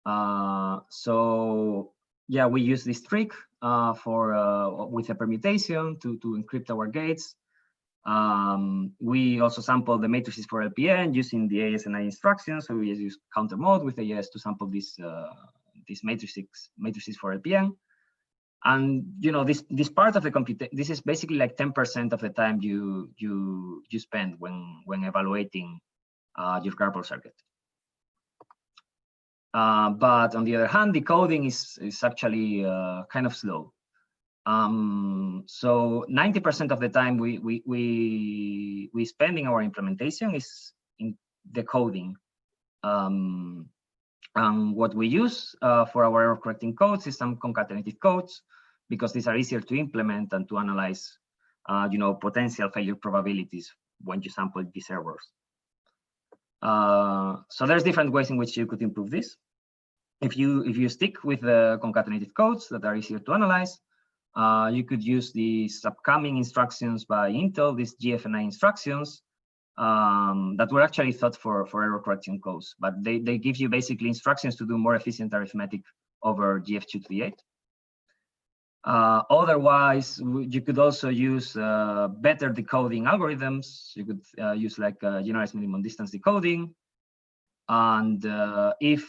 F: So yeah, we use this trick with a permutation to encrypt our gates. We also sample the matrices for LPN using the ASNI instructions. So we use counter mode with AES to sample these matrices for LPN. And this part of the computation, this is basically like 10% of the time you spend when evaluating your garble circuit. But on the other hand, decoding is actually kind of slow. So 90% of the time we spend in our implementation is in decoding. And what we use for our error correcting codes is some concatenated codes, because these are easier to implement and to analyze, potential failure probabilities when you sample these errors. So there's different ways in which you could improve this. If you stick with the concatenated codes that are easier to analyze, you could use these upcoming instructions by Intel, these GFNI instructions that were actually thought for error correction codes, but they give you basically instructions to do more efficient arithmetic over GF2 to the 8. Otherwise, you could also use better decoding algorithms. You could use like generalized minimum distance decoding. And if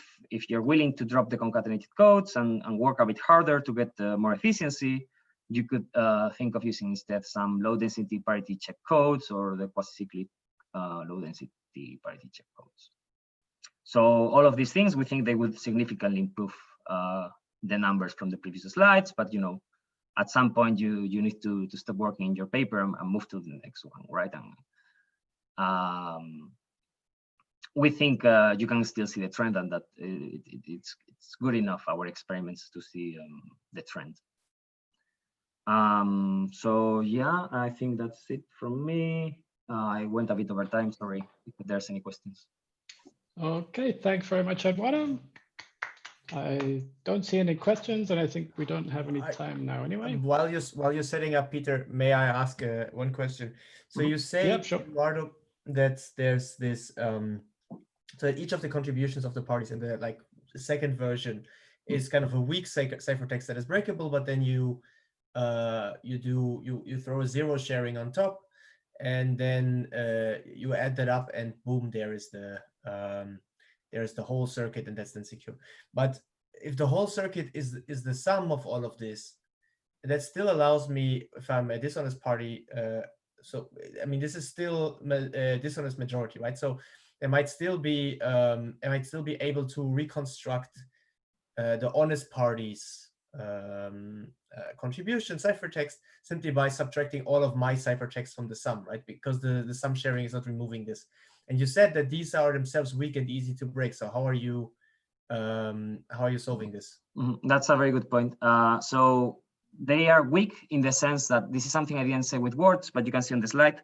F: you're willing to drop the concatenated codes and work a bit harder to get more efficiency, you could think of using instead some low density parity check codes or the quasi-cyclic low density parity check codes. So all of these things, we think they would significantly improve the numbers from the previous slides, but at some point you need to stop working in your paper and move to the next one, right? And we think you can still see the trend, and that it's good enough, our experiments, to see the trend. So yeah, I think that's it from me. I went a bit over time, sorry if there's any questions.
A: Okay, thanks very much, Eduardo. I don't see any questions, and I think we don't have any time now anyway.
E: While you're setting up, Peter, may I ask one question? So you say,
A: yeah, sure.
E: Eduardo, that there's this so each of the contributions of the parties in the second version is kind of a weak ciphertext that is breakable, but then you throw a zero sharing on top, and then you add that up, and boom, there's the whole circuit, and that's then secure. But if the whole circuit is the sum of all of this, that still allows me, if I'm a dishonest party, so I mean this is still a dishonest majority, right? So I might still be able to reconstruct the honest party's contribution ciphertext simply by subtracting all of my ciphertext from the sum, right? Because the sum sharing is not removing this. And you said that these are themselves weak and easy to break. So how are you solving this?
F: That's a very good point. So they are weak in the sense that this is something I didn't say with words, but you can see on the slide.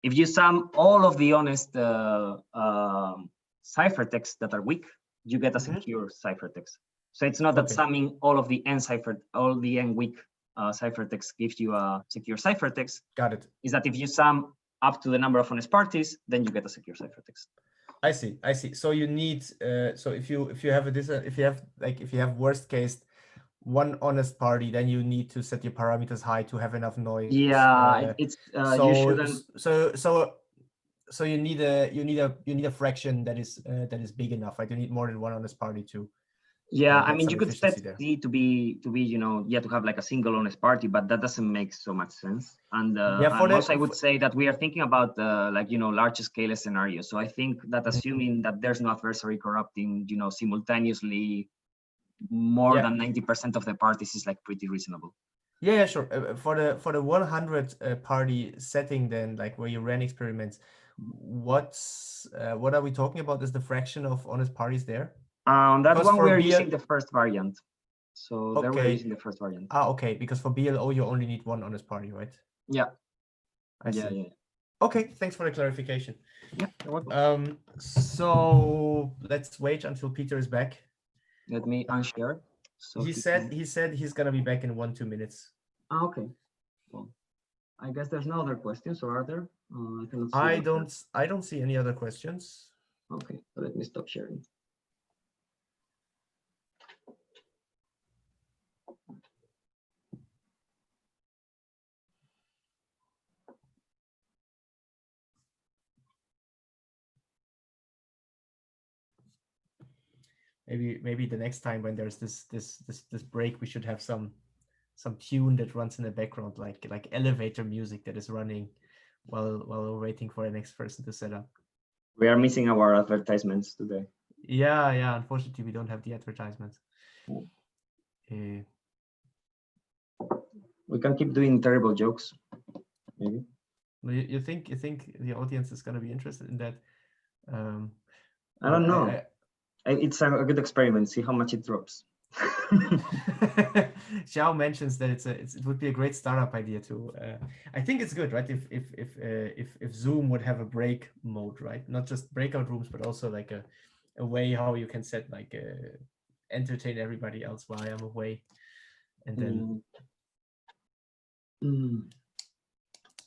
F: If you sum all of the honest ciphertexts that are weak, you get a secure ciphertext. So it's not that summing all of the n weak ciphertext gives you a secure ciphertext.
E: Got it.
F: Is that if you sum up to the number of honest parties, then you get a secure ciphertext.
E: I see. So you need so if you have worst case one honest party, then you need to set your parameters high to have enough noise.
F: Yeah, you shouldn't.
E: So you need a fraction that is big enough, right? You need more than one honest party to.
F: Yeah, I mean, you could set C to be to have like a single honest party, but that doesn't make so much sense. And, also I would say that we are thinking about large scale scenarios. So I think that assuming that there's no adversary corrupting, simultaneously more than 90% of the parties is like pretty reasonable.
E: Yeah, sure. For the 100 party setting, then where you ran experiments, what are we talking about? Is the fraction of honest parties there?
F: That one we are using the first variant. So there we're using the first variant.
E: Okay, because for BLO you only need one honest party, right?
F: Yeah.
E: I see. Yeah. Okay, thanks for the clarification.
F: Yeah, you're welcome.
E: So let's wait until Peter is back.
F: Let me unshare. So
E: he said he's gonna be back in 1-2 minutes.
F: Okay. Well, I guess there's no other questions, or are there?
E: I don't see any other questions.
F: Okay, so let me stop sharing.
E: Maybe the next time when there's this break, we should have some tune that runs in the background, like elevator music that is running while we're waiting for the next person to set up.
F: We are missing our advertisements today.
E: Yeah. Unfortunately, we don't have the advertisements.
F: We can keep doing terrible jokes, maybe.
E: You think the audience is going to be interested in that?
F: I don't know. It's a good experiment. See how much it drops.
E: Xiao mentions that it would be a great startup idea too. I think it's good, right? If Zoom would have a break mode, right? Not just breakout rooms, but also like a way how you can set entertain everybody else while I'm away, and then.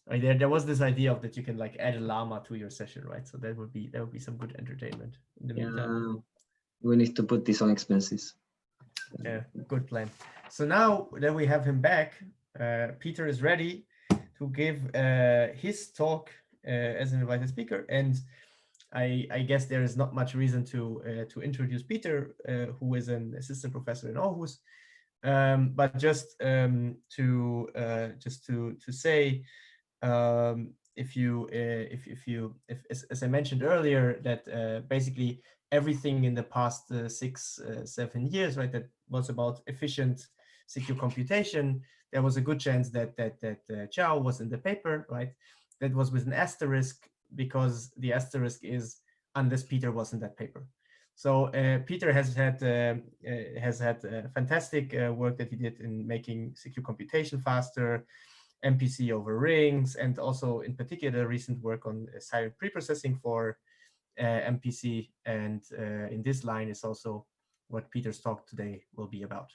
E: There was this idea of that you can add a llama to your session, right? So that would be some good entertainment in the meantime.
F: We need to put this on expenses.
E: Yeah, good plan. So now that we have him back, Peter is ready to give his talk as an invited speaker. And I guess there is not much reason to introduce Peter, who is an assistant professor in Aarhus. But just to say, as I mentioned earlier, that basically everything in the past 6-7 years, right, that was about efficient, secure computation, there was a good chance that Chow was in the paper, right? That was with an asterisk, because the asterisk is unless Peter was in that paper. So Peter has had fantastic work that he did in making secure computation faster, MPC over rings, and also in particular recent work on silent preprocessing for MPC. And in this line is also what Peter's talk today will be about.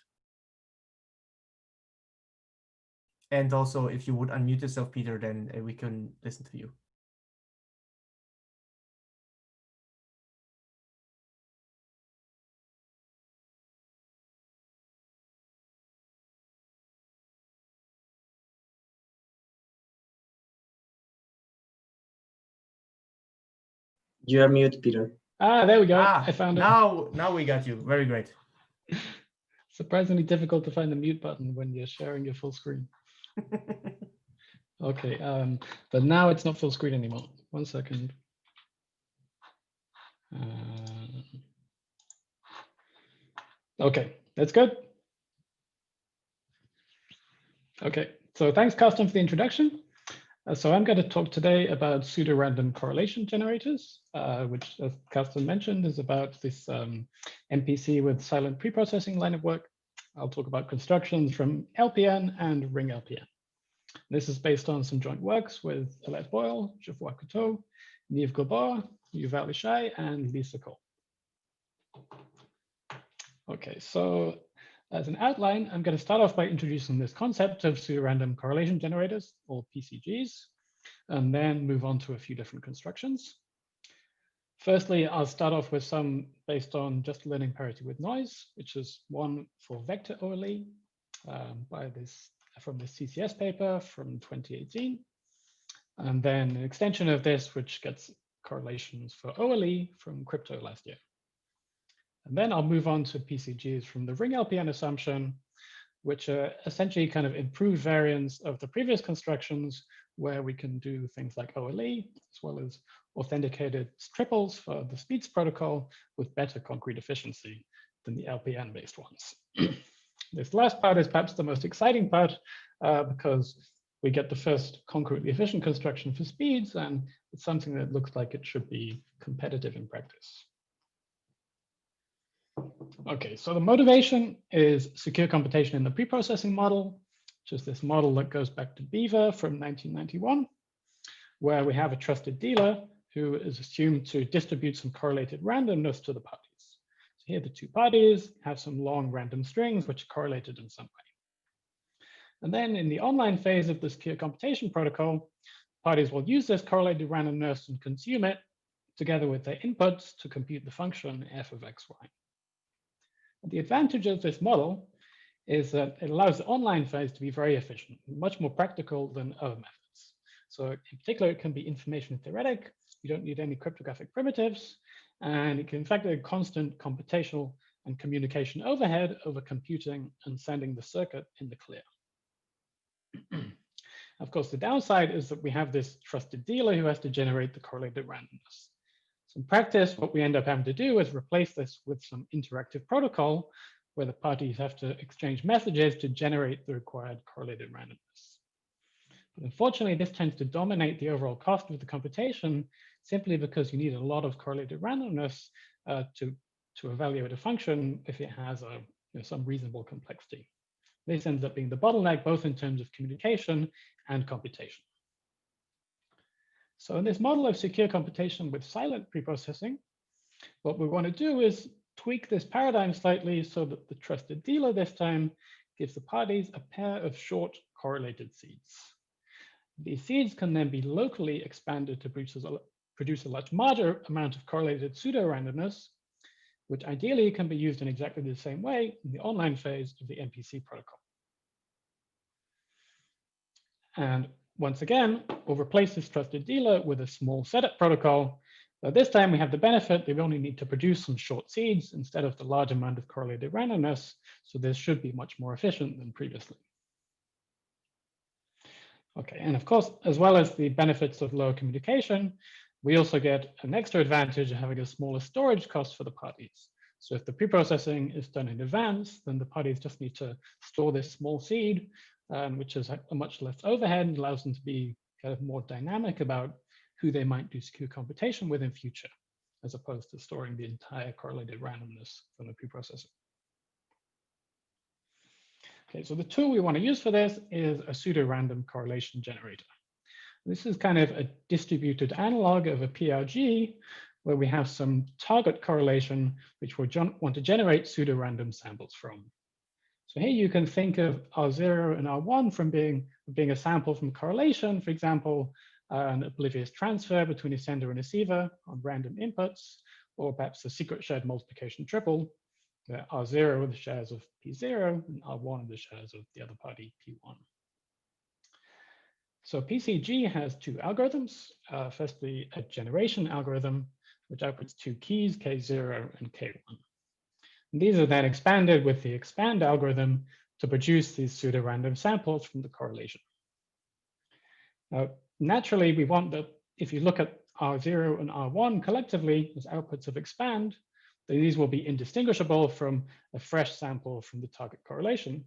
E: And also, if you would unmute yourself, Peter, then we can listen to you.
F: You are mute, Peter.
A: Ah, there we go. I found it.
E: Now we got you. Very great.
A: Surprisingly difficult to find the mute button when you're sharing your full screen. Okay, but now it's not full screen anymore. 1 second. Okay, that's good. Okay, so thanks, Carsten, for the introduction. So I'm going to talk today about pseudo-random correlation generators, which, as Carsten mentioned, is about this MPC with silent preprocessing line of work. I'll talk about constructions from LPN and ring LPN. This is based on some joint works with Alette Boyle, Geoffroy Couteau, Niamh Gabor, Yuval Ishai, and Lisa Cole. Okay, so as an outline, I'm going to start off by introducing this concept of pseudo-random correlation generators, or PCGs, and then move on to a few different constructions. Firstly, I'll start off with some based on just learning parity with noise, which is one for vector OLE from the CCS paper from 2018. And then an extension of this, which gets correlations for OLE from crypto last year. And then I'll move on to PCGs from the ring LPN assumption, which are essentially kind of improved variants of the previous constructions, where we can do things like OLE, as well as authenticated triples for the speeds protocol with better concrete efficiency than the LPN-based ones. This last part is perhaps the most exciting part, because we get the first concretely efficient construction for speeds, and it's something that looks like it should be competitive in practice. Okay, so the motivation is secure computation in the preprocessing model, which is this model that goes back to Beaver from 1991, where we have a trusted dealer who is assumed to distribute some correlated randomness to the parties. So here the two parties have some long random strings which are correlated in some way. And then in the online phase of the secure computation protocol, parties will use this correlated randomness and consume it together with their inputs to compute the function f of xy. The advantage of this model is that it allows the online phase to be very efficient, much more practical than other methods. So in particular, it can be information theoretic. You don't need any cryptographic primitives, and it can in fact a constant computational and communication overhead over computing and sending the circuit in the clear. Of course, the downside is that we have this trusted dealer who has to generate the correlated randomness. So in practice, what we end up having to do is replace this with some interactive protocol where the parties have to exchange messages to generate the required correlated randomness. But unfortunately, this tends to dominate the overall cost of the computation simply because you need a lot of correlated randomness to evaluate a function if it has some reasonable complexity. This ends up being the bottleneck, both in terms of communication and computation. So in this model of secure computation with silent preprocessing, what we want to do is tweak this paradigm slightly so that the trusted dealer this time gives the parties a pair of short correlated seeds. These seeds can then be locally expanded to produce a much larger amount of correlated pseudo-randomness. which ideally can be used in exactly the same way in the online phase of the MPC protocol. And once again, we'll replace this trusted dealer with a small setup protocol. But this time we have the benefit that we only need to produce some short seeds instead of the large amount of correlated randomness. So this should be much more efficient than previously. Okay, and of course, as well as the benefits of lower communication, we also get an extra advantage of having a smaller storage cost for the parties. So if the preprocessing is done in advance, then the parties just need to store this small seed, which is a much less overhead and allows them to be kind of more dynamic about who they might do secure computation with in future, as opposed to storing the entire correlated randomness from the preprocessing. Okay, so the tool we want to use for this is a pseudo-random correlation generator. This is kind of a distributed analog of a PRG, where we have some target correlation, which we want to generate pseudo-random samples from. So here you can think of R0 and R1 from being a sample from correlation, for example, an oblivious transfer between a sender and a receiver on random inputs, or perhaps a secret shared multiplication triple, where R0 are the shares of P0 and R1 are the shares of the other party, P1. So PCG has two algorithms. Firstly, a generation algorithm, which outputs two keys, K0 and K1. And these are then expanded with the expand algorithm to produce these pseudo-random samples from the correlation. Now, naturally, we want that if you look at R0 and R1 collectively as outputs of expand, then these will be indistinguishable from a fresh sample from the target correlation.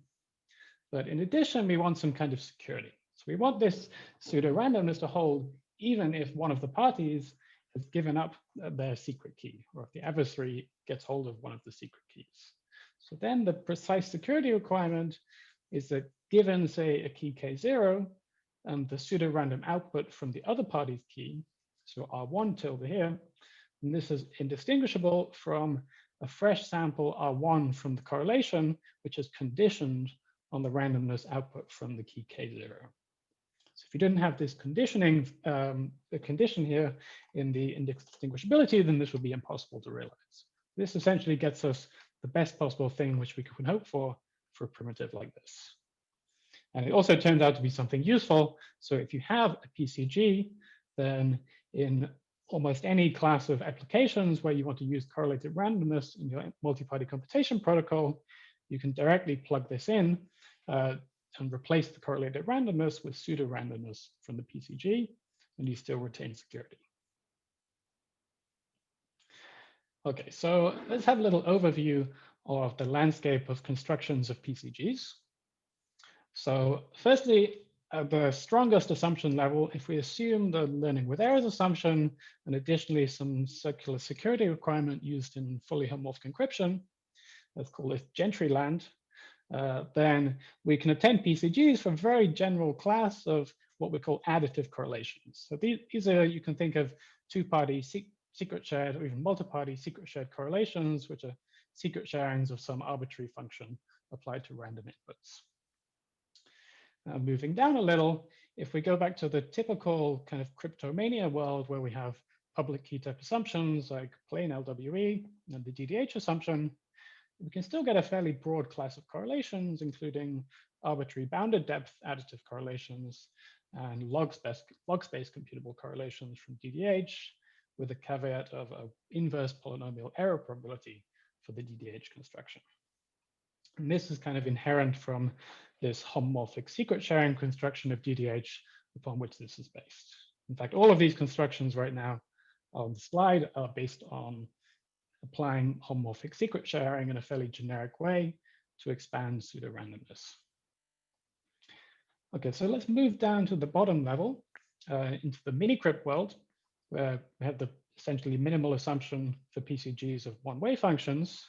A: But in addition, we want some kind of security. So we want this pseudo-randomness to hold even if one of the parties has given up their secret key, or if the adversary gets hold of one of the secret keys. So then the precise security requirement is that given, say, a key K0 and the pseudo-random output from the other party's key, so R1 tilde here, and this is indistinguishable from a fresh sample R1 from the correlation, which is conditioned on the randomness output from the key K0. So if you didn't have this conditioning, the condition here in the indistinguishability, then this would be impossible to realize. This essentially gets us the best possible thing which we can hope for a primitive like this. And it also turns out to be something useful. So if you have a PCG, then in almost any class of applications where you want to use correlated randomness in your multi-party computation protocol, you can directly plug this in and replace the correlated randomness with pseudo-randomness from the PCG, and you still retain security. Okay, so let's have a little overview of the landscape of constructions of PCGs. So firstly, at the strongest assumption level, if we assume the learning with errors assumption, and additionally some circular security requirement used in fully homomorphic encryption, let's call this gentry land, then we can obtain PCGs for a very general class of what we call additive correlations. So these are, you can think of two-party secret shared or even multi-party secret shared correlations, which are secret sharings of some arbitrary function applied to random inputs. Moving down a little, if we go back to the typical kind of cryptomania world where we have public key type assumptions like plain LWE and the DDH assumption, we can still get a fairly broad class of correlations, including arbitrary bounded depth additive correlations and log space computable correlations from DDH, with a caveat of an inverse polynomial error probability for the DDH construction. And this is kind of inherent from this homomorphic secret sharing construction of DDH upon which this is based. In fact, all of these constructions right now on the slide are based on applying homomorphic secret sharing in a fairly generic way to expand pseudo-randomness. Okay, so let's move down to the bottom level into the mini-crypt world, where we have the essentially minimal assumption for PCGs of one-way functions.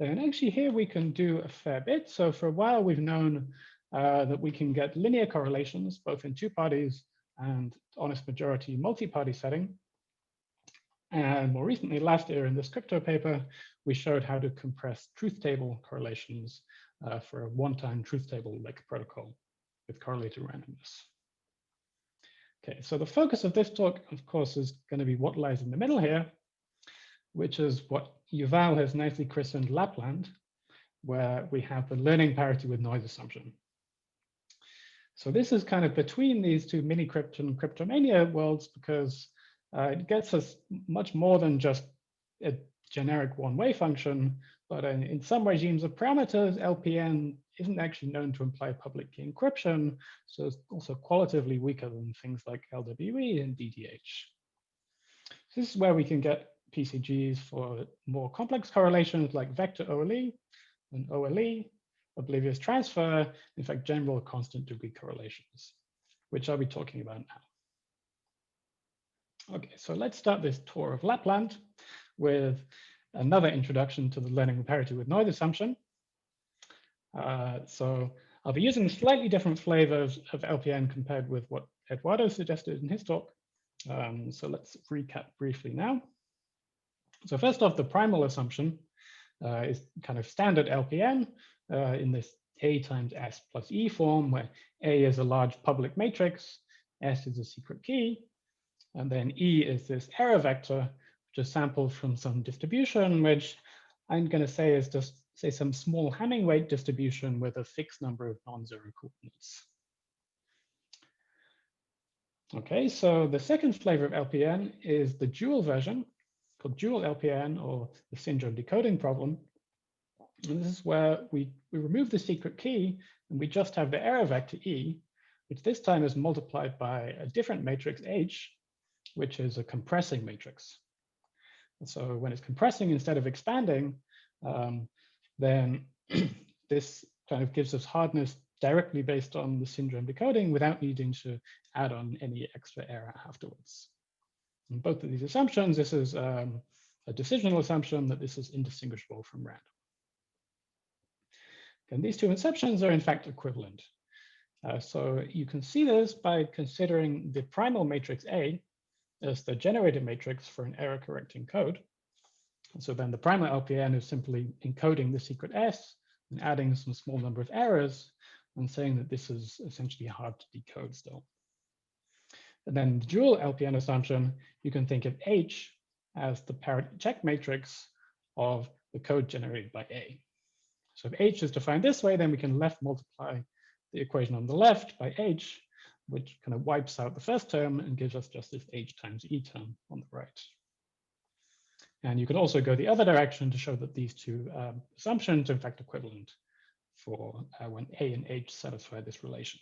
A: And actually here we can do a fair bit. So for a while we've known that we can get linear correlations, both in two parties and honest majority multi-party setting. And more recently, last year in this crypto paper, we showed how to compress truth table correlations for a one-time truth table like protocol with correlated randomness. Okay, so the focus of this talk, of course, is going to be what lies in the middle here. which is what Yuval has nicely christened Lapland, where we have the learning parity with noise assumption. So this is kind of between these two mini crypto and cryptomania worlds, because it gets us much more than just a generic one-way function, but in some regimes of parameters, LPN isn't actually known to imply public key encryption, so it's also qualitatively weaker than things like LWE and DDH. So this is where we can get PCGs for more complex correlations like vector OLE and OLE, oblivious transfer, in fact, general constant degree correlations, which I'll be talking about now. Okay, so let's start this tour of Lapland with another introduction to the learning parity with noise assumption. So I'll be using slightly different flavors of LPN compared with what Eduardo suggested in his talk. So let's recap briefly now. So first off, the primal assumption is kind of standard LPN in this A times S plus E form, where A is a large public matrix, S is a secret key, and then E is this error vector, which is sampled from some distribution, which I'm going to say is just, say, some small Hamming weight distribution with a fixed number of non-zero coordinates. Okay, so the second flavor of LPN is the dual version, called dual LPN, or the syndrome decoding problem. And this is where we remove the secret key and we just have the error vector E, which this time is multiplied by a different matrix H, which is a compressing matrix. And so when it's compressing instead of expanding, then this kind of gives us hardness directly based on the syndrome decoding without needing to add on any extra error afterwards. In both of these assumptions, this is a decisional assumption that this is indistinguishable from random. And these two assumptions are in fact equivalent. So you can see this by considering the primal matrix A as the generated matrix for an error correcting code. And so then the primal LPN is simply encoding the secret S and adding some small number of errors and saying that this is essentially hard to decode still. And then the dual LPN assumption, you can think of H as the parity check matrix of the code generated by A. So if H is defined this way, then we can left multiply the equation on the left by H, which kind of wipes out the first term and gives us just this H times E term on the right. And you can also go the other direction to show that these two assumptions are in fact equivalent for when A and H satisfy this relation.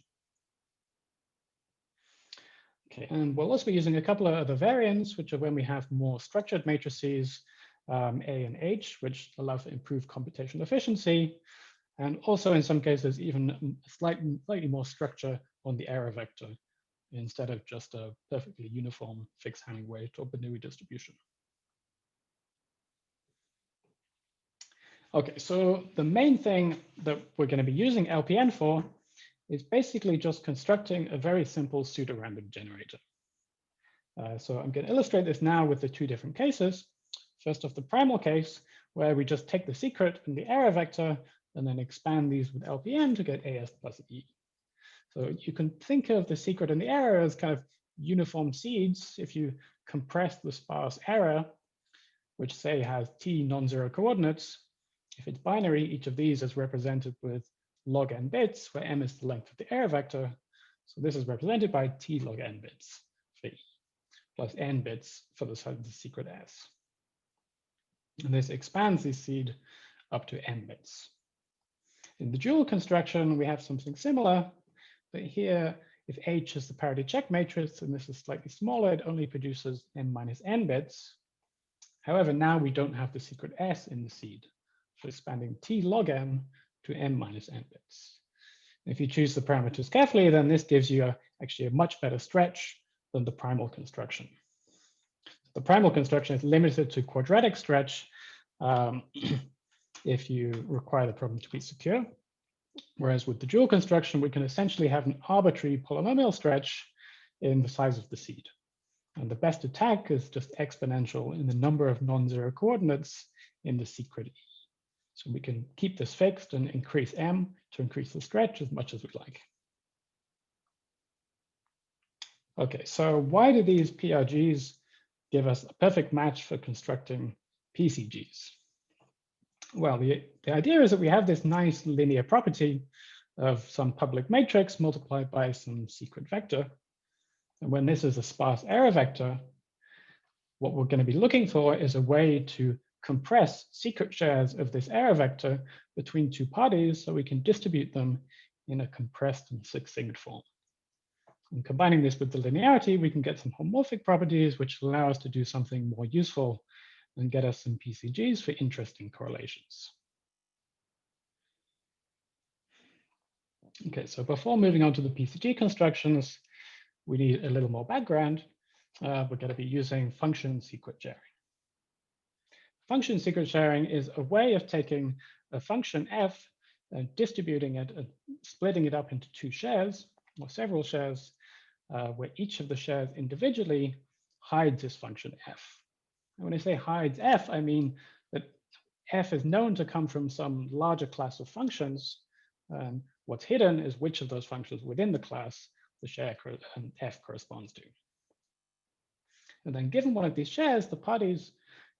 A: Okay, and we'll also be using a couple of other variants, which are when we have more structured matrices, A and H, which allow for improved computational efficiency, and also in some cases even slightly more structure on the error vector instead of just a perfectly uniform fixed Hamming weight or Bernoulli distribution. Okay, so the main thing that we're going to be using LPN for is basically just constructing a very simple pseudo-random generator. So I'm going to illustrate this now with the two different cases. First off, the primal case, where we just take the secret and the error vector and then expand these with LPN to get AS plus E. So you can think of the secret and the error as kind of uniform seeds. If you compress the sparse error, which say has T non-zero coordinates, if it's binary, each of these is represented with log n bits, where m is the length of the error vector. So this is represented by T log n bits for E, plus n bits for the size of the secret S. And this expands the seed up to n bits. In the dual construction, we have something similar, but here, if H is the parity check matrix, and this is slightly smaller, it only produces m minus n bits. However, now we don't have the secret S in the seed, so expanding T log n to m minus n bits. If you choose the parameters carefully, then this gives you actually a much better stretch than the primal construction. The primal construction is limited to quadratic stretch if you require the problem to be secure. Whereas with the dual construction, we can essentially have an arbitrary polynomial stretch in the size of the seed. And the best attack is just exponential in the number of non-zero coordinates in the secret E. So we can keep this fixed and increase m to increase the stretch as much as we like. Okay, so why do these PRGs give us a perfect match for constructing PCGs? Well, the idea is that we have this nice linear property of some public matrix multiplied by some secret vector. And when this is a sparse error vector, what we're going to be looking for is a way to compress secret shares of this error vector between two parties so we can distribute them in a compressed and succinct form. And combining this with the linearity, we can get some homomorphic properties which allow us to do something more useful and get us some PCGs for interesting correlations. Okay, so before moving on to the PCG constructions, we need a little more background. We're going to be using function secret sharing. Function secret sharing is a way of taking a function f and distributing it and splitting it up into two shares or several shares where each of the shares individually hides this function f. And when I say hides f, I mean that f is known to come from some larger class of functions. What's hidden is which of those functions within the class the share f corresponds to. And then given one of these shares, the parties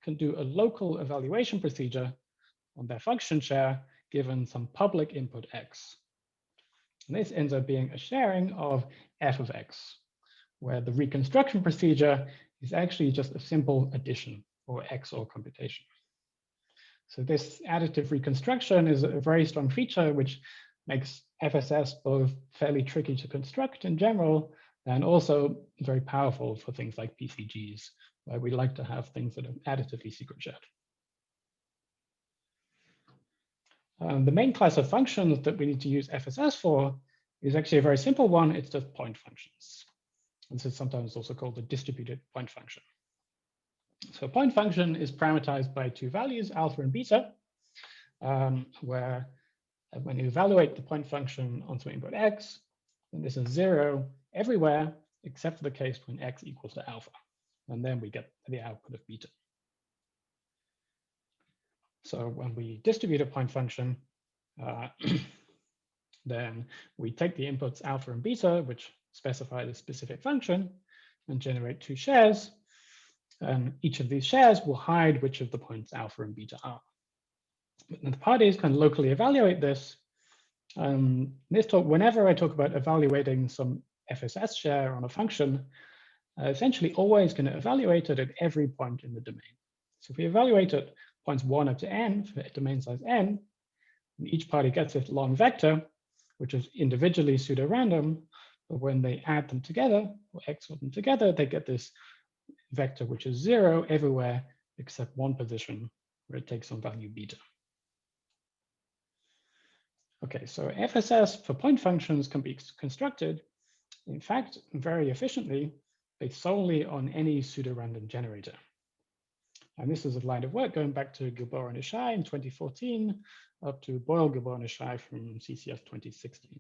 A: can do a local evaluation procedure on their function share given some public input x. And this ends up being a sharing of f of x, where the reconstruction procedure is actually just a simple addition or XOR computation. So this additive reconstruction is a very strong feature which makes FSS both fairly tricky to construct in general and also very powerful for things like PCGs, where we like to have things that are additively secret shared. The main class of functions that we need to use FSS for is actually a very simple one. It's just point functions. This is sometimes also called the distributed point function. So a point function is parameterized by two values, alpha and beta, where when you evaluate the point function on some input x, then this is 0 everywhere except for the case when x equals to alpha. And then we get the output of beta. So when we distribute a point function, then we take the inputs alpha and beta, which specify the specific function, and generate two shares. And each of these shares will hide which of the points alpha and beta are. And the parties can locally evaluate this. This talk, whenever I talk about evaluating some FSS share on a function, essentially always going to evaluate it at every point in the domain. So if we evaluate at points 1 up to n for domain size n, and each party gets this long vector, which is individually pseudo-random, but when they add them together, or XOR them together, they get this vector which is 0 everywhere except one position where it takes some value beta. Okay, so FSS for point functions can be constructed, in fact, very efficiently based solely on any pseudo-random generator. And this is a line of work going back to Gilboa and Ishai in 2014, up to Boyle, Gilboa, and Ishai from CCF 2016.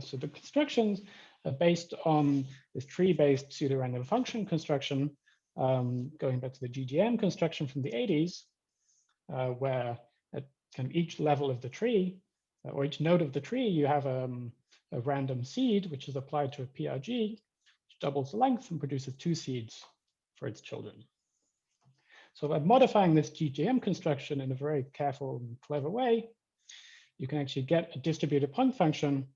A: So the constructions are based on this tree-based pseudo-random function construction, going back to the GGM construction from the 80s, where at kind of each level of the tree, or each node of the tree, you have a random seed, which is applied to a PRG, which doubles the length and produces two seeds for its children. So by modifying this GGM construction in a very careful and clever way, you can actually get a distributed point function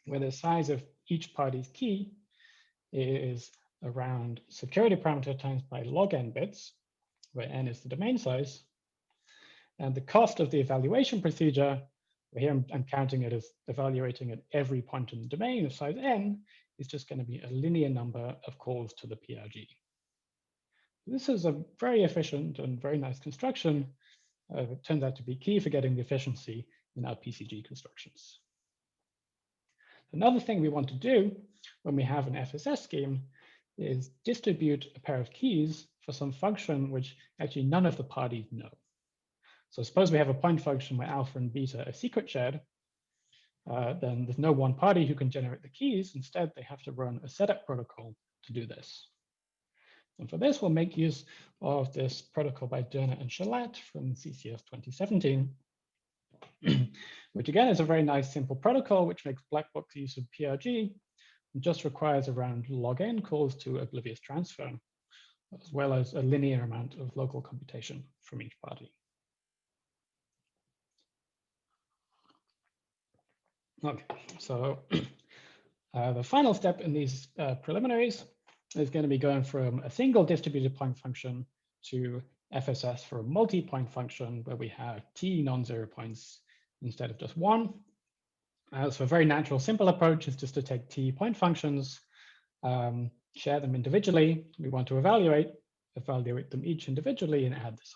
A: where the size of each party's key is around security parameter times by log n bits, where n is the domain size. And the cost of the evaluation procedure, here I'm counting it as evaluating at every point in the domain of size n, is just going to be a linear number of calls to the PRG. This is a very efficient and very nice construction. It turns out to be key for getting the efficiency in our PCG constructions. Another thing we want to do when we have an FSS scheme is distribute a pair of keys for some function which actually none of the parties know. So suppose we have a point function where alpha and beta are secret shared, then there's no one party who can generate the keys. Instead, they have to run a setup protocol to do this. And for this, we'll make use of this protocol by Derner and Shalat from CCF 2017, which again is a very nice simple protocol which makes black box use of PRG and just requires around log n calls to oblivious transfer. as well as a linear amount of local computation from each party. Okay, so the final step in these preliminaries is going to be going from a single distributed point function to FSS for a multi-point function where we have t non-zero points instead of just one. So a very natural, simple approach is just to take t point functions, share them individually. We want to evaluate them each individually and add this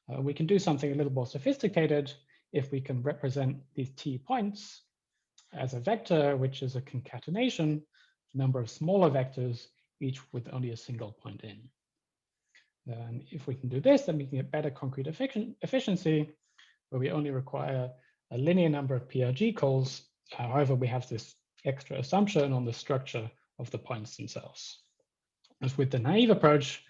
A: up. We can do something a little more sophisticated if we can represent these t points as a vector, which is a concatenation of a number of smaller vectors, each with only a single point in. And if we can do this, then we can get better concrete efficiency, where we only require a linear number of PRG calls. However, we have this extra assumption on the structure of the points themselves. As with the naive approach,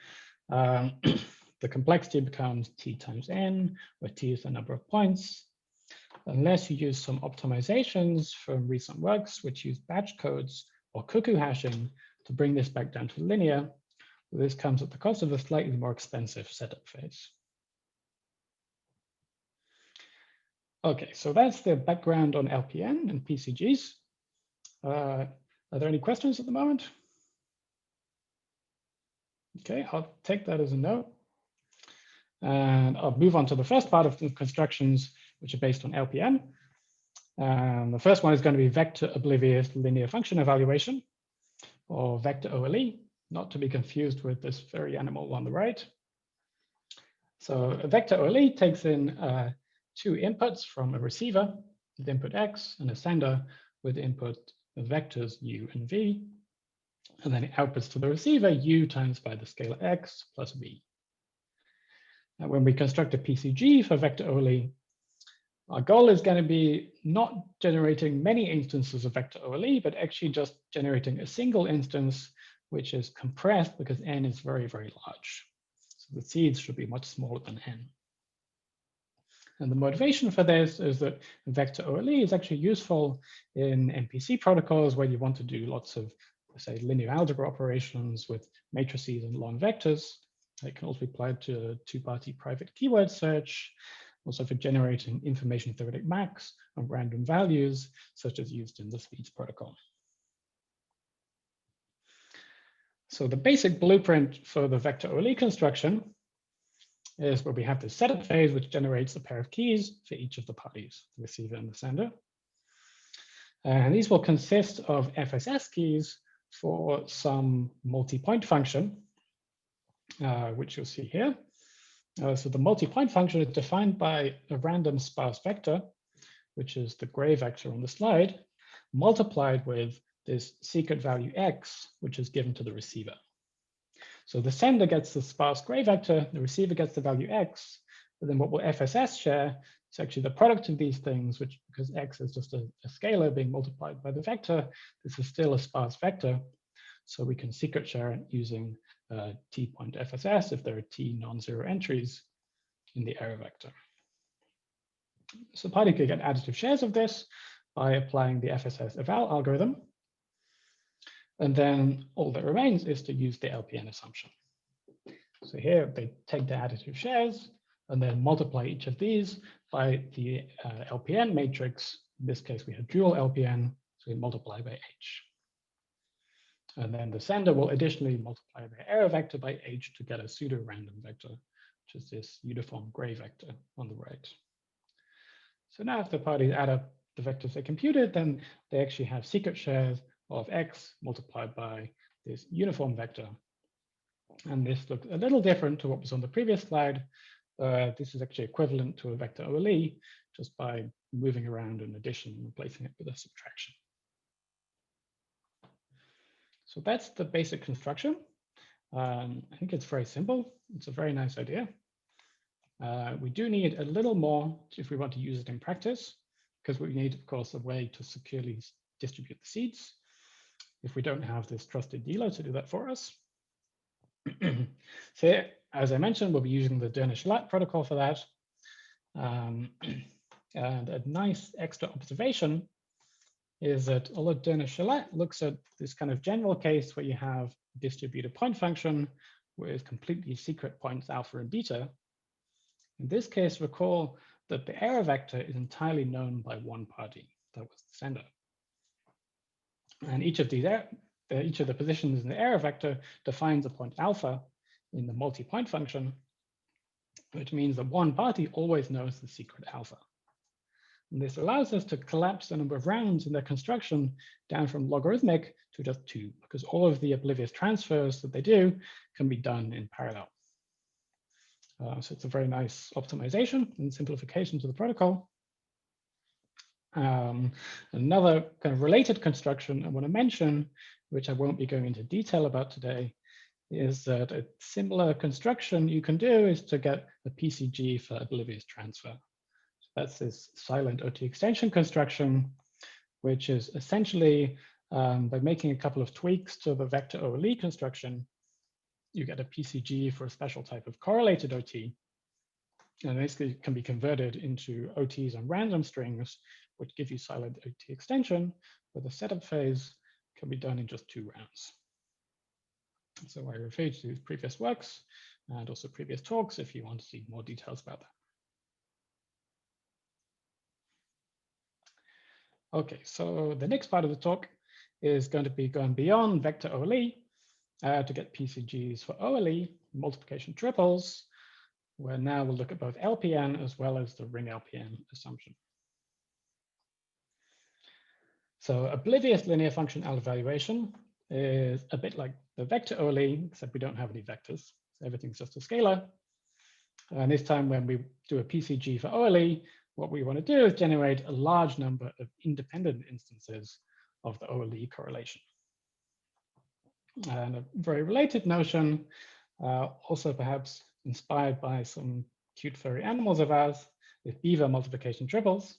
A: the complexity becomes t times n, where t is the number of points, unless you use some optimizations from recent works, which use batch codes or cuckoo hashing to bring this back down to linear. This comes at the cost of a slightly more expensive setup phase. Okay, so that's the background on LPN and PCGs. Are there any questions at the moment? Okay, I'll take that as a no. And I'll move on to the first part of the constructions, which are based on LPN. The first one is going to be vector oblivious linear function evaluation, or vector OLE, not to be confused with this very animal on the right. So a vector OLE takes in two inputs from a receiver with input x and a sender with input vectors u and v. And then it outputs to the receiver u times by the scalar x plus v. Now, when we construct a PCG for vector OLE, our goal is going to be not generating many instances of vector OLE, but actually just generating a single instance, which is compressed because n is very, very large. So the seeds should be much smaller than n. And the motivation for this is that vector OLE is actually useful in MPC protocols where you want to do lots of, say, linear algebra operations with matrices and long vectors. It can also be applied to two-party private keyword search, also for generating information theoretic maps and random values, such as used in the speeds protocol. So the basic blueprint for the vector OLE construction is where we have the setup phase, which generates a pair of keys for each of the parties, the receiver and the sender. And these will consist of FSS keys for some multi-point function, which you'll see here. So the multi-point function is defined by a random sparse vector, which is the gray vector on the slide, multiplied with this secret value x, which is given to the receiver. So the sender gets the sparse gray vector, the receiver gets the value x, but then what will FSS share is actually the product of these things, which, because x is just a scalar being multiplied by the vector, this is still a sparse vector. So we can secret share it using t point FSS if there are t non-zero entries in the error vector. So party could get additive shares of this by applying the FSS eval algorithm. And then all that remains is to use the LPN assumption. So here they take the additive shares and then multiply each of these by the LPN matrix. In this case, we have dual LPN, so we multiply by h. And then the sender will additionally multiply the error vector by h to get a pseudo-random vector, which is this uniform gray vector on the right. So now if the parties add up the vectors they computed, then they actually have secret shares of x multiplied by this uniform vector. And this looks a little different to what was on the previous slide. This is actually equivalent to a vector OLE just by moving around an addition and replacing it with a subtraction. So that's the basic construction. I think it's very simple. It's a very nice idea. We do need a little more if we want to use it in practice, because we need, of course, a way to securely distribute the seeds if we don't have this trusted dealer to do that for us. So as I mentioned, we'll be using the Dirichlet protocol for that. And a nice extra observation is that although Dirichlet looks at this kind of general case where you have a distributed point function with completely secret points alpha and beta, in this case, recall that the error vector is entirely known by one party, that was the sender. And each of the positions in the error vector defines a point alpha in the multi-point function, which means that one party always knows the secret alpha. And this allows us to collapse the number of rounds in their construction down from logarithmic to just 2, because all of the oblivious transfers that they do can be done in parallel. So it's a very nice optimization and simplification to the protocol. Another kind of related construction I want to mention, which I won't be going into detail about today, is that a similar construction you can do is to get a PCG for oblivious transfer. So that's this silent OT extension construction, which is essentially by making a couple of tweaks to the vector OLE construction, you get a PCG for a special type of correlated OT. And this can be converted into OTs on random strings, which give you silent OT extension, but the setup phase can be done in just 2 rounds. So I refer you to previous works and also previous talks if you want to see more details about that. Okay, so the next part of the talk is going to be going beyond vector OLE to get PCGs for OLE, multiplication triples, where now we'll look at both LPN as well as the ring LPN assumption. So oblivious linear function evaluation is a bit like the vector OLE, except we don't have any vectors. So everything's just a scalar. And this time when we do a PCG for OLE, what we want to do is generate a large number of independent instances of the OLE correlation. And a very related notion, also perhaps inspired by some cute furry animals of ours, is beaver multiplication triples,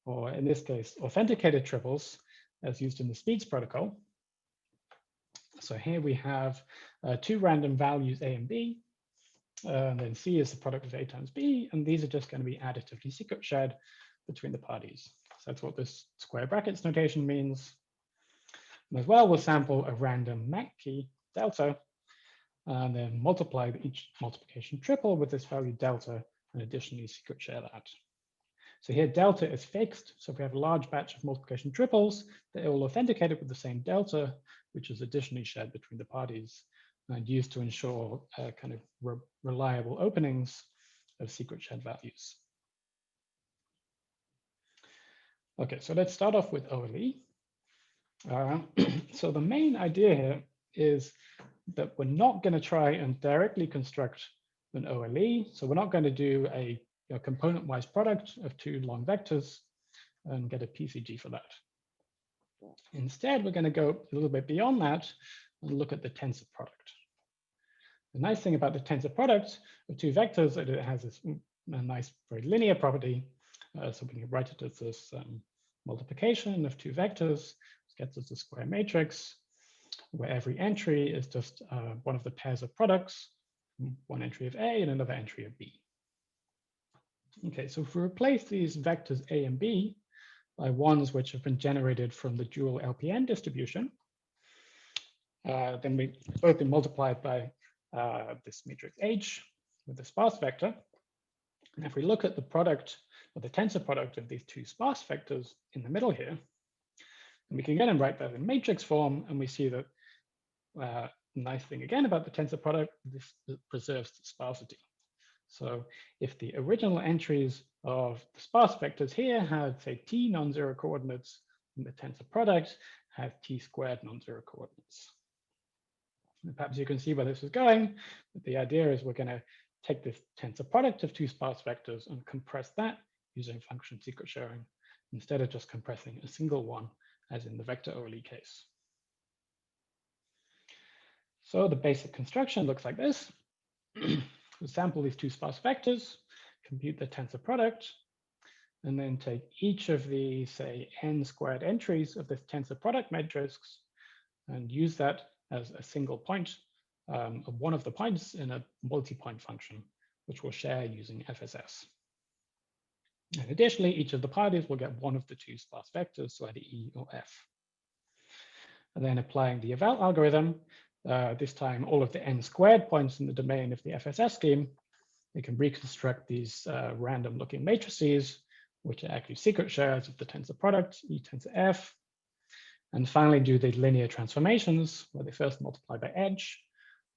A: or in this case, authenticated triples, as used in the speeds protocol. So here we have 2 random values A and B, and then C is the product of A times B, and these are just going to be additively secret shared between the parties. So that's what this square brackets notation means. And as well, we'll sample a random MAC key, delta, and then multiply each multiplication triple with this value delta, and additionally secret share that. So here delta is fixed. So if we have a large batch of multiplication triples, they all authenticated with the same delta, which is additionally shared between the parties and used to ensure kind of reliable openings of secret shared values. Okay, so let's start off with OLE. So the main idea here is that we're not going to try and directly construct an OLE. So we're not going to do a component-wise product of 2 long vectors and get a PCG for that. Instead, we're going to go a little bit beyond that and look at the tensor product. The nice thing about the tensor product of 2 vectors is that it has this nice, very linear property. So we can write it as this multiplication of 2 vectors, which gets us a square matrix, where every entry is just one of the pairs of products, one entry of A and another entry of B. Okay, so if we replace these vectors A and B by ones which have been generated from the dual LPN distribution, then we both been multiplied by this matrix H with the sparse vector. And if we look at the product or the tensor product of these 2 sparse vectors in the middle here, and we can again write that in matrix form, and we see that nice thing again about the tensor product, this preserves the sparsity. So if the original entries of the sparse vectors here had, say, t non-zero coordinates, and the tensor product have t squared non-zero coordinates. And perhaps you can see where this is going, but the idea is we're going to take this tensor product of 2 sparse vectors and compress that using function secret sharing, instead of just compressing a single one, as in the vector OLE case. So the basic construction looks like this. We sample these 2 sparse vectors, compute the tensor product, and then take each of the, say, n squared entries of this tensor product matrix and use that as a single point of one of the points in a multi-point function, which we'll share using FSS. And additionally, each of the parties will get one of the two sparse vectors, so either E or F. And then applying the eval algorithm, this time all of the n squared points in the domain of the FSS scheme, we can reconstruct these random looking matrices, which are actually secret shares of the tensor product, E tensor F. And finally do the linear transformations, where they first multiply by edge,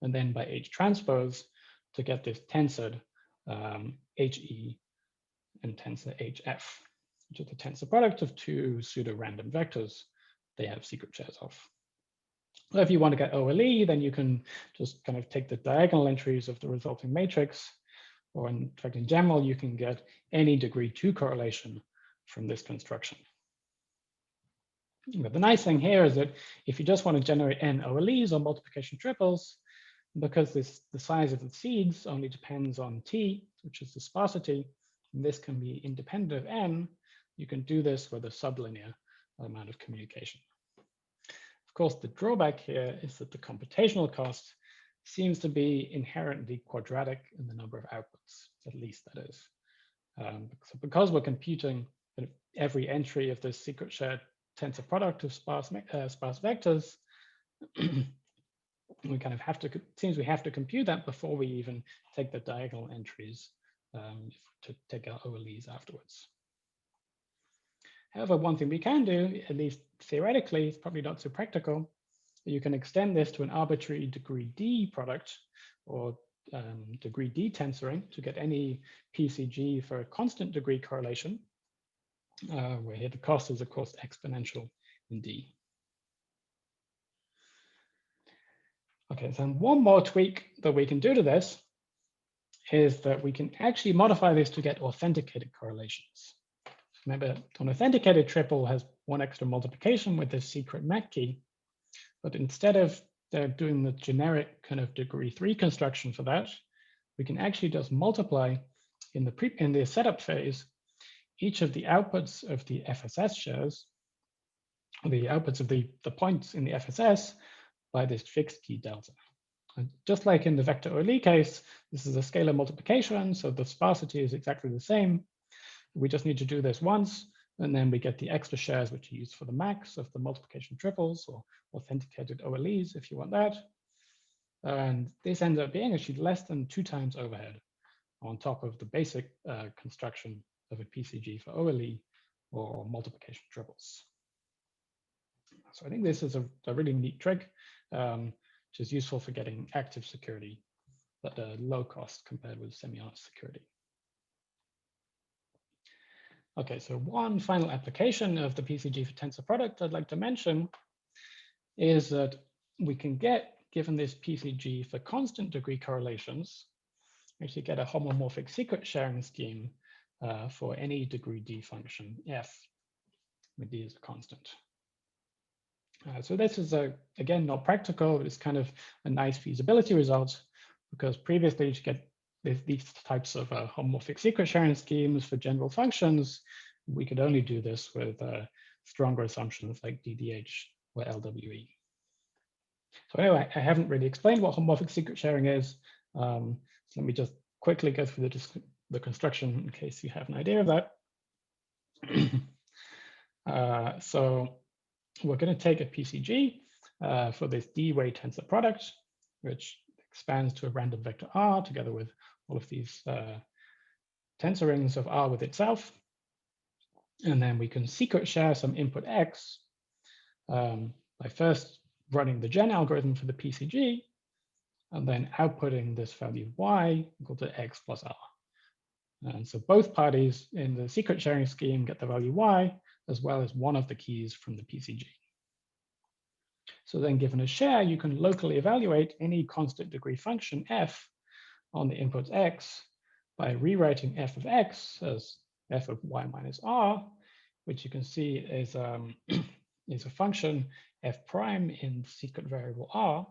A: and then by H transpose to get this tensored HE and tensor HF, which is the tensor product of two pseudo-random vectors they have secret shares of. So if you want to get OLE, then you can just kind of take the diagonal entries of the resulting matrix, or in fact, in general, you can get any degree 2 correlation from this construction. But the nice thing here is that if you just want to generate n OLEs or multiplication triples, because the size of the seeds only depends on t, which is the sparsity, and this can be independent of n, you can do this with a sublinear amount of communication. Of course, the drawback here is that the computational cost seems to be inherently quadratic in the number of outputs, at least that is. So because we're computing every entry of this secret shared tensor product of sparse vectors, we kind of have to, it seems we have to compute that before we even take the diagonal entries to take our OLEs afterwards. However, one thing we can do, at least theoretically, it's probably not so practical, you can extend this to an arbitrary degree D product or degree D tensoring to get any PCG for a constant degree correlation, where here the cost is, of course, exponential in D. Okay, so one more tweak that we can do to this is that we can actually modify this to get authenticated correlations. Remember, an authenticated triple has one extra multiplication with this secret MAC key, but instead of doing the generic kind of degree 3 construction for that, we can actually just multiply in the setup phase each of the outputs of the FSS shares, the outputs of the points in the FSS by this fixed key delta. And just like in the vector OLE case, this is a scalar multiplication, so the sparsity is exactly the same. We just need to do this once, and then we get the extra shares which are used for the max of the multiplication triples or authenticated OLEs if you want that. And this ends up being actually less than 2 times overhead on top of the basic construction of a PCG for OLE or multiplication triples. So I think this is a really neat trick, which is useful for getting active security at a low cost compared with semi-honest security. Okay, so one final application of the PCG for tensor product I'd like to mention is that we can get, given this PCG for constant degree correlations, actually get a homomorphic secret sharing scheme for any degree D function f, with D as a constant. So this is, again, not practical, but it's kind of a nice feasibility result, because previously to get these types of homomorphic secret sharing schemes for general functions, we could only do this with stronger assumptions like DDH or LWE. So anyway, I haven't really explained what homomorphic secret sharing is. So let me just quickly go through the construction in case you have an idea of that. So we're going to take a PCG for this D-way tensor product, which expands to a random vector R together with all of these tensorings of R with itself. And then we can secret share some input X by first running the gen algorithm for the PCG, and then outputting this value Y equal to X plus R. And so both parties in the secret sharing scheme get the value Y, as well as one of the keys from the PCG. So then given a share, you can locally evaluate any constant degree function F on the inputs X by rewriting F of X as F of Y minus R, which you can see is a function F prime in the secret variable R,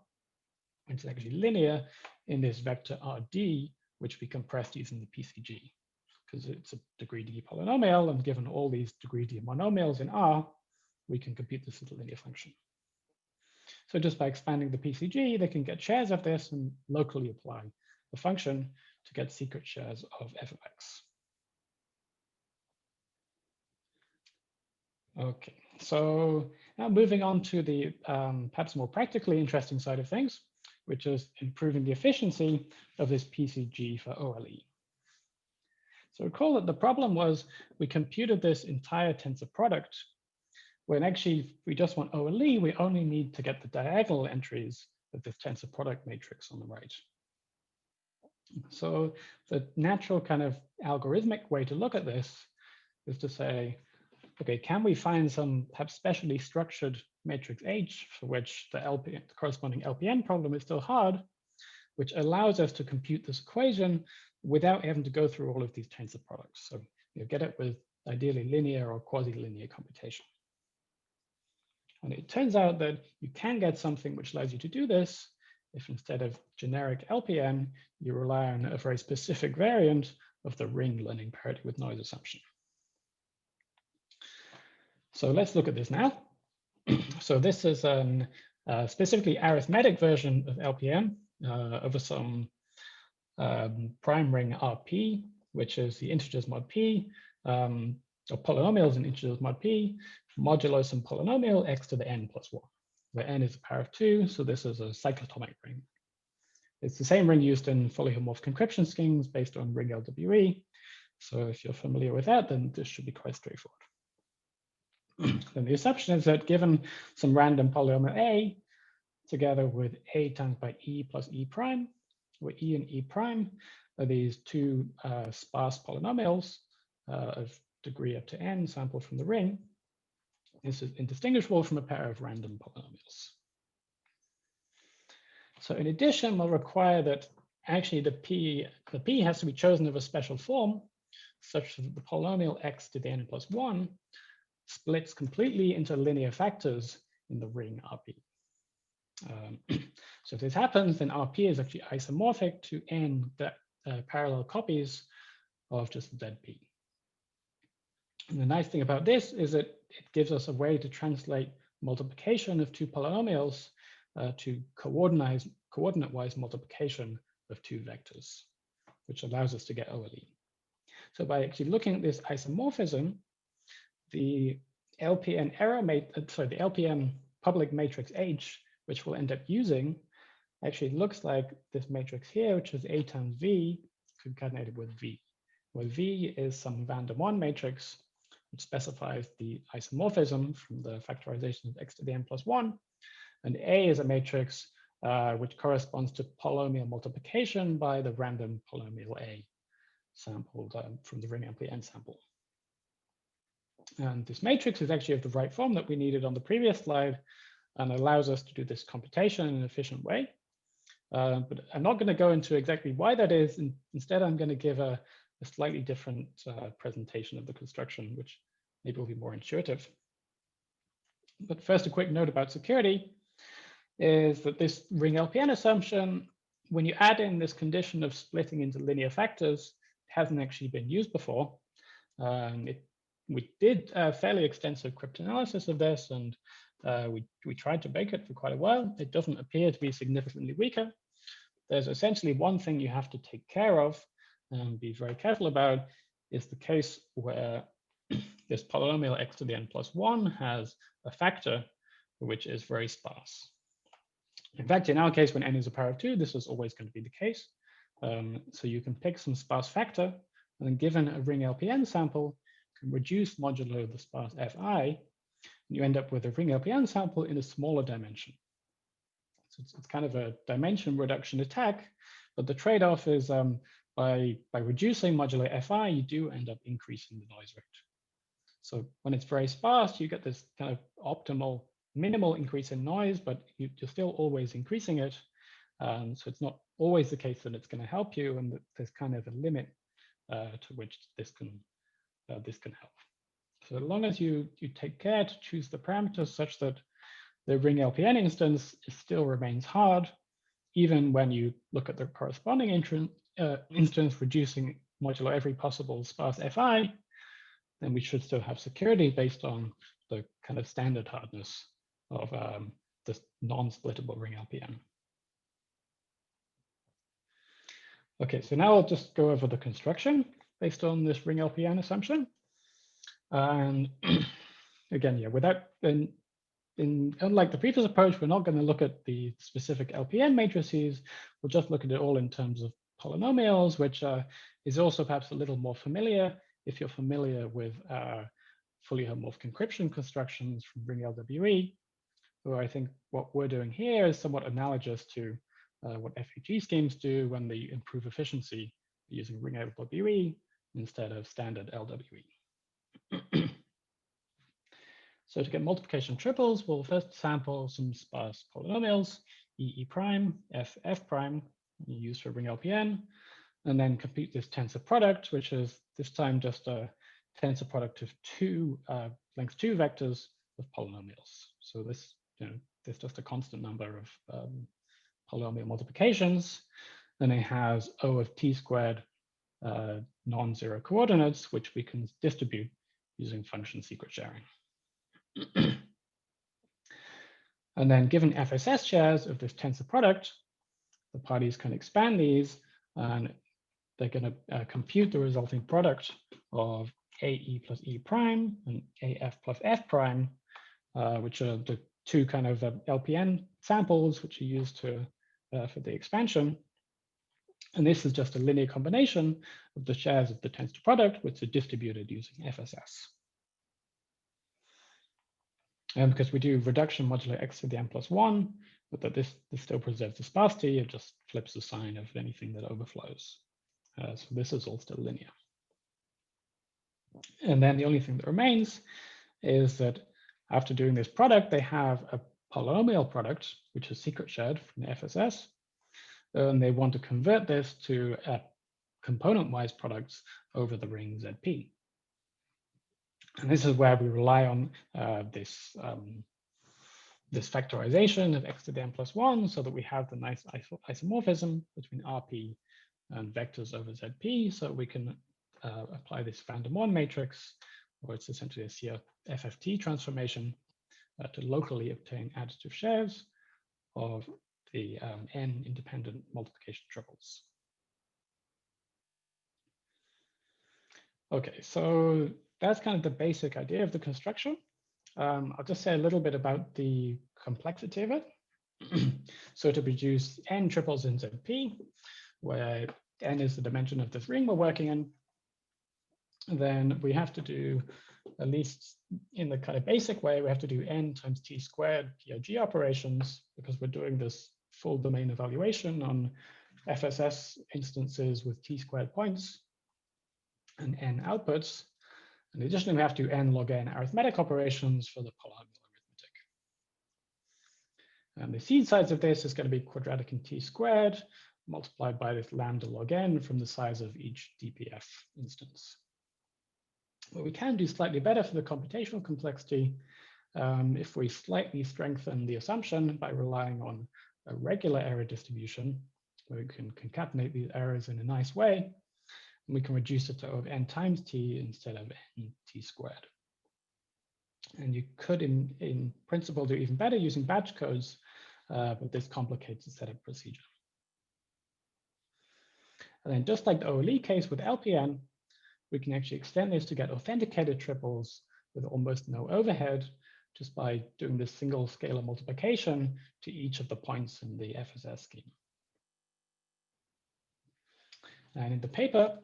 A: which is actually linear in this vector RD, which we compressed using the PCG, because it's a degree D polynomial, and given all these degree D monomials in R, we can compute this as a linear function. So just by expanding the PCG, they can get shares of this and locally apply the function to get secret shares of f of x. Okay, so now moving on to the perhaps more practically interesting side of things, which is improving the efficiency of this PCG for OLE. So recall that the problem was we computed this entire tensor product, when actually if we just want OLE, we only need to get the diagonal entries of this tensor product matrix on the right. So the natural kind of algorithmic way to look at this is to say, okay, can we find some perhaps specially structured matrix H for which the corresponding LPN problem is still hard, which allows us to compute this equation without having to go through all of these tensor products. So you get it with ideally linear or quasi-linear computation. And it turns out that you can get something which allows you to do this if instead of generic LPN, you rely on a very specific variant of the ring learning parity with noise assumption. So let's look at this now. So this is a specifically arithmetic version of LPN over some prime ring RP, which is the integers mod P, or polynomials in integers mod P, modulo some polynomial x to the n plus 1, where n is a power of 2, so this is a cyclotomic ring. It's the same ring used in fully homomorphic encryption schemes based on ring LWE. So if you're familiar with that, then this should be quite straightforward. Then the assumption is that given some random polynomial A, together with A times by E plus E prime, where E and E prime are these two sparse polynomials of degree up to n sampled from the ring, this is indistinguishable from a pair of random polynomials. So in addition, we'll require that actually the P has to be chosen of a special form such that the polynomial x to the n plus 1 splits completely into linear factors in the ring RP. So if this happens, then RP is actually isomorphic to n parallel copies of just ZP. And the nice thing about this is that it gives us a way to translate multiplication of two polynomials to coordinate-wise multiplication of two vectors, which allows us to get OLE. So by actually looking at this isomorphism, the LPN the LPN public matrix H, which we'll end up using, actually looks like this matrix here, which is A times V concatenated with V, where V is some van der Waals matrix, which specifies the isomorphism from the factorization of x to the n plus 1. And A is a matrix which corresponds to polynomial multiplication by the random polynomial A sampled from the ring LPN sample. And this matrix is actually of the right form that we needed on the previous slide and allows us to do this computation in an efficient way. But I'm not going to go into exactly why that is. Instead, I'm going to give a slightly different presentation of the construction, which maybe will be more intuitive. But first, a quick note about security is that this ring LPN assumption, when you add in this condition of splitting into linear factors, it hasn't actually been used before. We did a fairly extensive cryptanalysis of this, and we tried to bake it for quite a while. It doesn't appear to be significantly weaker. There's essentially one thing you have to take care of and be very careful about is the case where this polynomial x to the n plus 1 has a factor which is very sparse. In fact, in our case, when n is a power of 2, this is always going to be the case. So you can pick some sparse factor, and then given a ring LPN sample, you can reduce modulo the sparse fi, and you end up with a ring LPN sample in a smaller dimension. So it's kind of a dimension reduction attack, but the trade-off is by reducing modulo fi, you do end up increasing the noise rate. So when it's very sparse, you get this kind of optimal minimal increase in noise, but you're still always increasing it. So it's not always the case that it's going to help you, and there's kind of a limit to which this can help. So as long as you take care to choose the parameters such that the ring LPN instance still remains hard, even when you look at the corresponding instance reducing modulo every possible sparse fi, then we should still have security based on the kind of standard hardness of this non-splittable ring LPN. Okay, so now I'll just go over the construction based on this ring LPN assumption. And again, yeah, without unlike the previous approach, we're not going to look at the specific LPN matrices. We'll just look at it all in terms of polynomials, which is also perhaps a little more familiar if you're familiar with fully homomorphic encryption constructions from Ring LWE. So I think what we're doing here is somewhat analogous to what FEG schemes do when they improve efficiency using Ring LWE instead of standard LWE. So to get multiplication triples, we'll first sample some sparse polynomials, EE prime, FF prime, used for Ring LPN, and then compute this tensor product, which is this time just a tensor product of two length 2 vectors of polynomials. So this, there's just a constant number of polynomial multiplications. Then it has O of t squared non-zero coordinates, which we can distribute using function secret sharing. And then given FSS shares of this tensor product, the parties can expand these and they're going to compute the resulting product of AE plus E prime and AF plus F prime, which are the two kind of LPN samples which are used to for the expansion. And this is just a linear combination of the shares of the tensor product, which are distributed using FSS. And because we do reduction modulo x to the n plus 1, but that this still preserves the sparsity, it just flips the sign of anything that overflows. So this is all still linear. And then the only thing that remains is that after doing this product, they have a polynomial product, which is secret shared from the FSS. And they want to convert this to a component-wise products over the ring ZP. And this is where we rely on this factorization of x to the n plus 1 so that we have the nice isomorphism between RP and vectors over ZP. So we can apply this van der Moorn matrix, or it's essentially a FFT transformation to locally obtain additive shares of the n independent multiplication triples. Okay, so that's kind of the basic idea of the construction. I'll just say a little bit about the complexity of it. So to produce n triples in ZP, where n is the dimension of this ring we're working in, then we have to do, at least in the kind of basic way, we have to do n times t squared POG operations, because we're doing this full domain evaluation on FSS instances with t squared points and n outputs. And additionally, we have to do n log n arithmetic operations for the polynomial arithmetic. And the seed size of this is going to be quadratic in t squared multiplied by this lambda log n from the size of each DPF instance. But we can do slightly better for the computational complexity if we slightly strengthen the assumption by relying on a regular error distribution, where we can concatenate these errors in a nice way. And we can reduce it to O of n times t instead of n t squared. And you could, in principle, do even better using batch codes, but this complicates the setup procedure. And then just like the OLE case with LPN, we can actually extend this to get authenticated triples with almost no overhead, just by doing this single scalar multiplication to each of the points in the FSS scheme. And in the paper,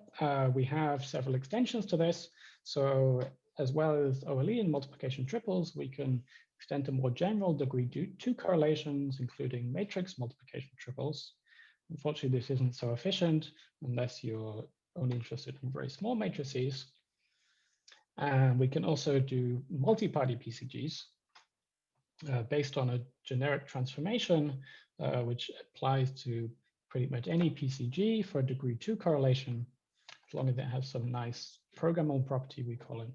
A: we have several extensions to this. So as well as OLE and multiplication triples, we can extend to more general degree 2 correlations, including matrix multiplication triples. Unfortunately, this isn't so efficient unless you're only interested in very small matrices. And we can also do multi-party PCGs based on a generic transformation, which applies to pretty much any PCG for a degree 2 correlation, as long as it has some nice programmable property, we call it.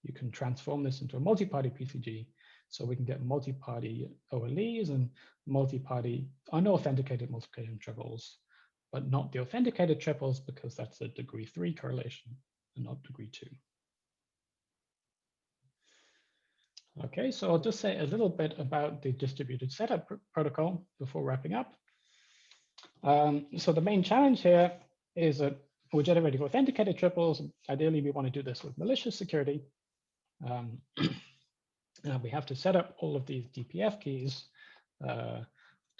A: You can transform this into a multi-party PCG, so we can get multi-party OLEs and multi-party unauthenticated multiplication triples, but not the authenticated triples, because that's a degree 3 correlation and not degree 2. Okay, so I'll just say a little bit about the distributed setup protocol before wrapping up. So the main challenge here is that we're generating authenticated triples. Ideally, we want to do this with malicious security. we have to set up all of these DPF keys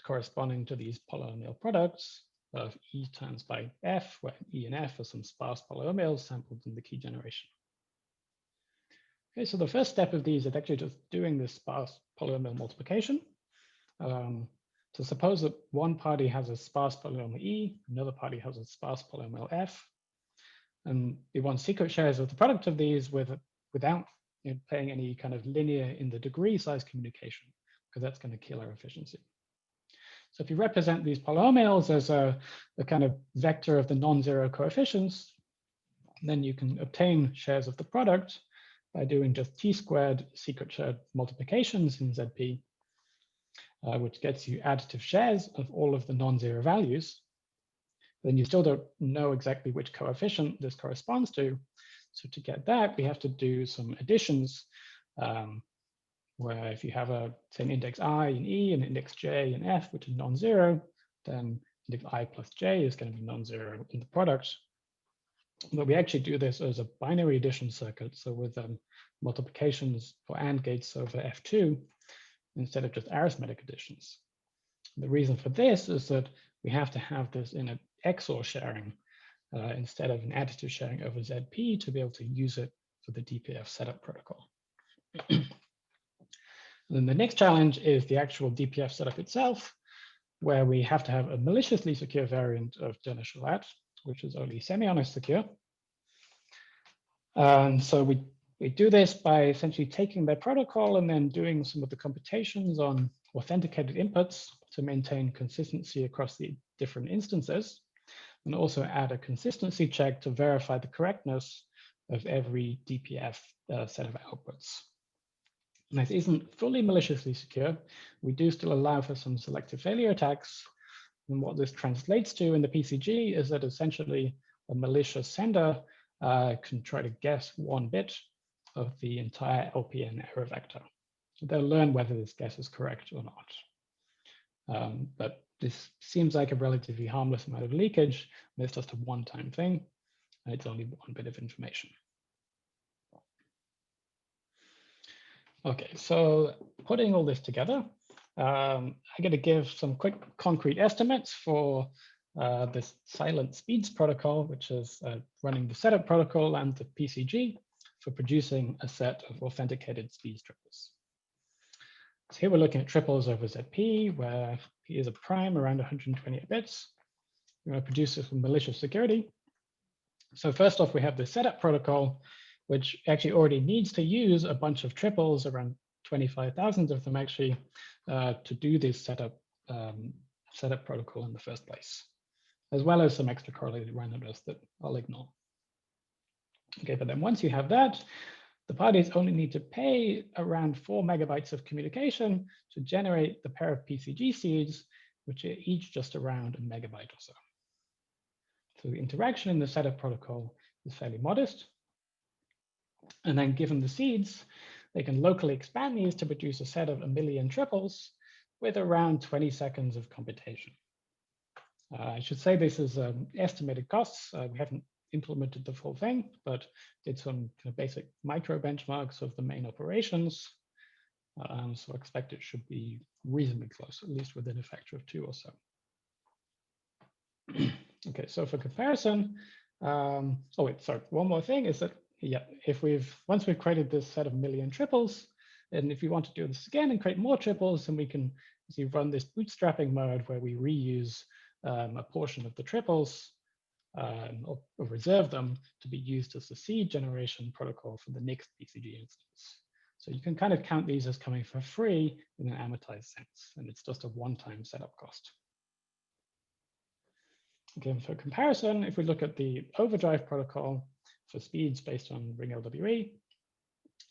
A: corresponding to these polynomial products of E times by F, where E and F are some sparse polynomials sampled in the key generation. Okay, so the first step of these is actually just doing this sparse polynomial multiplication. So suppose that one party has a sparse polynomial E, another party has a sparse polynomial F, and we want secret shares of the product of these without playing any kind of linear in the degree size communication, because that's going to kill our efficiency. So if you represent these polynomials as a kind of vector of the non-zero coefficients, then you can obtain shares of the product by doing just t-squared secret shared multiplications in ZP, which gets you additive shares of all of the non-zero values. Then you still don't know exactly which coefficient this corresponds to. So to get that, we have to do some additions, where if you have say an index I in E and index J in F, which is non-zero, then index I plus J is going to be non-zero in the product. But we actually do this as a binary addition circuit, so with multiplications for AND gates over F2 instead of just arithmetic additions. The reason for this is that we have to have this in an XOR sharing instead of an additive sharing over ZP to be able to use it for the DPF setup protocol. Then the next challenge is the actual DPF setup itself, where we have to have a maliciously secure variant of Jonas-Shalat, which is only semi-honest secure. So we do this by essentially taking their protocol and then doing some of the computations on authenticated inputs to maintain consistency across the different instances, and also add a consistency check to verify the correctness of every DPF set of outputs. And this isn't fully maliciously secure. We do still allow for some selective failure attacks. And what this translates to in the PCG is that essentially a malicious sender can try to guess one bit of the entire LPN error vector. So they'll learn whether this guess is correct or not. But this seems like a relatively harmless amount of leakage. And it's just a one-time thing, and it's only one bit of information. Okay, so putting all this together, I'm going to give some quick concrete estimates for this silent speeds protocol, which is running the setup protocol and the PCG for producing a set of authenticated speeds triples. So here we're looking at triples over ZP, where P is a prime around 128 bits. We're going to produce this with malicious security. So first off, we have the setup protocol, which actually already needs to use a bunch of triples, around 25,000 of them actually, to do this setup protocol in the first place, as well as some extra correlated randomness that I'll ignore. Okay, but then once you have that, the parties only need to pay around 4 megabytes of communication to generate the pair of PCG seeds, which are each just around a megabyte or so. So the interaction in the setup protocol is fairly modest. And then given the seeds, they can locally expand these to produce a set of 1 million triples with around 20 seconds of computation. I should say this is estimated costs. We haven't implemented the full thing, but did some kind of basic micro benchmarks of the main operations. So I expect it should be reasonably close, at least within a factor of 2 or so. Okay, so for comparison, oh wait, sorry, one more thing is that, yeah, once we've created this set of 1 million triples, and if we want to do this again and create more triples, then we can run this bootstrapping mode where we reuse a portion of the triples or reserve them to be used as the seed generation protocol for the next PCG instance. So you can kind of count these as coming for free in an amortized sense, and it's just a one-time setup cost. Okay, for comparison, if we look at the overdrive protocol for speeds based on ring LWE,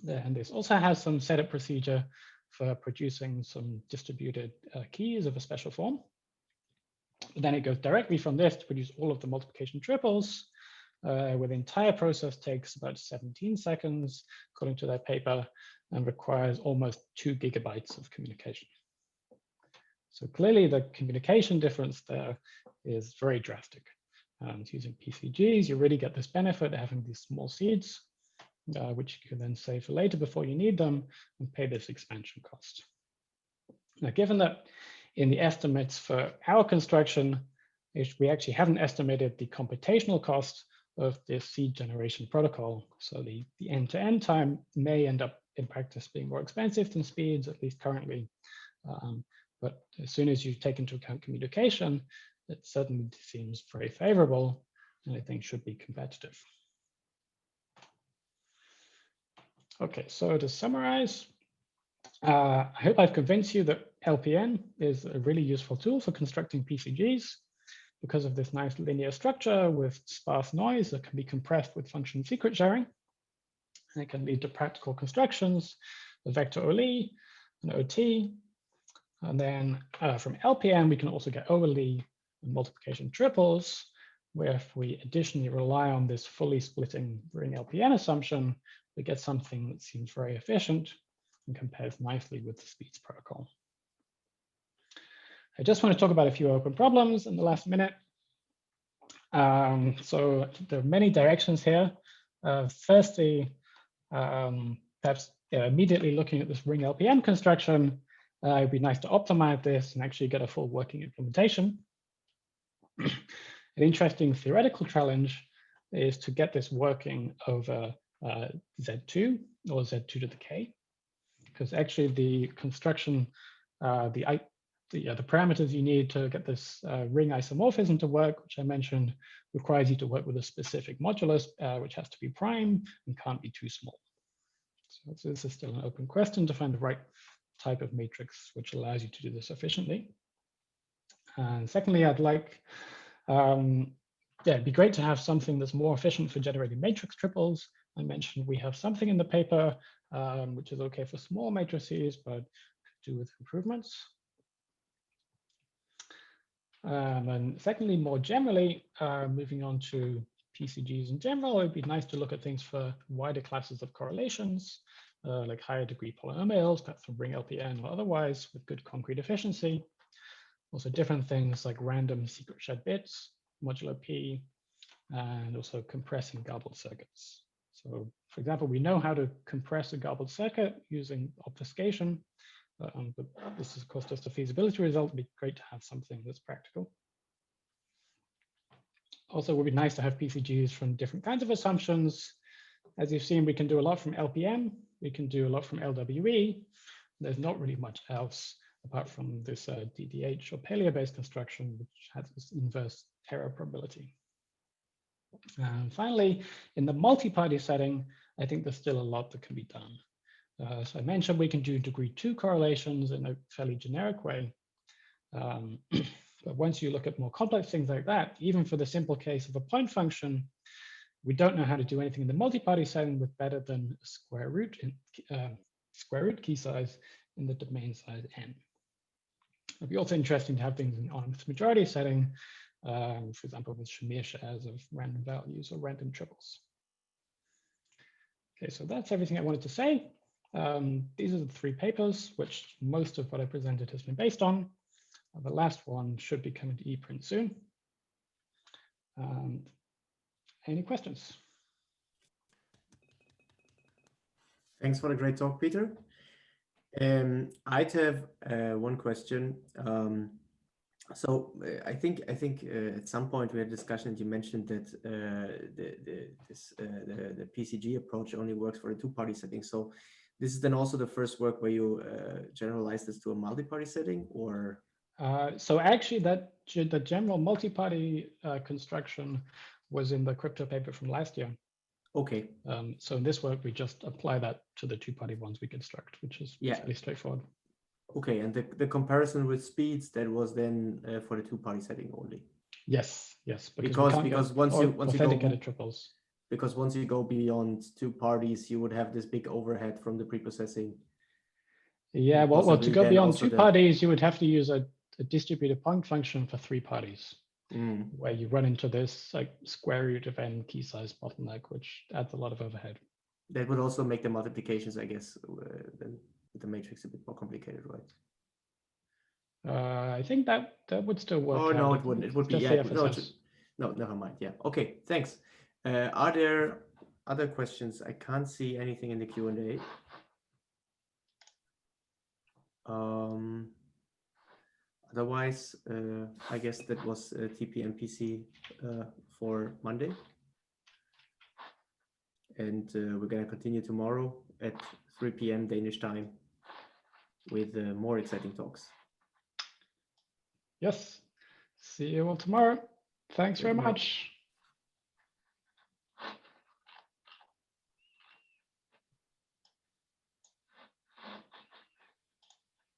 A: then this also has some setup procedure for producing some distributed keys of a special form. But then it goes directly from this to produce all of the multiplication triples, where the entire process takes about 17 seconds, according to their paper, and requires almost 2 gigabytes of communication. So clearly the communication difference there is very drastic. Using PCGs, you really get this benefit of having these small seeds. which you can then save for later before you need them and pay this expansion cost. Now, given that in the estimates for our construction, we actually haven't estimated the computational cost of this seed generation protocol. So the end-to-end time may end up in practice being more expensive than speeds, at least currently. But as soon as you take into account communication, it certainly seems very favorable and I think should be competitive. Okay, so to summarize, I hope I've convinced you that LPN is a really useful tool for constructing PCGs because of this nice linear structure with sparse noise that can be compressed with function secret sharing. And it can lead to practical constructions, the vector OLE and OT. And then from LPN, we can also get overlay and multiplication triples, where if we additionally rely on this fully splitting ring LPN assumption, we get something that seems very efficient and compares nicely with the speeds protocol. I just want to talk about a few open problems in the last minute. So there are many directions here. Firstly, perhaps immediately looking at this ring LPN construction, it'd be nice to optimize this and actually get a full working implementation. An interesting theoretical challenge is to get this working over Z2 or Z2 to the K, because actually the construction, the parameters you need to get this ring isomorphism to work, which I mentioned, requires you to work with a specific modulus, which has to be prime and can't be too small. So this is still an open question to find the right type of matrix which allows you to do this efficiently. And secondly, I'd like, it'd be great to have something that's more efficient for generating matrix triples. I mentioned we have something in the paper which is okay for small matrices, but could do with improvements. And secondly, more generally, moving on to PCGs in general, it'd be nice to look at things for wider classes of correlations, like higher degree polynomials, perhaps from ring LPN or otherwise, with good concrete efficiency. Also different things like random secret shared bits, modulo P, and also compressing garbled circuits. So for example, we know how to compress a garbled circuit using obfuscation, but this is of course just a feasibility result. It'd be great to have something that's practical. Also, it would be nice to have PCGs from different kinds of assumptions. As you've seen, we can do a lot from LPM. We can do a lot from LWE. There's not really much else apart from this DDH or paleo-based construction, which has this inverse error probability. And finally, in the multi-party setting, I think there's still a lot that can be done. So I mentioned we can do degree 2 correlations in a fairly generic way. But once you look at more complex things like that, even for the simple case of a point function, we don't know how to do anything in the multi-party setting with better than a square root key size in the domain size n. It'd be also interesting to have things in honest majority setting, for example, with Shamir shares of random values or random triples. Okay, so that's everything I wanted to say. These are the 3 papers, which most of what I presented has been based on. The last one should be coming to ePrint soon. Any questions?
E: Thanks for the great talk, Peter. I'd have one question. I think at some point we had a discussion and you mentioned that the PCG approach only works for a 2-party setting. So this is then also the first work where you generalize this to a multi-party setting, or?
A: So actually the general multi-party construction was in the crypto paper from last year.
E: Okay.
A: So in this work, we just apply that to the 2-party ones we construct, which is fairly straightforward.
E: Okay, and the comparison with speeds, that was then for the 2-party setting only? Yes, because once you go
A: triples.
E: Because once you go beyond 2 parties, you would have this big overhead from the preprocessing.
A: Yeah, well, to go beyond 2 parties, you would have to use a distributed point function for 3 parties, where you run into this like square root of n key size bottleneck, which adds a lot of overhead.
E: That would also make the multiplications, I guess, then the matrix a bit more complicated, right?
A: I think that would still work.
E: Oh, no, it wouldn't. It would be, no, never mind. Yeah. Okay, thanks. Are there other questions? I can't see anything in the Q&A. Otherwise, I guess that was TPMPC for Monday. And we're going to continue tomorrow at 3 p.m. Danish time with more exciting talks.
A: Yes. See you all tomorrow. Thanks very
E: Tomorrow.
A: much.